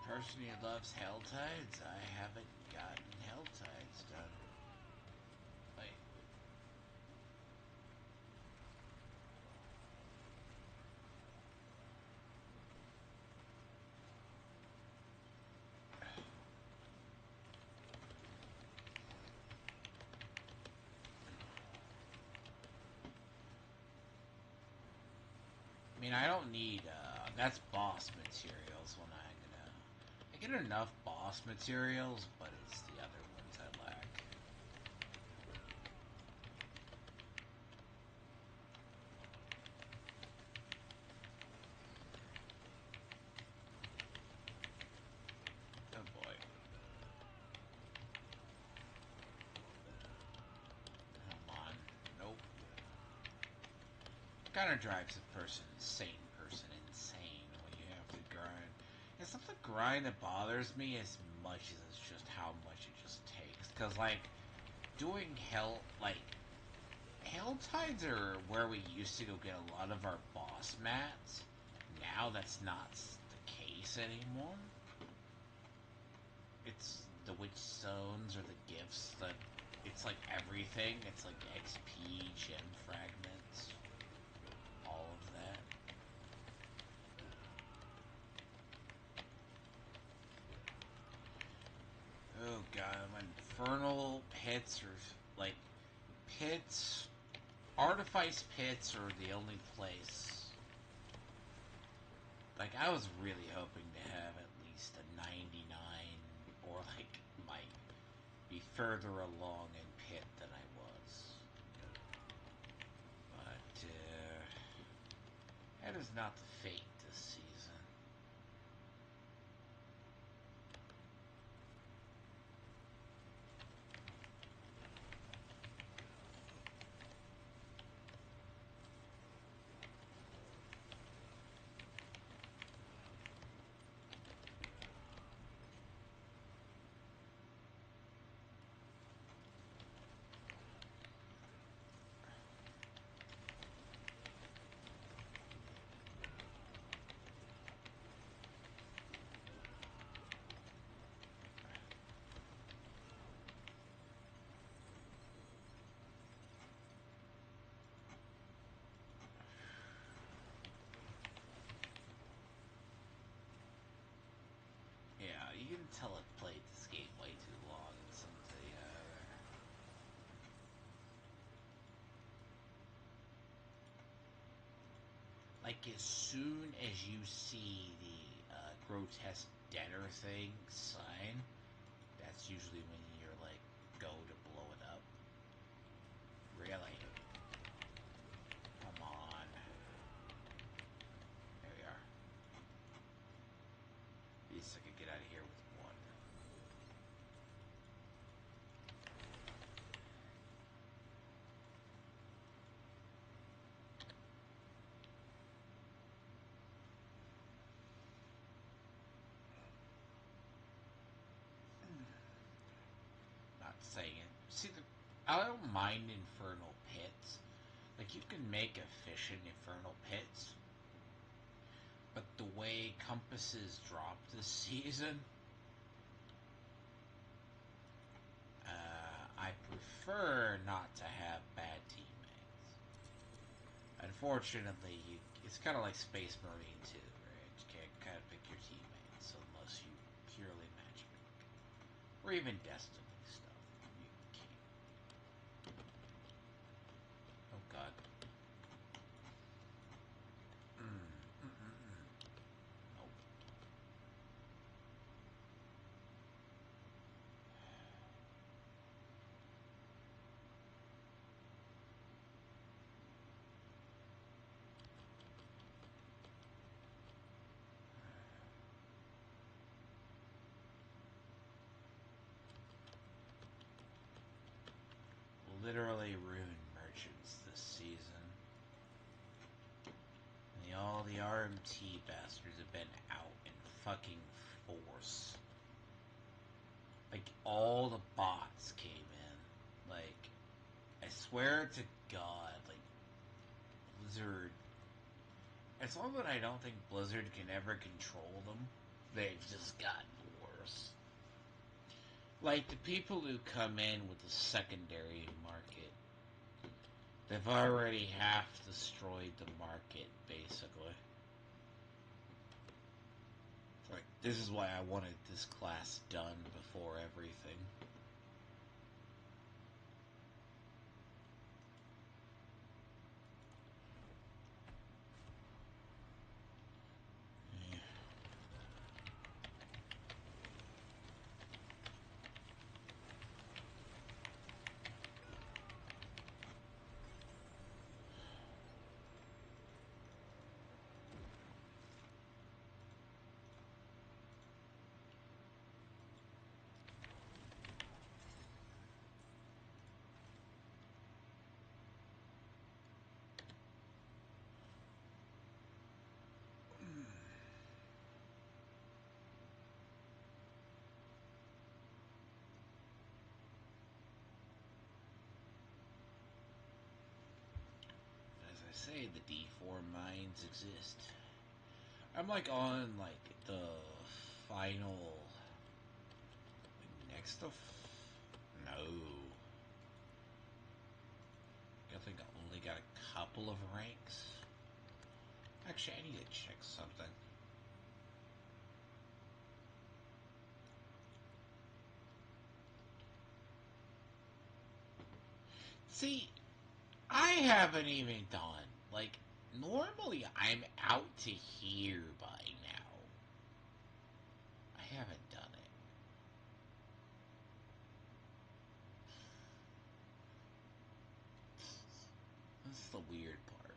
who loves Helltides, I haven't gotten Helltides done. Wait. I mean, I don't need, that's boss materials when I get enough boss materials, but it's the other ones I lack. Oh boy. Come on. Nope. Kind of drives a insane insane when you have to grind. It's not the grind that bothers me as much as it's just how much it just takes. Because, like, doing Hell Tides are where we used to go get a lot of our boss mats. Now that's not the case anymore. It's the witch stones or the gifts that it's like everything. It's like XP, gem fragments, all of that. Oh god, infernal pits or like pits, artifice pits are the only place. Like I was really hoping to have at least a 99 or like might be further along in pit than I was. But that is not the fate this season. Yeah, you can tell I've played this game way too long and some of the like as soon as you see the grotesque deader thing sign, that's usually when you're go to blow it up. Really? Come on. There we are. At least I could get out of here with one. Not saying it. See, I don't mind infernal pits. Like, you can make efficient infernal pits, but the way compasses drop this season, I prefer not to have bad teammates. Unfortunately, it's kind of like Space Marine 2, right? You can't kind of pick your teammates unless you purely matchmake. Or even Destiny stuff. You can't. Oh god. Nope. Literally ruined merchants this season. All the RMT bastards have been out in fucking force. Like, all the bots came in. Like, I swear to God, like, Blizzard... It's not that I don't think Blizzard can ever control them. They've just gotten worse. Like, the people who come in with the secondary market, they've already half destroyed the market, basically. Like, this is why I wanted this class done before everything. Say the D4 mines exist. I'm like on like the final next of no. I think I only got a couple of ranks. Actually, I need to check something. See, I haven't even done, like, normally I'm out to here by now. I haven't done it. This is the weird part.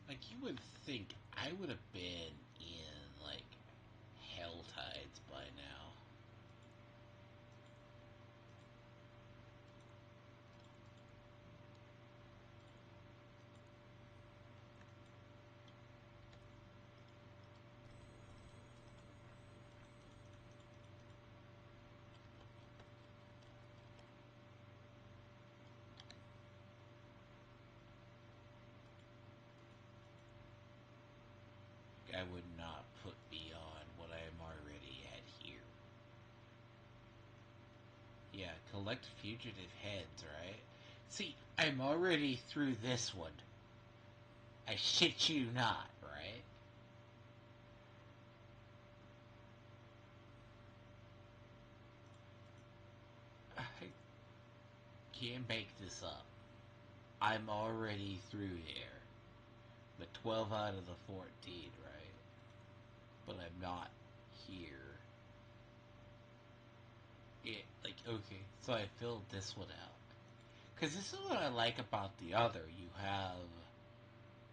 Like, you would think I would have been in, like, Hell Tides by now. I would not put beyond what I am already at here. Yeah, collect fugitive heads, right? See, I'm already through this one. I shit you not, right? I can't make this up. I'm already through here. But 12 out of the 14, right? but I'm not here. Like, okay, so I filled this one out. Because this is what I like about the other. You have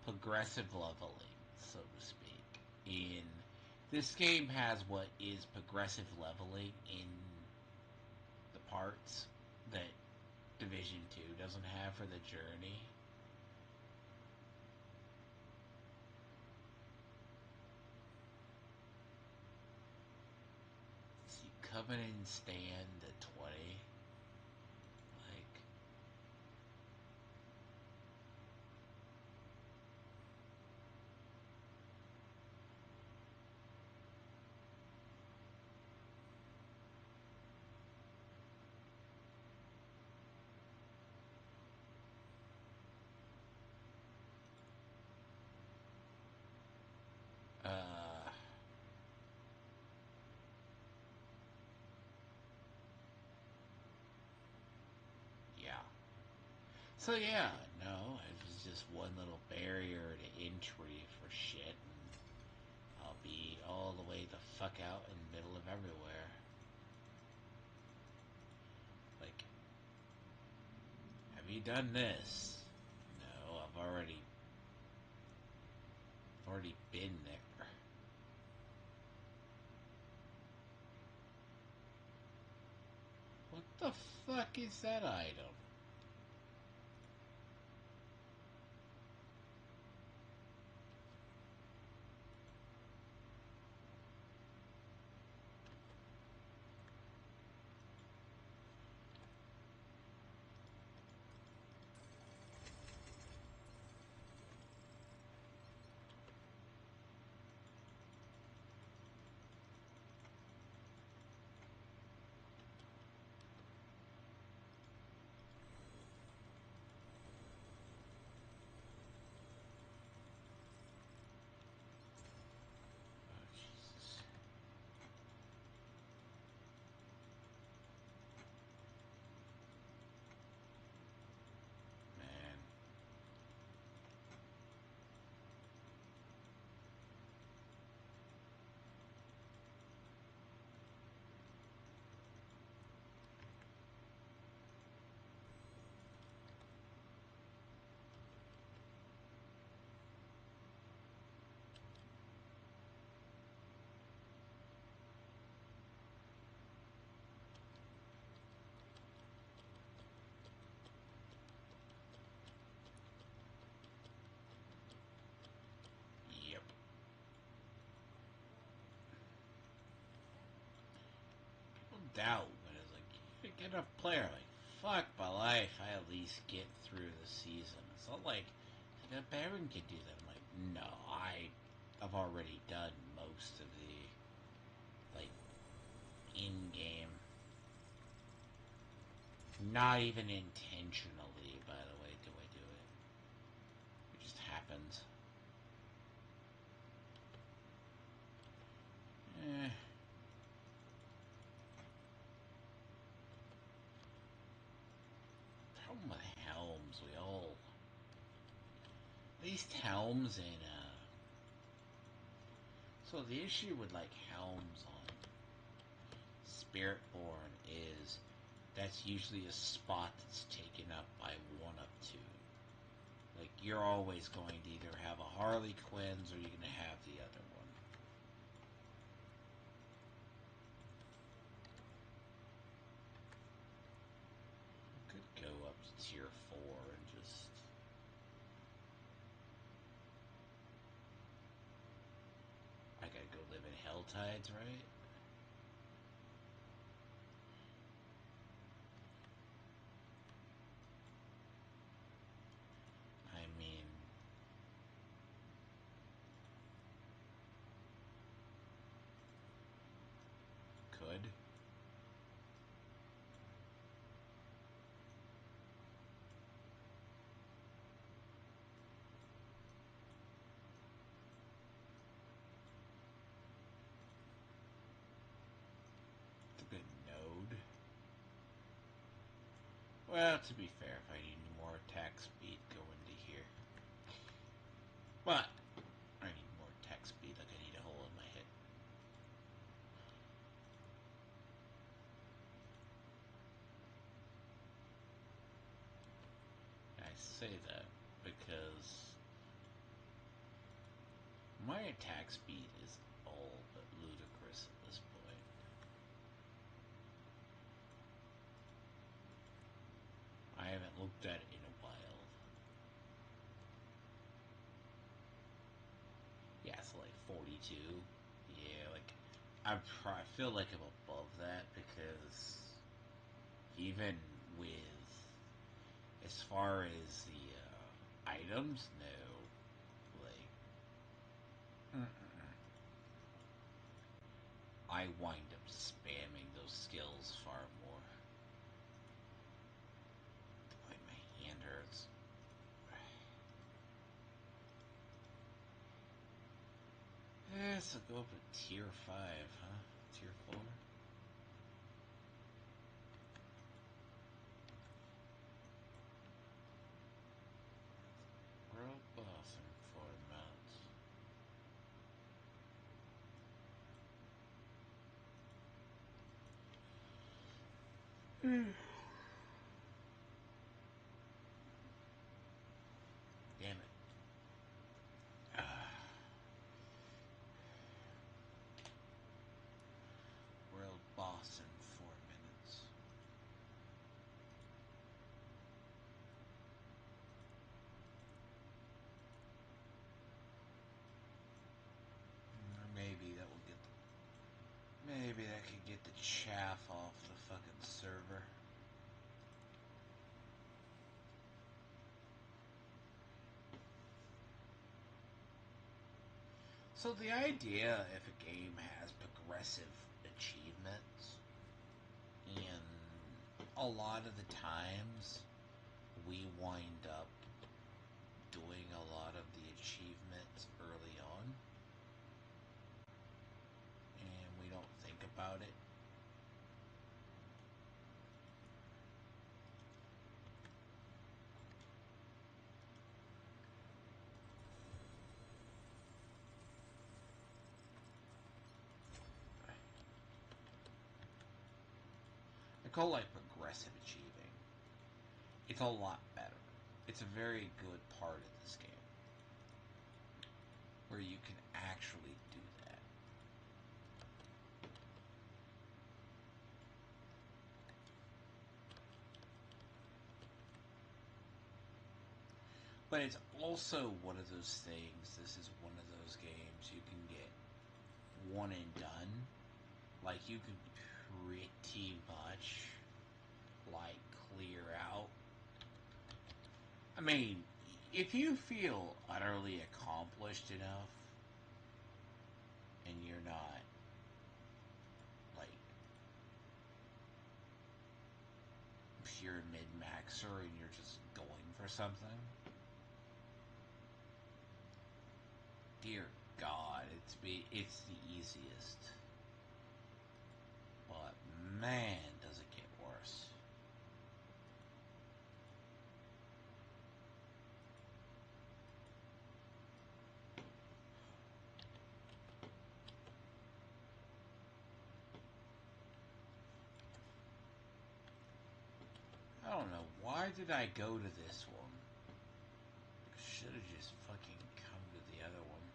progressive leveling, so to speak. In this game has what is progressive leveling in the parts that Division 2 doesn't have for the journey. See, Covenant stand at 20. Like, uh, yeah. So yeah, no, it was just one little barrier to entry for shit, and I'll be all the way the fuck out in the middle of everywhere. Like, have you done this? No, I've already been there. What the fuck is that item? Oh, Jesus. Man. Yep. People doubt when it's like, you get a player. Like, fuck my life, I at least get through the season. It's not like a Baron can do that. I'm like, no, I've already done most of the, like, in-game. Not even intentionally, by the way, do I do it. It just happens. Eh. Problem with helms, we all... At least helms in, So the issue with, like, helms on Spiritborn is that's usually a spot that's taken up by one of two. Like, you're always going to either have a Harley Quinn's or you're going to have the other one. I could go up to tier 4 and just... I gotta go live in Helltides, right? I mean... Could. It's a good node. Well, to be fair, if I need more attack speed, go into here. But I need more attack speed like I need a hole in my head. say that because my attack speed is all but ludicrous at this point. I haven't looked at it in a while. Yeah, it's like 42. Yeah, like I feel like I'm above that because even with as far as the items, no, like I wind up spamming those skills far more. Boy, my hand hurts. Yeah, so go up to tier 5, huh? Tier 4? World boss in 4 months. Damn it. World boss in 4 minutes. Maybe that will get maybe that could get the chaff off the fucking server. So the idea if a game has progressive achievements, and a lot of the times we wind up doing a lot of the achievements early on, and we don't think about it. I call like progressive achieving. It's a lot better. It's a very good part of this game where you can actually do that. But it's also one of those things, this is one of those games you can get one and done. Like you can pretty much like clear out. I mean, if you feel utterly accomplished enough and you're not like pure mid-maxer and you're just going for something, dear God, it's the easiest. But man, does it get worse. I don't know, why did I go to this one? Should have just fucking come to the other one.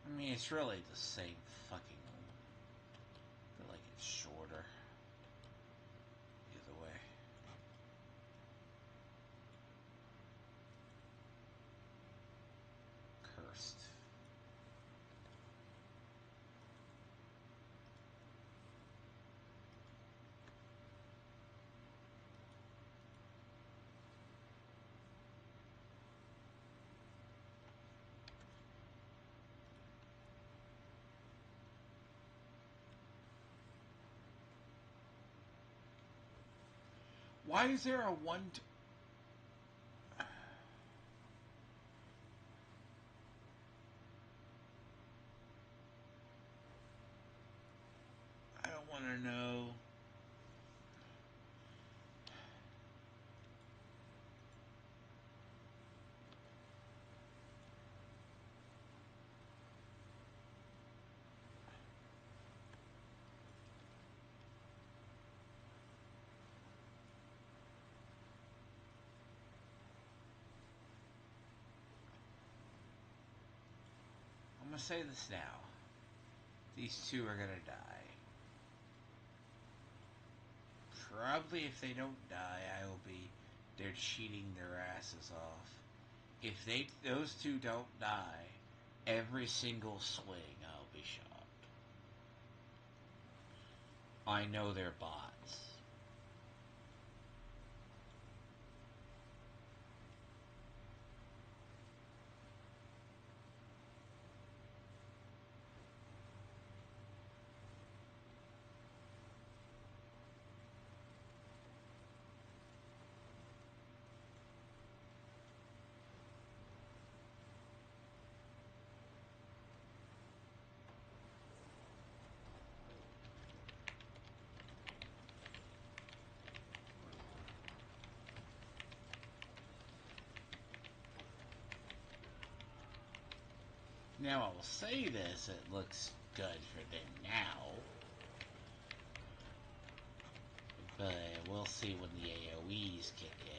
I mean, it's really the same fucking one. I feel like it's shorter. Either way. Cursed. Why is there a one... I don't want to know. say this now. These two are gonna die. Probably if they don't die, I will be... They're cheating their asses off. If those two don't die, every single swing I'll be shocked. I know they're bots. Now, I will say this, it looks good for them now. But we'll see when the AoEs kick in.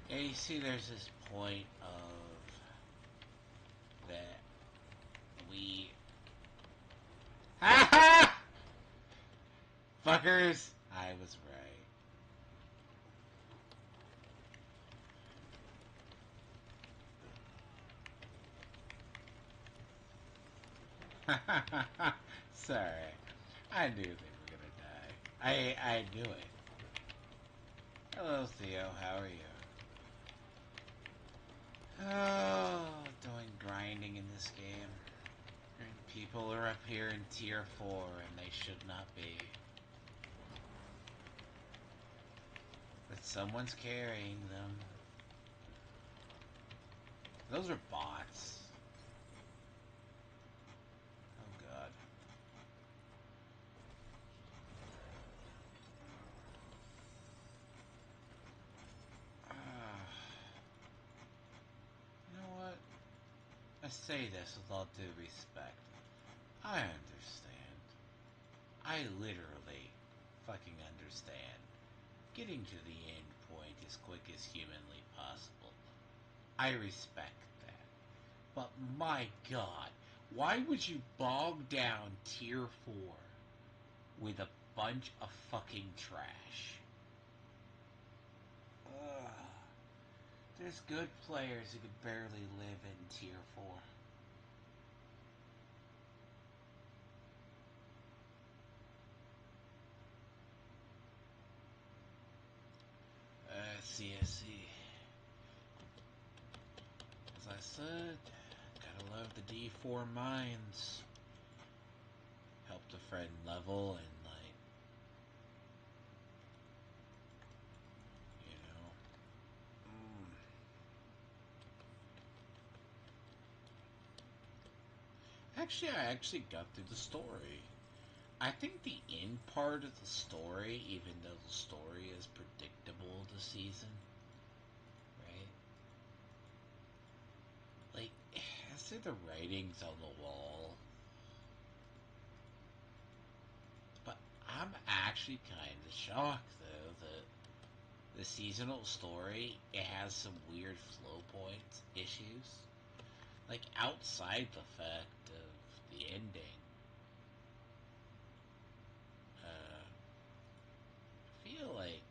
Yeah, you see there's this point of that we... Ha ha! Fuckers! I was right. Sorry. I knew they were gonna die. I knew it. Hello, Theo. How are you? Oh, doing grinding in this game. And people are up here in tier 4 and they should not be. But someone's carrying them. Those are bots. Oh god. You know what? I say this with all due respect. I understand. I literally fucking understand. Getting to the end point as quick as humanly possible. I respect that. But my god, why would you bog down tier 4 with a bunch of fucking trash? Ugh. There's good players who could barely live in tier 4. I see. As I said, gotta love the D4 mines. Helped a friend level and, like, you know. Actually, I actually got through the story. I think the end part of the story, even though the story is predictable this season, right? Like, I say the writing's on the wall, but I'm actually kind of shocked, though, that the seasonal story, it has some weird flow point issues. Like, outside the fact of the ending, I feel like,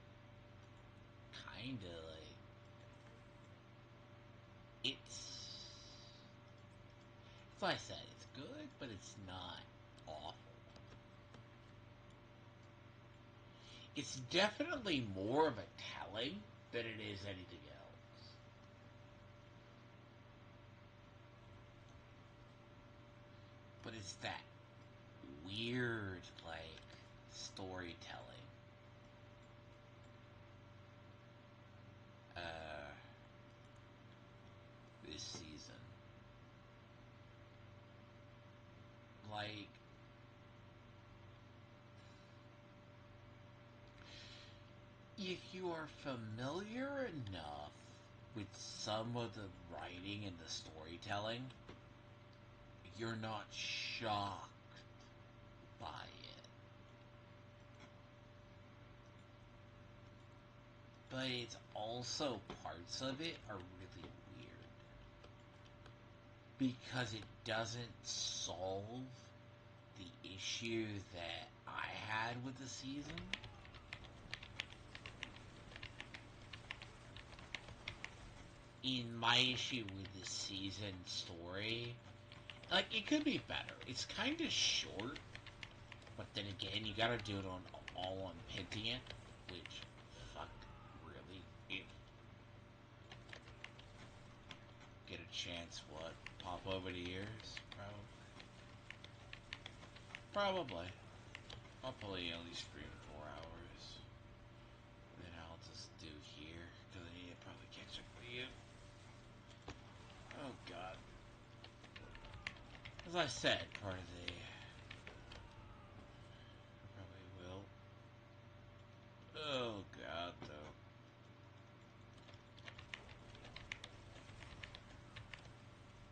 kinda like, it's, as I said, it's good, but it's not awful. It's definitely more of a telling than it is anything else. it's that weird, like, storytelling. This season. Like, if you are familiar enough with some of the writing and the storytelling, you're not shocked by it. But it's also parts of it are really weird. Because it doesn't solve the issue that I had with the season. In my issue with the season story, like, it could be better. It's kind of short, but then again, you gotta do it on all on Pentium, which, fuck, really, if get a chance, what, pop over the ears? Probably. I'll probably only stream 4 hours. Then I'll just do here, because I need to probably catch up with you. Oh god. As I said, part of the... I probably will. Oh god, though.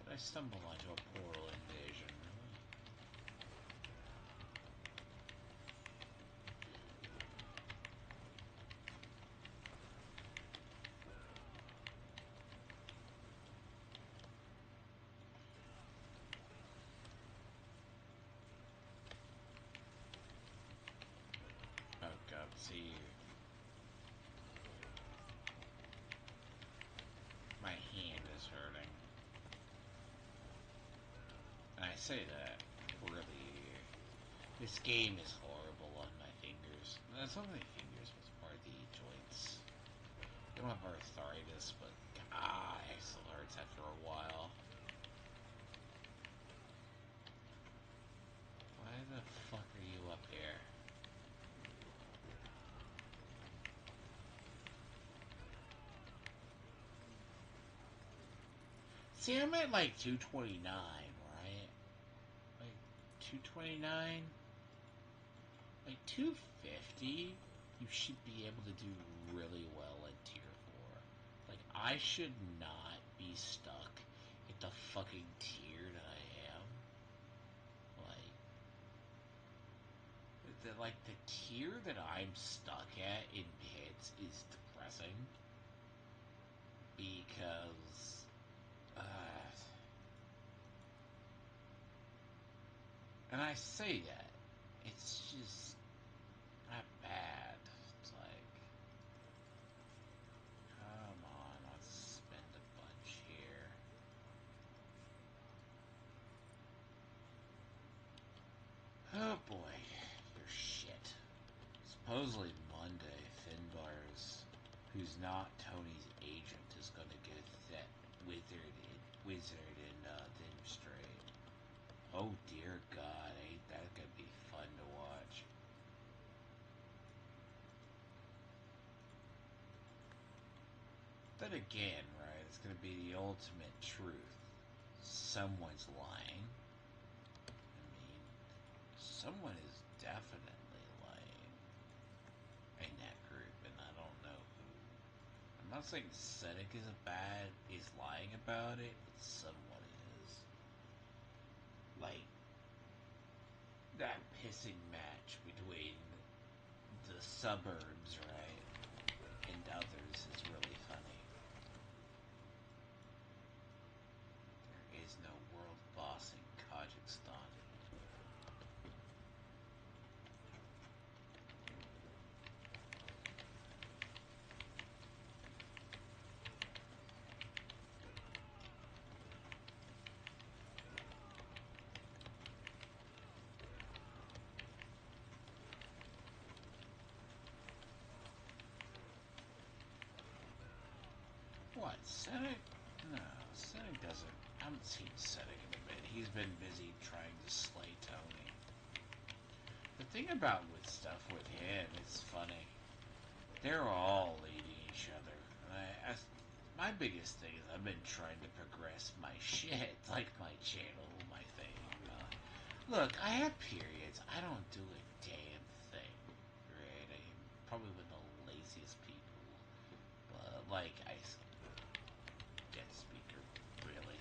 Did I stumble onto a portal invasion? Oh god, see, my hand is hurting. And I say that really, this game is horrible on my fingers. It's not my fingers, but it's more the joints. I don't have arthritis, but it still hurts after a while. Why the fuck are you up here? See, I'm at like 229, right? Like 229? Like 250? You should be able to do really well in tier 4. Like, I should not be stuck at the fucking tier that I am. Like the tier that I'm stuck at in pits is depressing. Because, and I say that, it's just not bad. It's like, come on, let's spend a bunch here. Oh boy, you're shit. Supposedly Monday, Finbar's, who's not Tony's agent, is gonna get that wizard in Dim Strait. Oh dear God, ain't that gonna be fun to watch? Then again, right, it's gonna be the ultimate truth. Someone's lying. I mean, someone is definitely lying in that group, and I don't know who. I'm not saying Seneca is lying about it, but someone is. Like, that pissing match between the suburbs, right, and others is really funny. There is no world boss in Kazakhstan. What, Senec? No, Senec doesn't. I haven't seen Senec in a bit. He's been busy trying to slay Tony. The thing about with stuff with him, it's funny. They're all leading each other. And my biggest thing is I've been trying to progress my shit, like my channel, my thing. Look, I have periods. I don't do a damn thing, right? I'm probably one of the laziest people. But, like, dead speaker, really.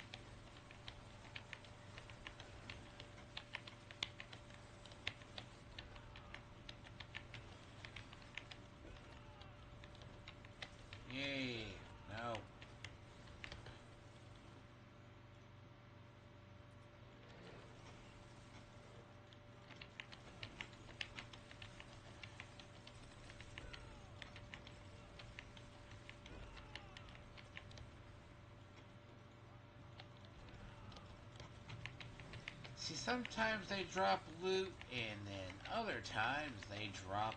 Yay, no. See, sometimes they drop loot, and then other times they drop,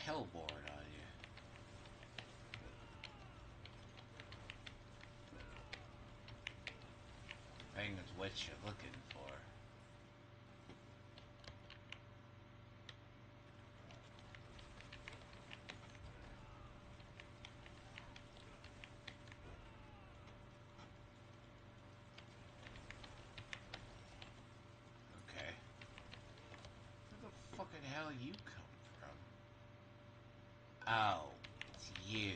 hellboard on you. Thing is what you're looking for. Okay. Where the fucking hell you come from? Oh, it's you.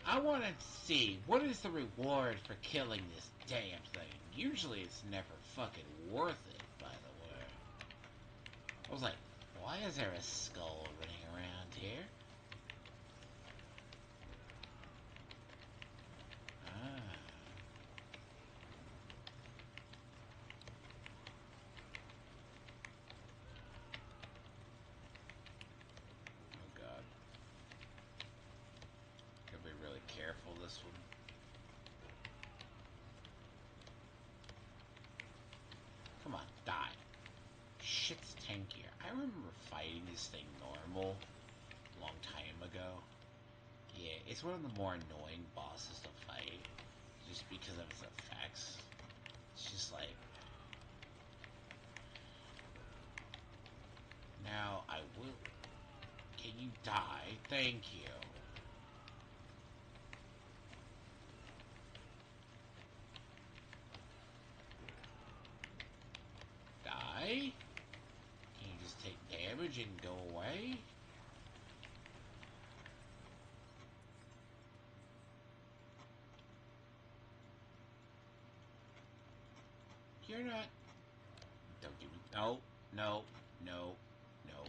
I want to see, what is the reward for killing this damn thing? Usually it's never fucking worth it, by the way. I was like, why is there a skull running around here? Ah. Oh god. Gotta be really careful this one. Come on, die. Shit's tankier. I remember fighting this thing normal a long time ago. Yeah, it's one of the more annoying bosses to fight. Just because of its effects. It's just like... Now, I will... Can you die? Thank you. Die? Can you just take damage and go away? You're not... Don't give me... No, no, no, no.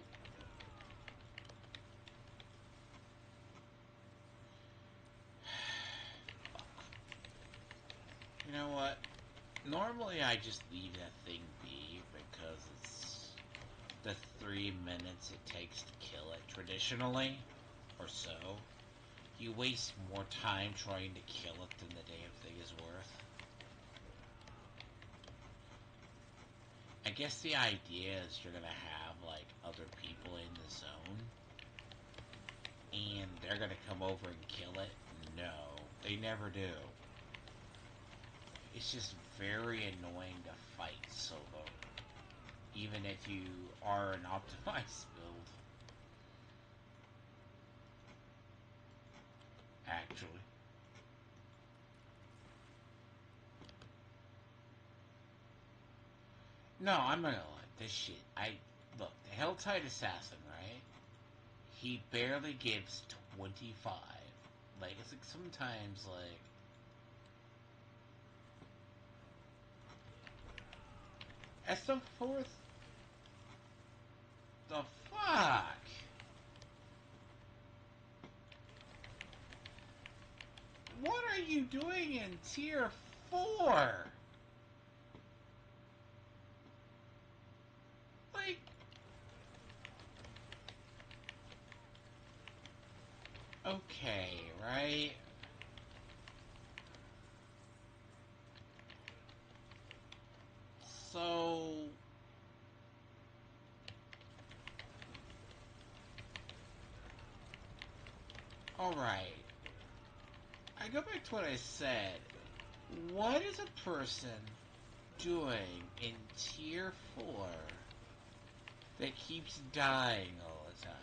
You know what? Normally I just leave that thing be because it's the 3 minutes it takes to kill it traditionally, or so. You waste more time trying to kill it than the damn thing is worth. I guess the idea is you're gonna have, like, other people in the zone, and they're gonna come over and kill it. No, they never do. It's just very annoying to fight solo, even if you are an optimized build. Actually. No, I'm not gonna lie. This shit, look, the Helltide Assassin, right? He barely gives 25. Like, it's like sometimes, like... That's the fourth... The fuck? What are you doing in tier 4? Like... Okay, right? So... Alright. I go back to what I said. What is a person doing in Tier 4 that keeps dying all the time?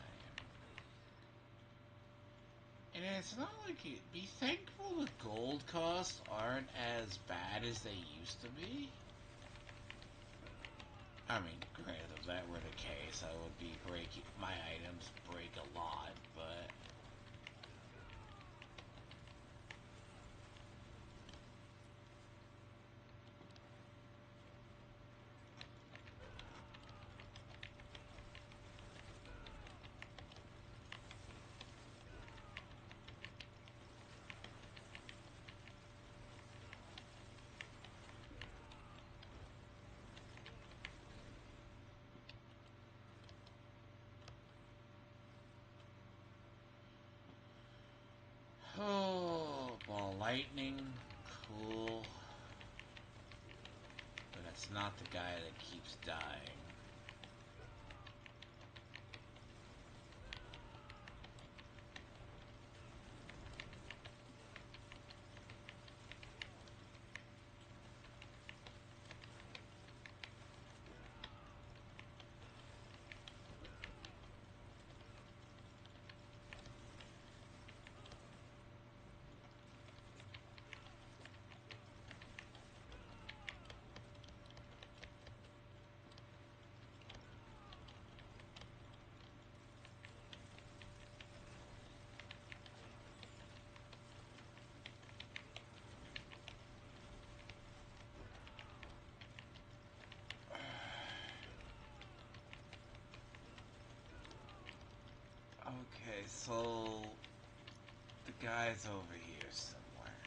And it's not like be thankful the gold costs aren't as bad as they used to be. I mean, granted, if that were the case, I would be breaking my items break a lot, but oh, ball lightning, cool. But that's not the guy that keeps dying. Okay, so the guy's over here somewhere.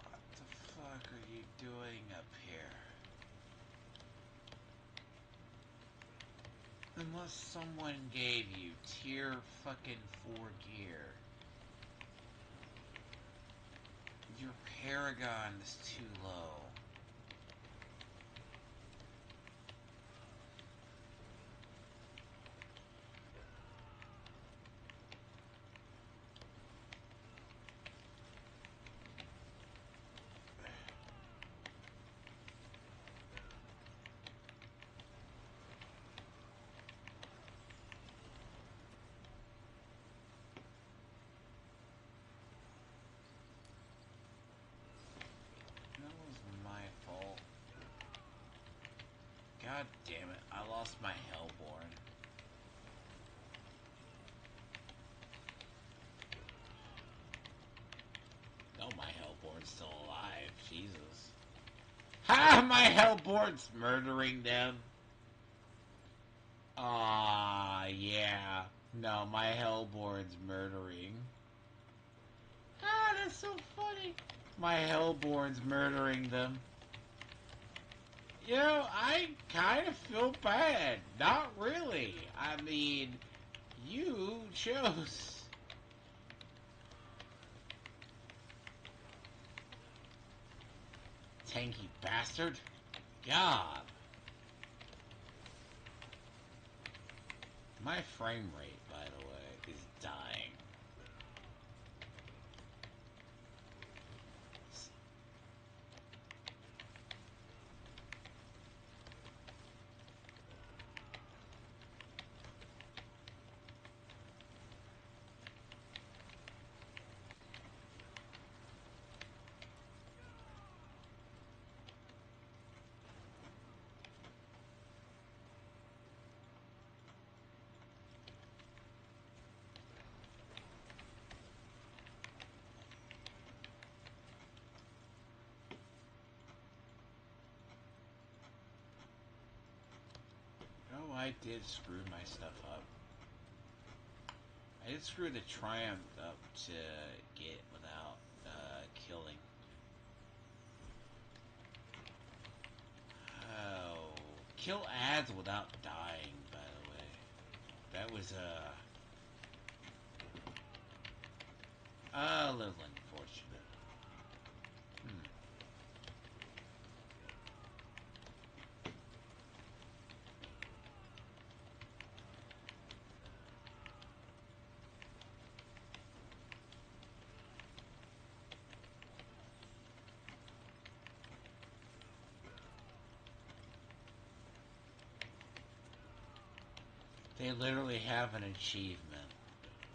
What the fuck are you doing up here? Unless someone gave you tier fucking 4 gear. Your Paragon is too low. That was my fault. God damn it, I lost my Hellborn. No, my Hellborn's still alive. Jesus. Ha! My Hellborn's murdering them. Ah, yeah. No, my Hellborn's murdering. Ah, that's so funny. My Hellborn's murdering them. You know, I kind of feel bad. Not really. I mean, you chose. Tanky bastard. God. My frame rate, by the way, is dying. Oh, I did screw my stuff up. I did screw the Triumph up to get without killing. Oh, kill ads without dying, by the way. That was a little unfortunate. Hmm. They literally have an achievement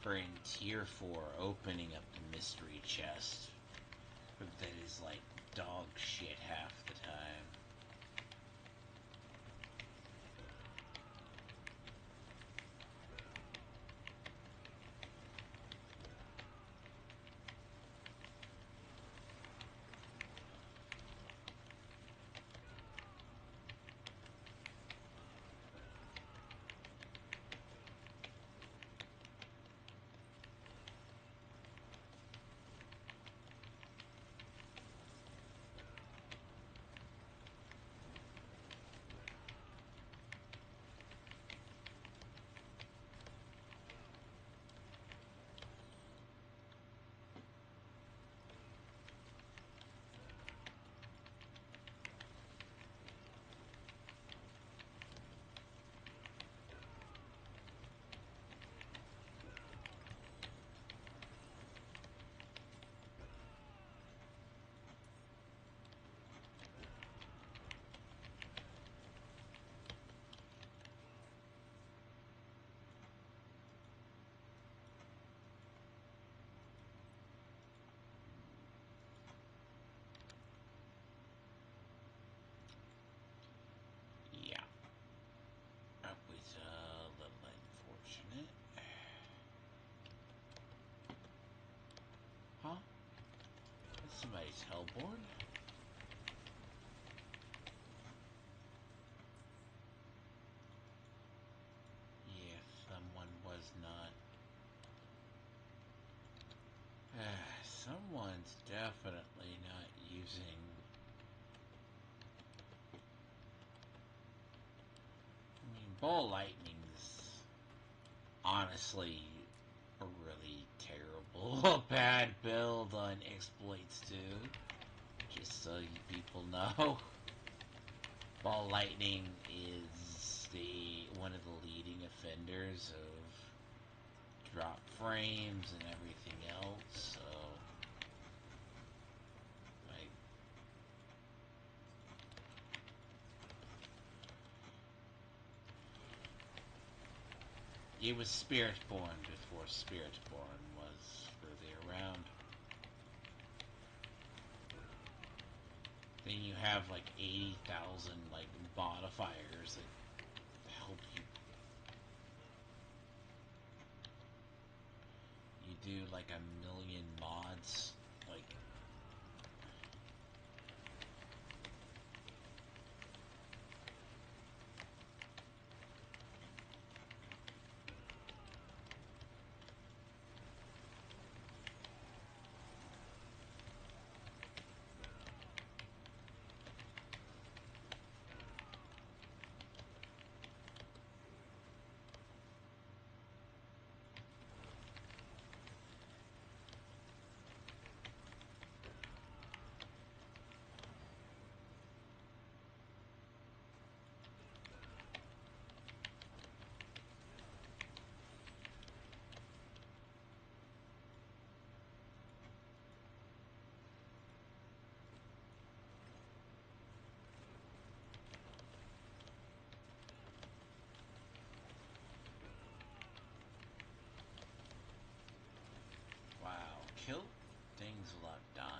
for in Tier 4 opening up the mystery chest. But that is like dog shit half the time. Yeah, that was a little unfortunate. Huh? That's somebody's hellborn? Yeah, someone was not. Someone's definitely not using. I mean, ball lightning's honestly a really terrible, bad build on exploits too. Just so you people know, ball lightning is the one of the leading offenders of drop frames and everything else. So, like, it was Spiritborn before Spiritborn was really around. Then you have like 80,000 like modifiers that help you. You do like a million mods, like wow, kill things without dying.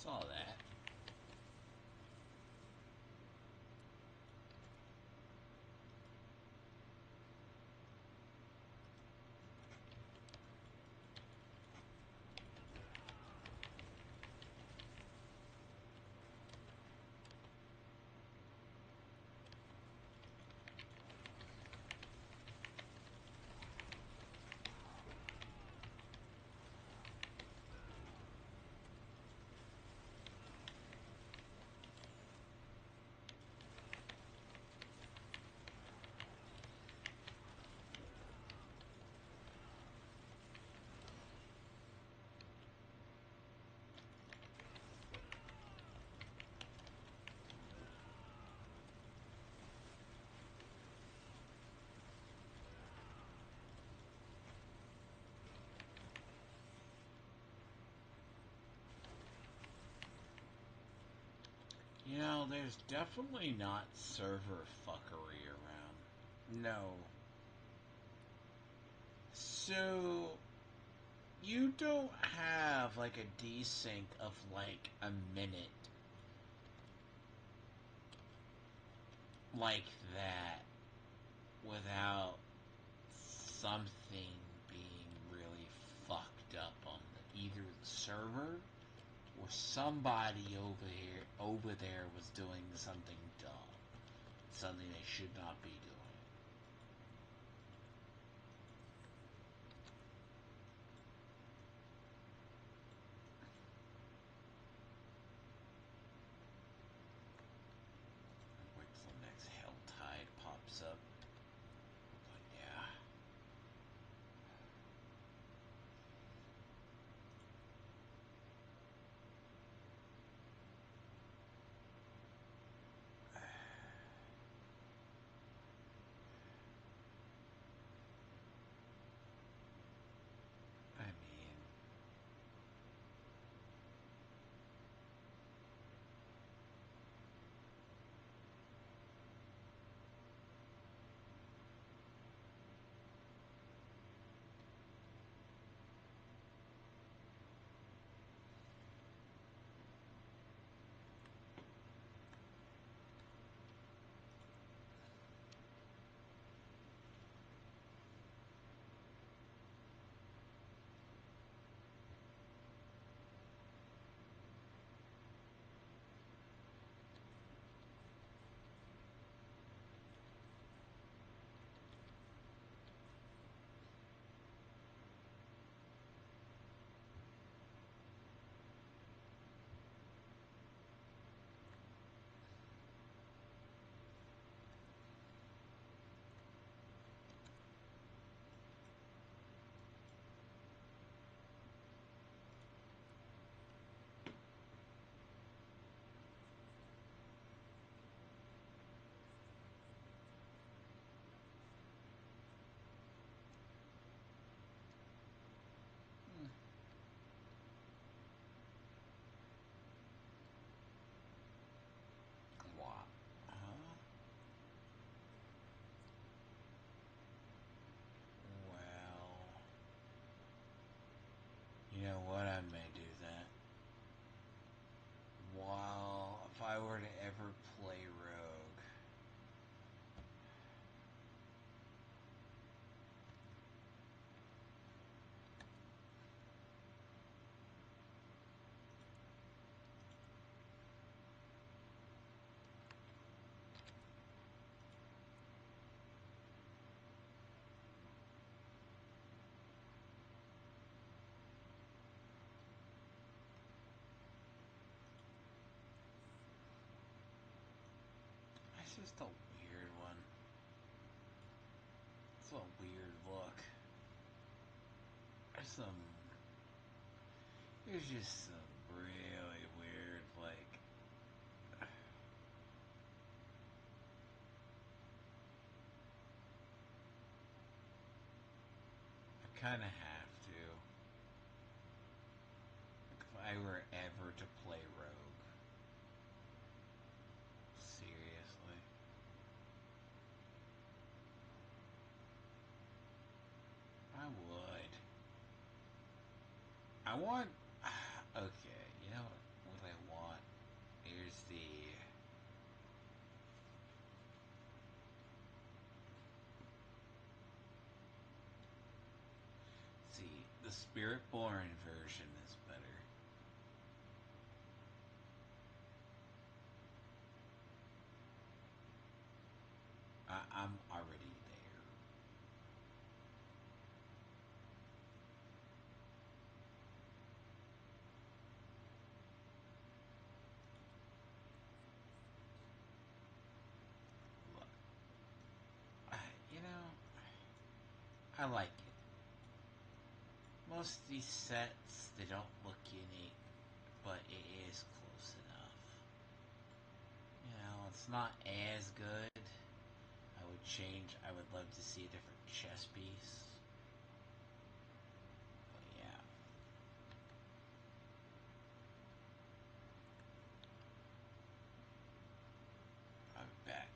Saw that. You know, there's definitely not server fuckery around. No. So, you don't have like a desync of like a minute like that without something being really fucked up on either the server or somebody over there was doing something dumb, something they should not be doing. Wait till the next hell tide pops up. But yeah. I mean, what? Huh? Well, you know what? I may do that. While, if I were to ever play Rogue, it's just a weird one. It's a weird look. There's just some really weird, like, I kind of have to. Like, if I were ever to play Rogue, seriously, I would. I want. Okay, you know what I The Spirit Born version is better. I'm already there. Look, you know, I like it. Most of these sets, they don't look unique, but it is close enough. You know, it's not as good. I would change. I would love to see a different chess piece. But yeah, I'm back.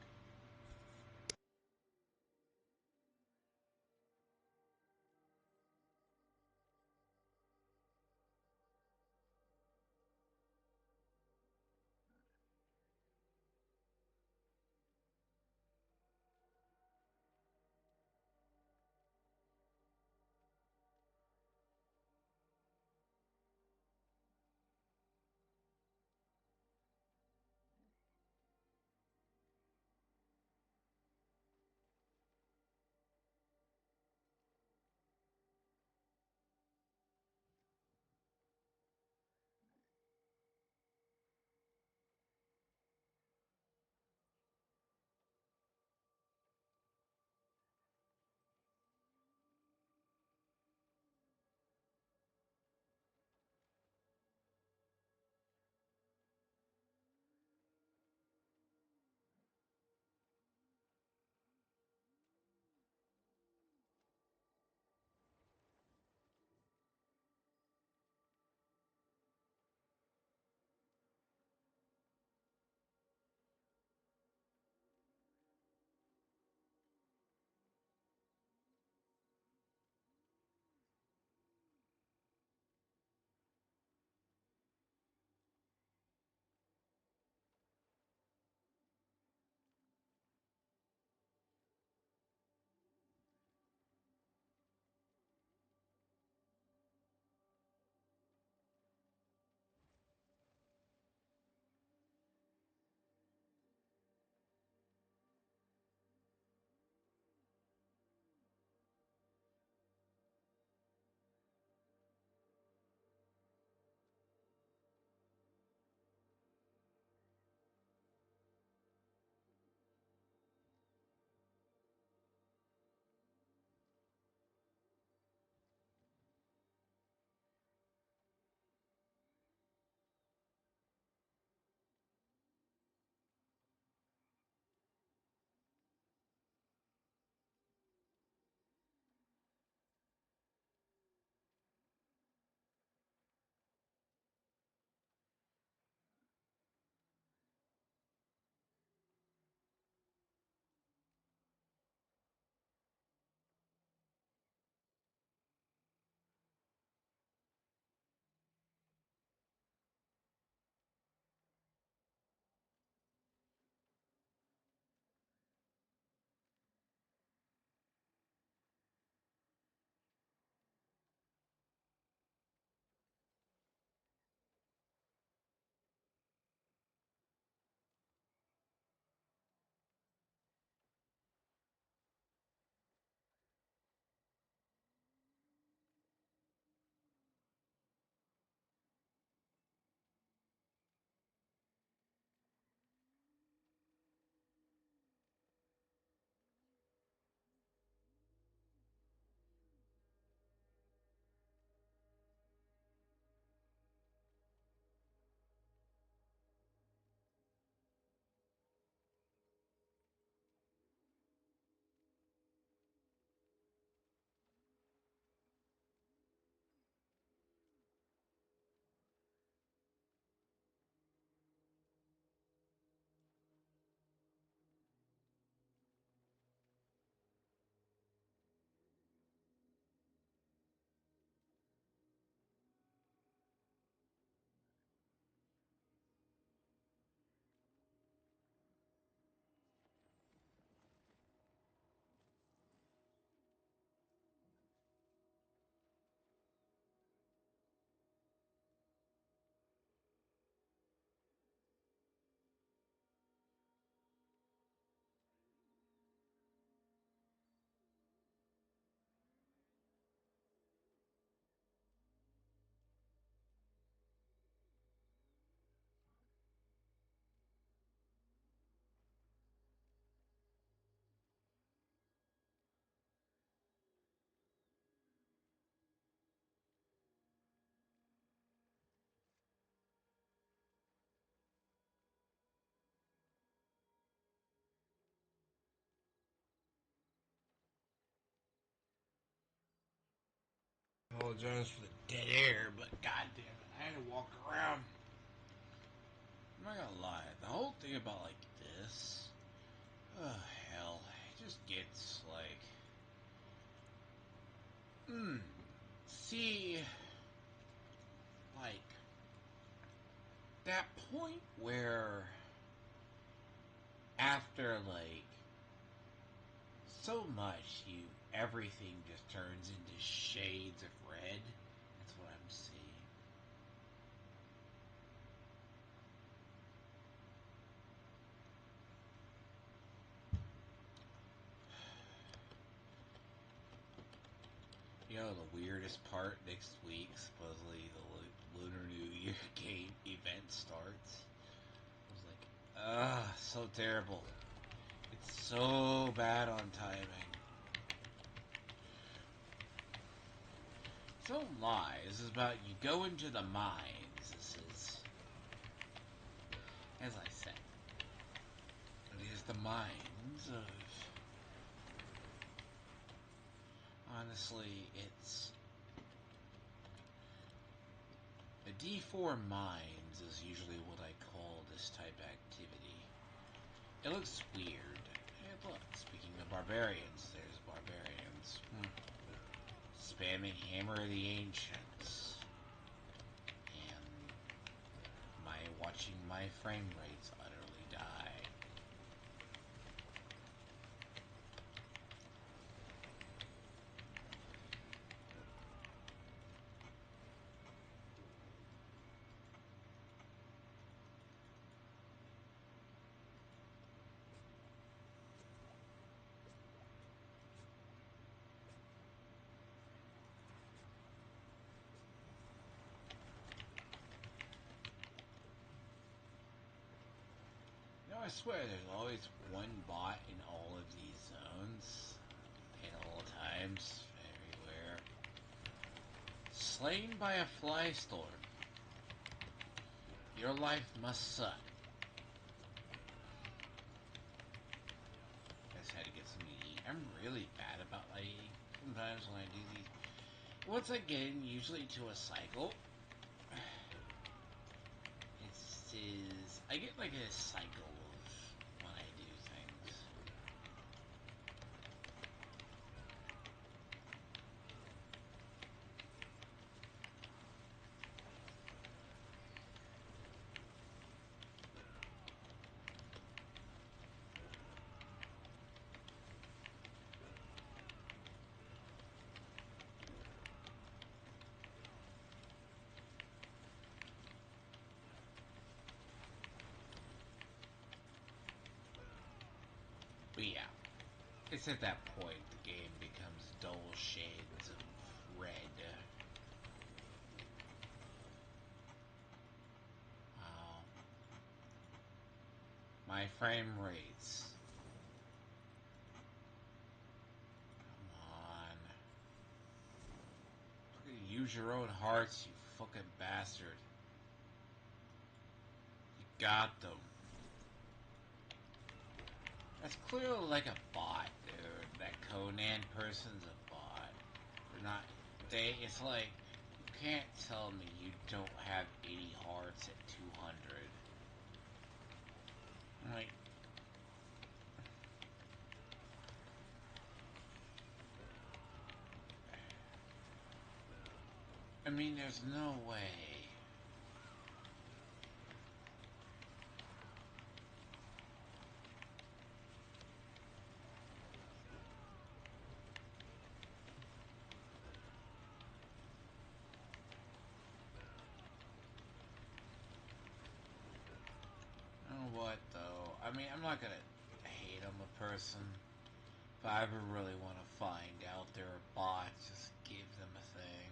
apologize for the dead air, but goddamn it, I had to walk around. I'm not gonna lie, the whole thing about like this, oh hell, it just gets like, see, like that point where after like so much everything just turns into shades of red. That's what I'm seeing. You know the weirdest part next week, supposedly the Lunar New Year game event starts. I was like, so terrible. It's so bad on timing. So lie. This is about you go into the mines. This is, as I said, it is the mines of. Honestly, it's a D4 mines is usually what I call this type of activity. It looks weird. And look, speaking of barbarians, there's barbarians. Spamming Hammer of the Ancients. And watching my frame rates utterly die. I swear there's always one bot in all of these zones. At all times. Everywhere. Slain by a fly storm. Your life must suck. Just had to get something to eat. I'm really bad about eating. Sometimes when I do these. Once I get in usually to a cycle, I get like a cycle of when I do things. But yeah, it's at that point the game becomes dull shades of red. My frame rates. Come on. Use your own hearts, you fucking bastard. You got them. That's clearly like a bot, dude. That Conan person's a bot. They're not. It's like, you can't tell me you don't have 80 hearts at 200. I'm like. I mean, there's no way. You know what, though? I mean, I'm not gonna hate on the person. If I ever really want to find out there are bots, just give them a thing.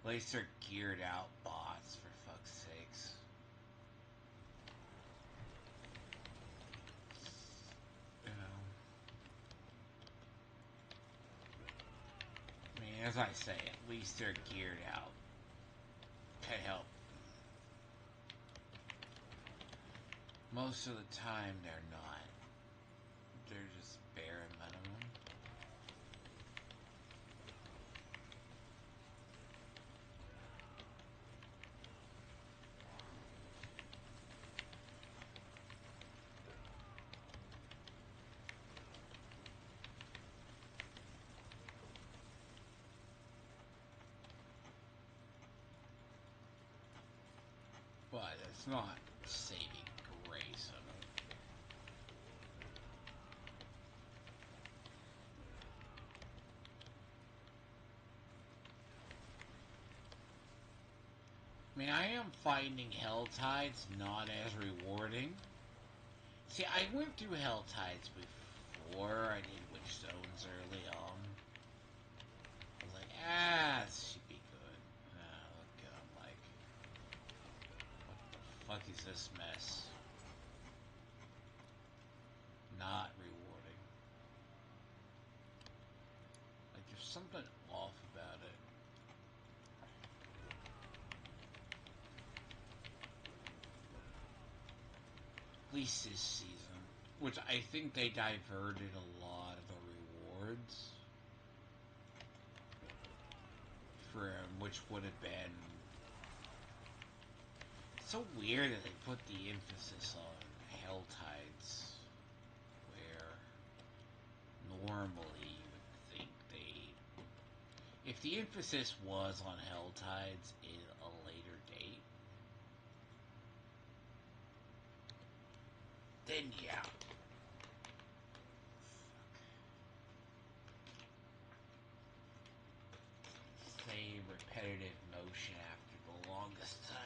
At least they're geared out bots, for fuck's sakes. You know. I mean, as I say, at least they're geared out to help. Most of the time, they're not. They're just bare minimum. but it's not saving grace of it. I mean, I am finding Hell Tides not as rewarding. See, I went through Hell Tides before I did Witch Zones early on. I was like, this should be good. Look, I'm like, what the fuck is this mess? Not rewarding. Like, there's something off about it. At least this season, which I think they diverted a lot of the rewards from which would have been so weird that they put the emphasis on Hell Tides, where normally you would think they, if the emphasis was on Hell Tides in a later date, then yeah. Same repetitive motion after the longest time.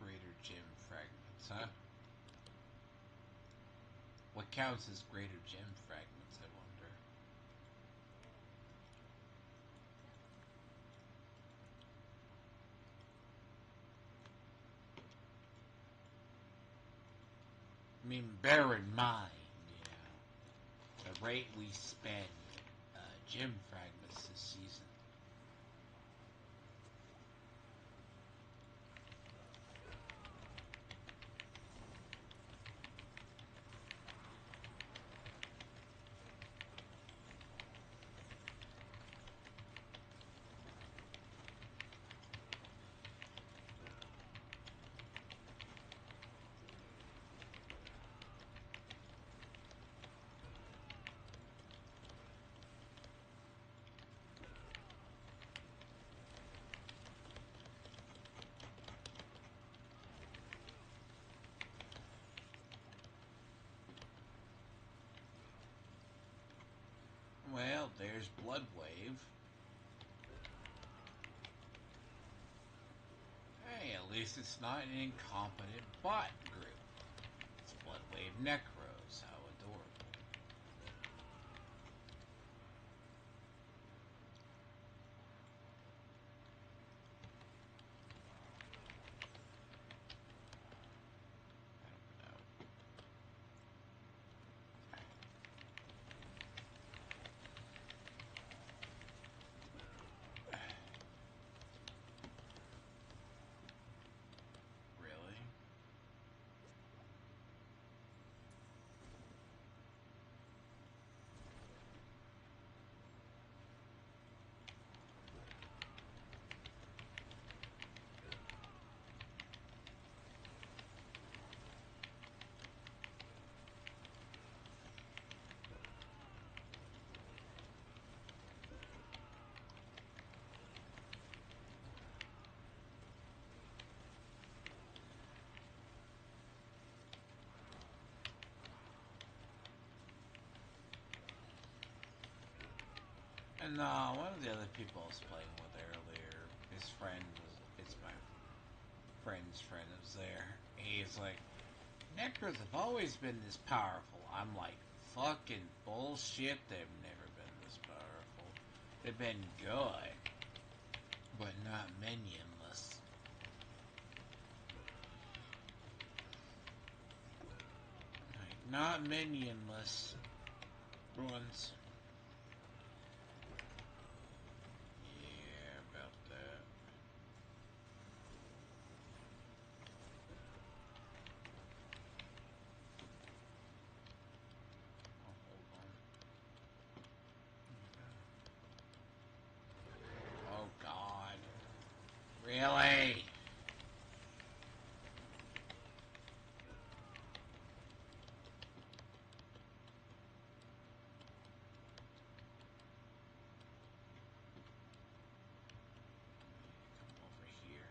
Greater gem fragments, huh? What counts as greater gem fragments, I wonder? I mean, bear in mind, the rate we spend gem fragments this season. Well, there's Bloodwave. Hey, at least it's not an incompetent bot group. It's Bloodwave Necros. How adorable. Really? And one of the other people I was playing with earlier, his friend was, it's my friend's friend was there. He's like, Necros have always been this powerful. I'm like, fucking bullshit, they've never been this powerful. They've been good, but not minionless. Like, Not minionless runs. Yeah, about that. Oh, hold on. Oh, God. Really? Come over here.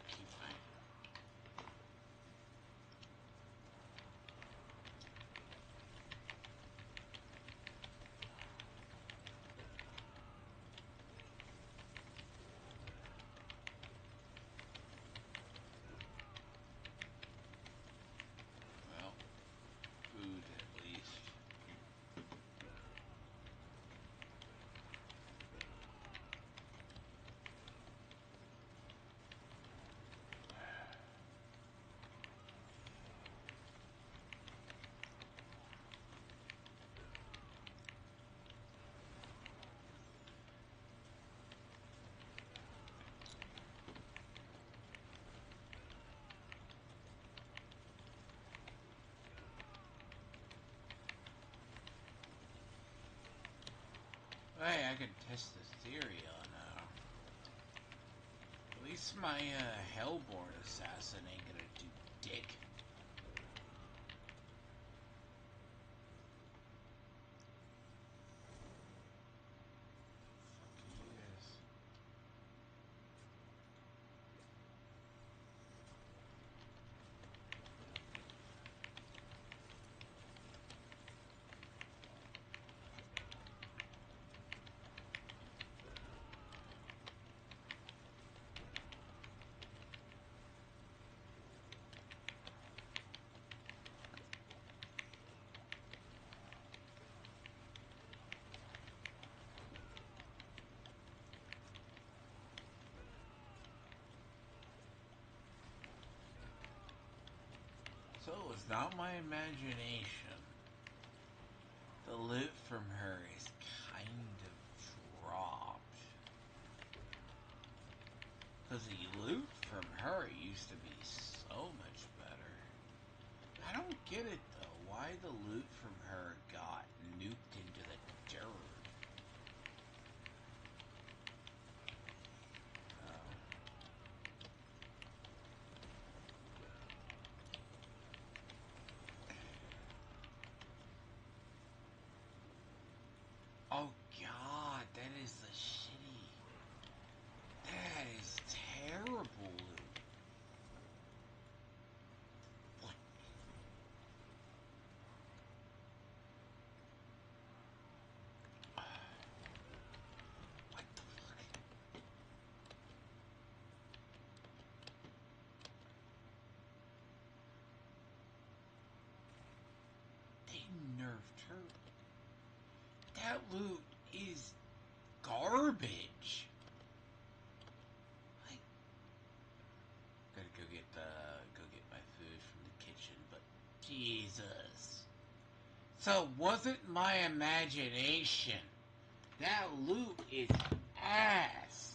Keep my... Well, food at least. Hey, I could test the theory on, at least my, Hellborn assassin ain't gonna do dick. Yes. So it was not my imagination. The loot from her is kind of dropped. Because the loot from her used to be so much better. I don't get it though. Why the loot from her got nuked into the dirt? Oh God, that is the shitty. That is terrible loot. What? What the fuck? They nerfed her. That loot is garbage. Like, gotta go get my food from the kitchen, but Jesus. So it wasn't my imagination. That loot is ass.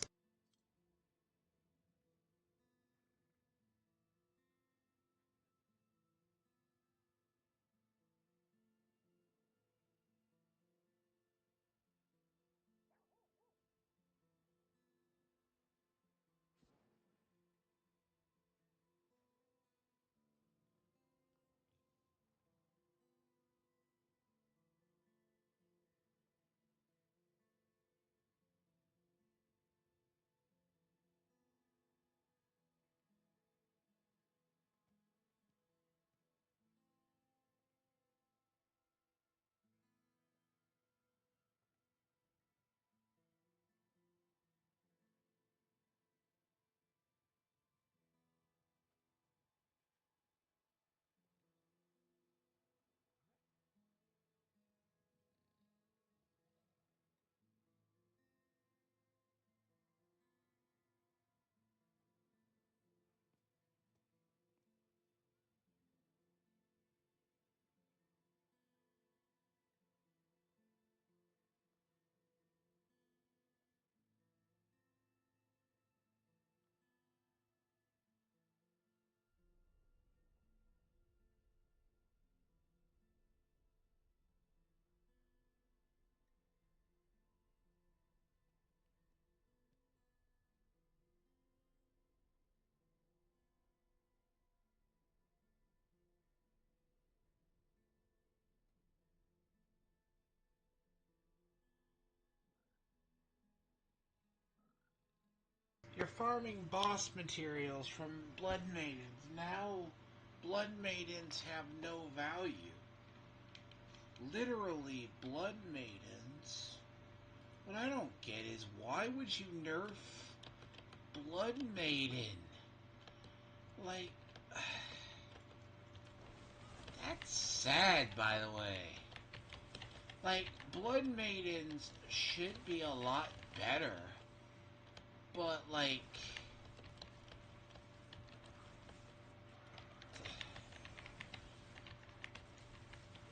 You're farming boss materials from blood maidens. Now, blood maidens have no value. Literally, blood maidens. What I don't get is why would you nerf blood maiden? Like, that's sad, by the way. Like, blood maidens should be a lot better. But, like,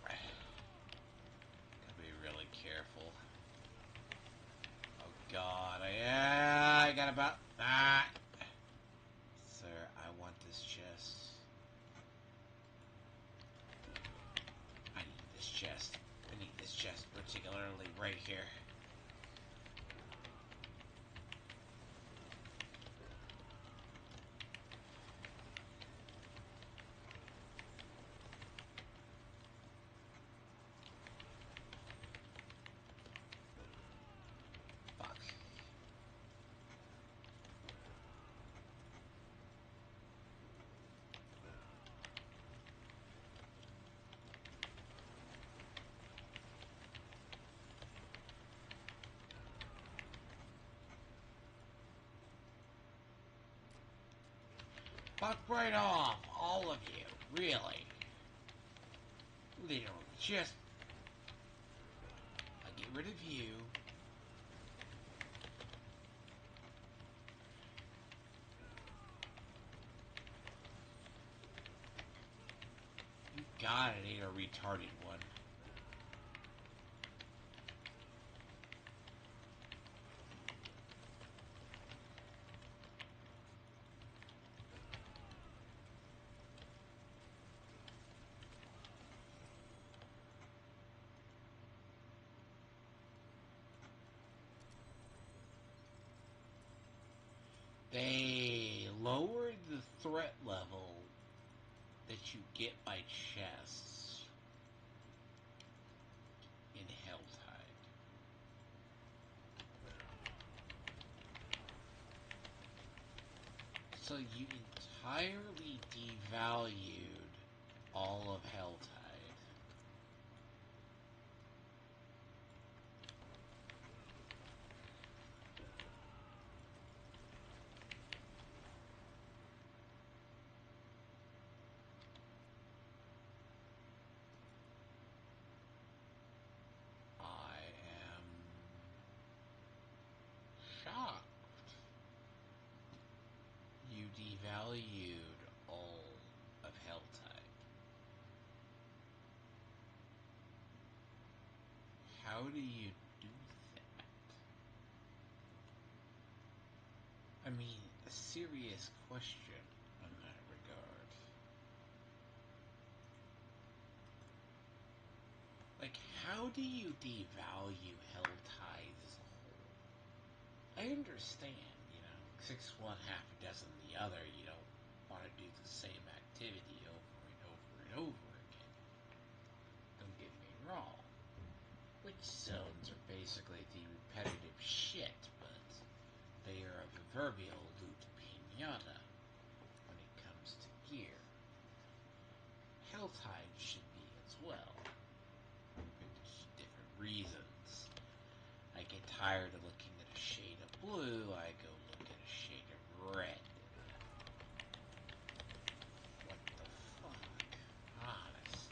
gotta be really careful. Oh God, I got about Sir, I want this chest. I need this chest. I need this chest particularly right here. Fuck right off, all of you, really. Literally, just... I'll get rid of you. You got it, ain't a retarded one. They lowered the threat level that you get by chests in Helltide. So you entirely devalued all of Helltide. I am shocked. You devalued all of Helltide. How do you do that? I mean, a serious question in that regard. Like, how do you devalue Helltide as a whole? I understand, 6 one, half a dozen the other. You don't want to do the same activity over and over and over again. Don't get me wrong. Witch zones are basically the repetitive shit, but they are a proverbial loot pinata when it comes to gear. Helltide should be as well. For just different reasons. I get tired of looking at a shade of blue, I go look at a shade of red. What the fuck? Honest.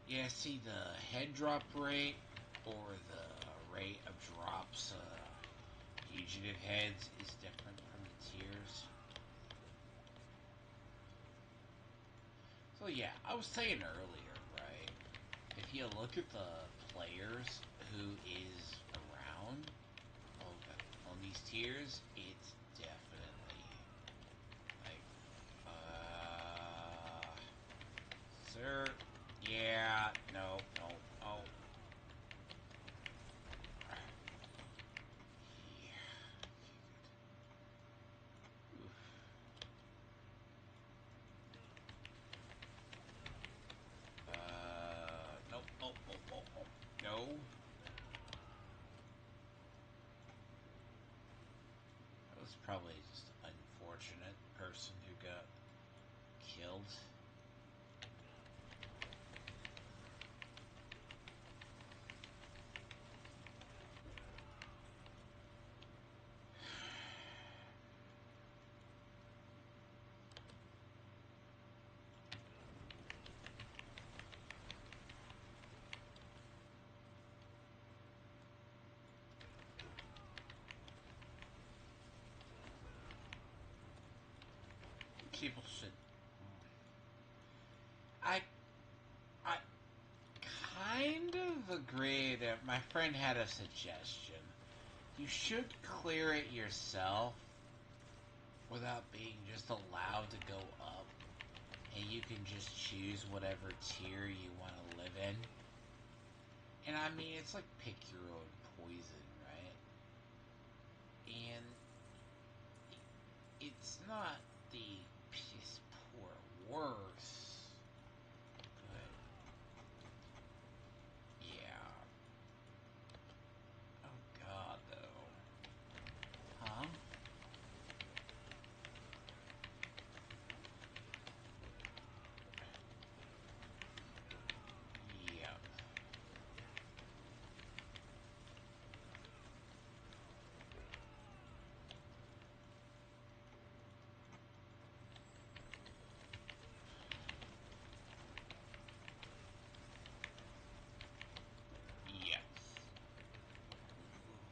Yeah, see, the head drop rate or the rate of drops fugitive heads is different from the tiers. So yeah, I was saying earlier, right? If you look at the players who is around on these tiers, it's definitely like, sir, yeah, no, oh. probably just an unfortunate person who got killed. People should. I kind of agree that my friend had a suggestion. You should clear it yourself without being just allowed to go up, and you can just choose whatever tier you want to live in. And I mean, it's like pick your own poison, right? And it's not the piss poor worse, but yeah. Oh god, though. Huh? Yep. Yes.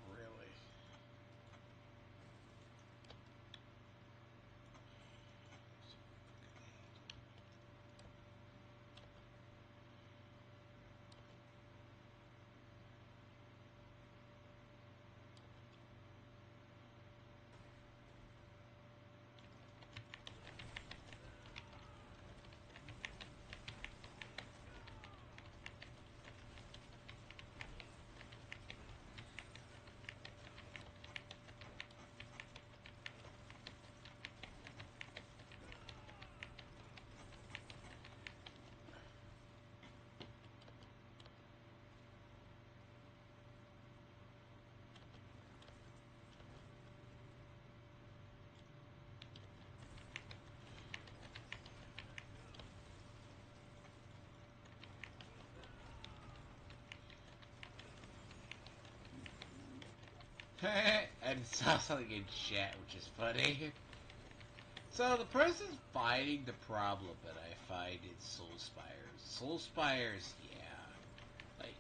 Really? And saw something in chat, which is funny. So the person's fighting the problem that I find in Soul Spires. Soul Spires, yeah. Like,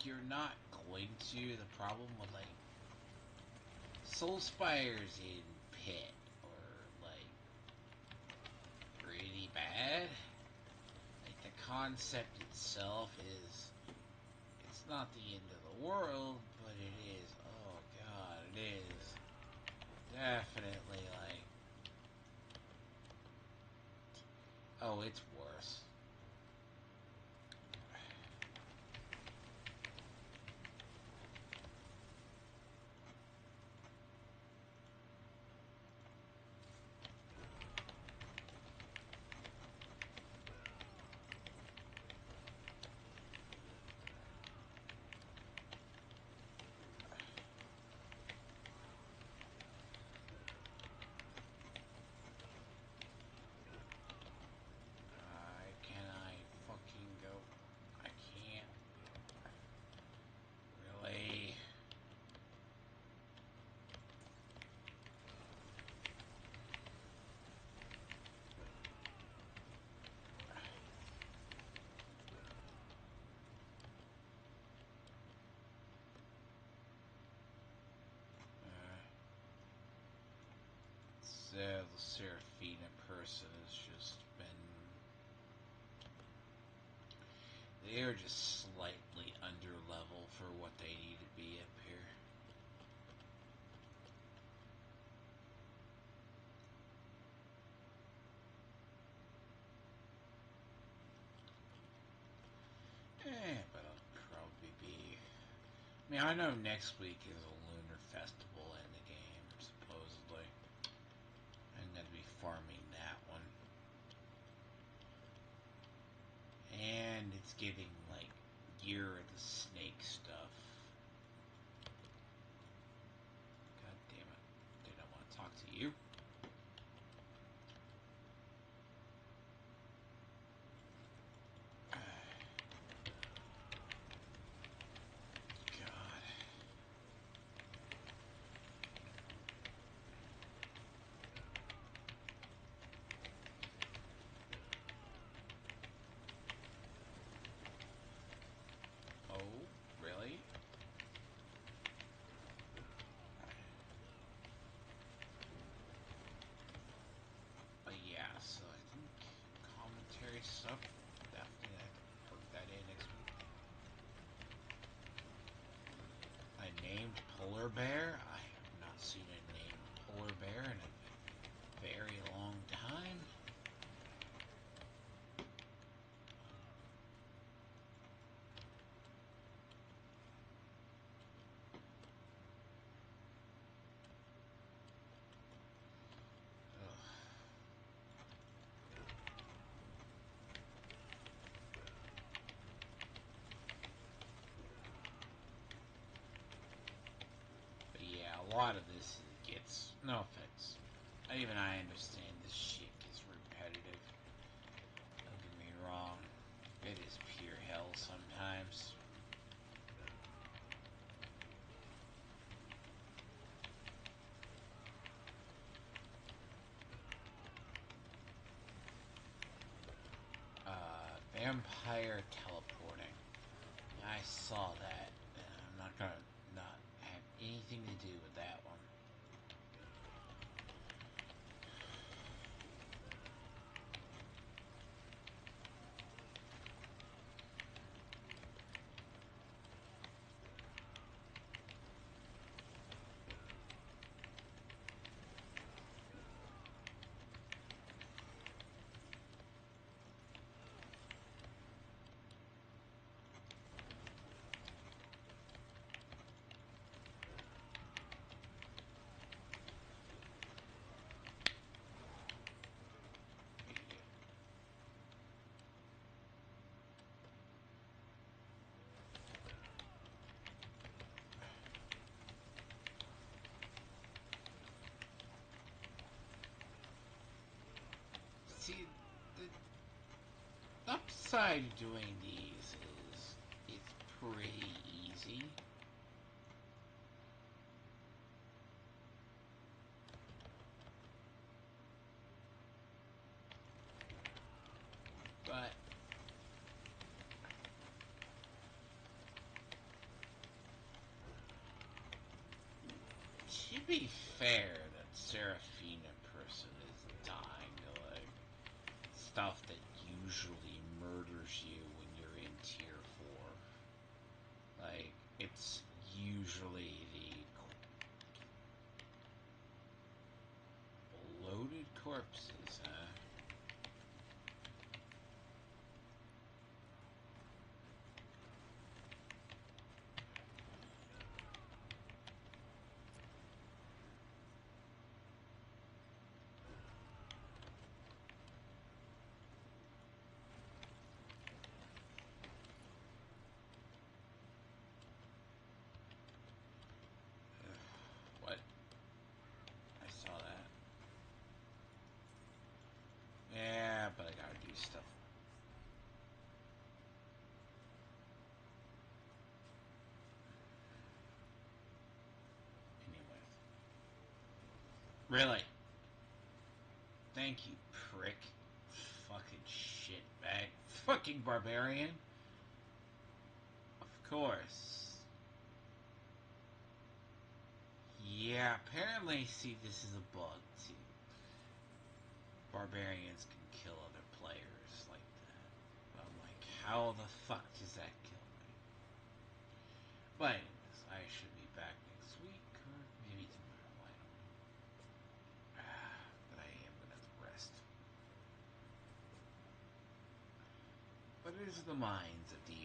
you're not going to. The problem with, like, Soul Spires in Pit, or, like, really bad. Like, the concept itself is, it's not the end of the world, but it is, oh god, it is definitely, like, oh, it's worse. Can I fucking go? I can't. Really? So the Seraphina person has just been. They're just slightly under level for what they need to be up here. But I'll probably be. I mean, I know next week is a lunar festival in the game, supposedly. I'm gonna be farming that one. And it's giving, like, Year of the Snake stuff. God damn it. They don't want to talk to stuff. Definitely have to perk that in next week. I named Polar Bear. I have not seen a named Polar Bear in a very long time. But yeah, a lot of this gets no offense. Even I understand this shit gets repetitive. Don't get me wrong. It is pure hell sometimes. Vampire teleporting. I saw that. I'm not gonna not have anything to do with that one. See, the upside of doing these is it's pretty easy. But to be fair, that Seraphina person is dying to like stuff that usually murders you when you're in tier 4. Like, it's usually the bloated corpses, huh? What? I saw that. Yeah, but I gotta do stuff. Anyways. Really? Thank you, prick. Fucking shitbag. Fucking barbarian. Of course. Yeah, apparently, see, this is a bug, too. Barbarians can kill other players like that. But I'm like, how the fuck does that kill me? But anyways, I should be back next week, or maybe tomorrow, I don't know. But I am gonna have to rest. But it is the minds of the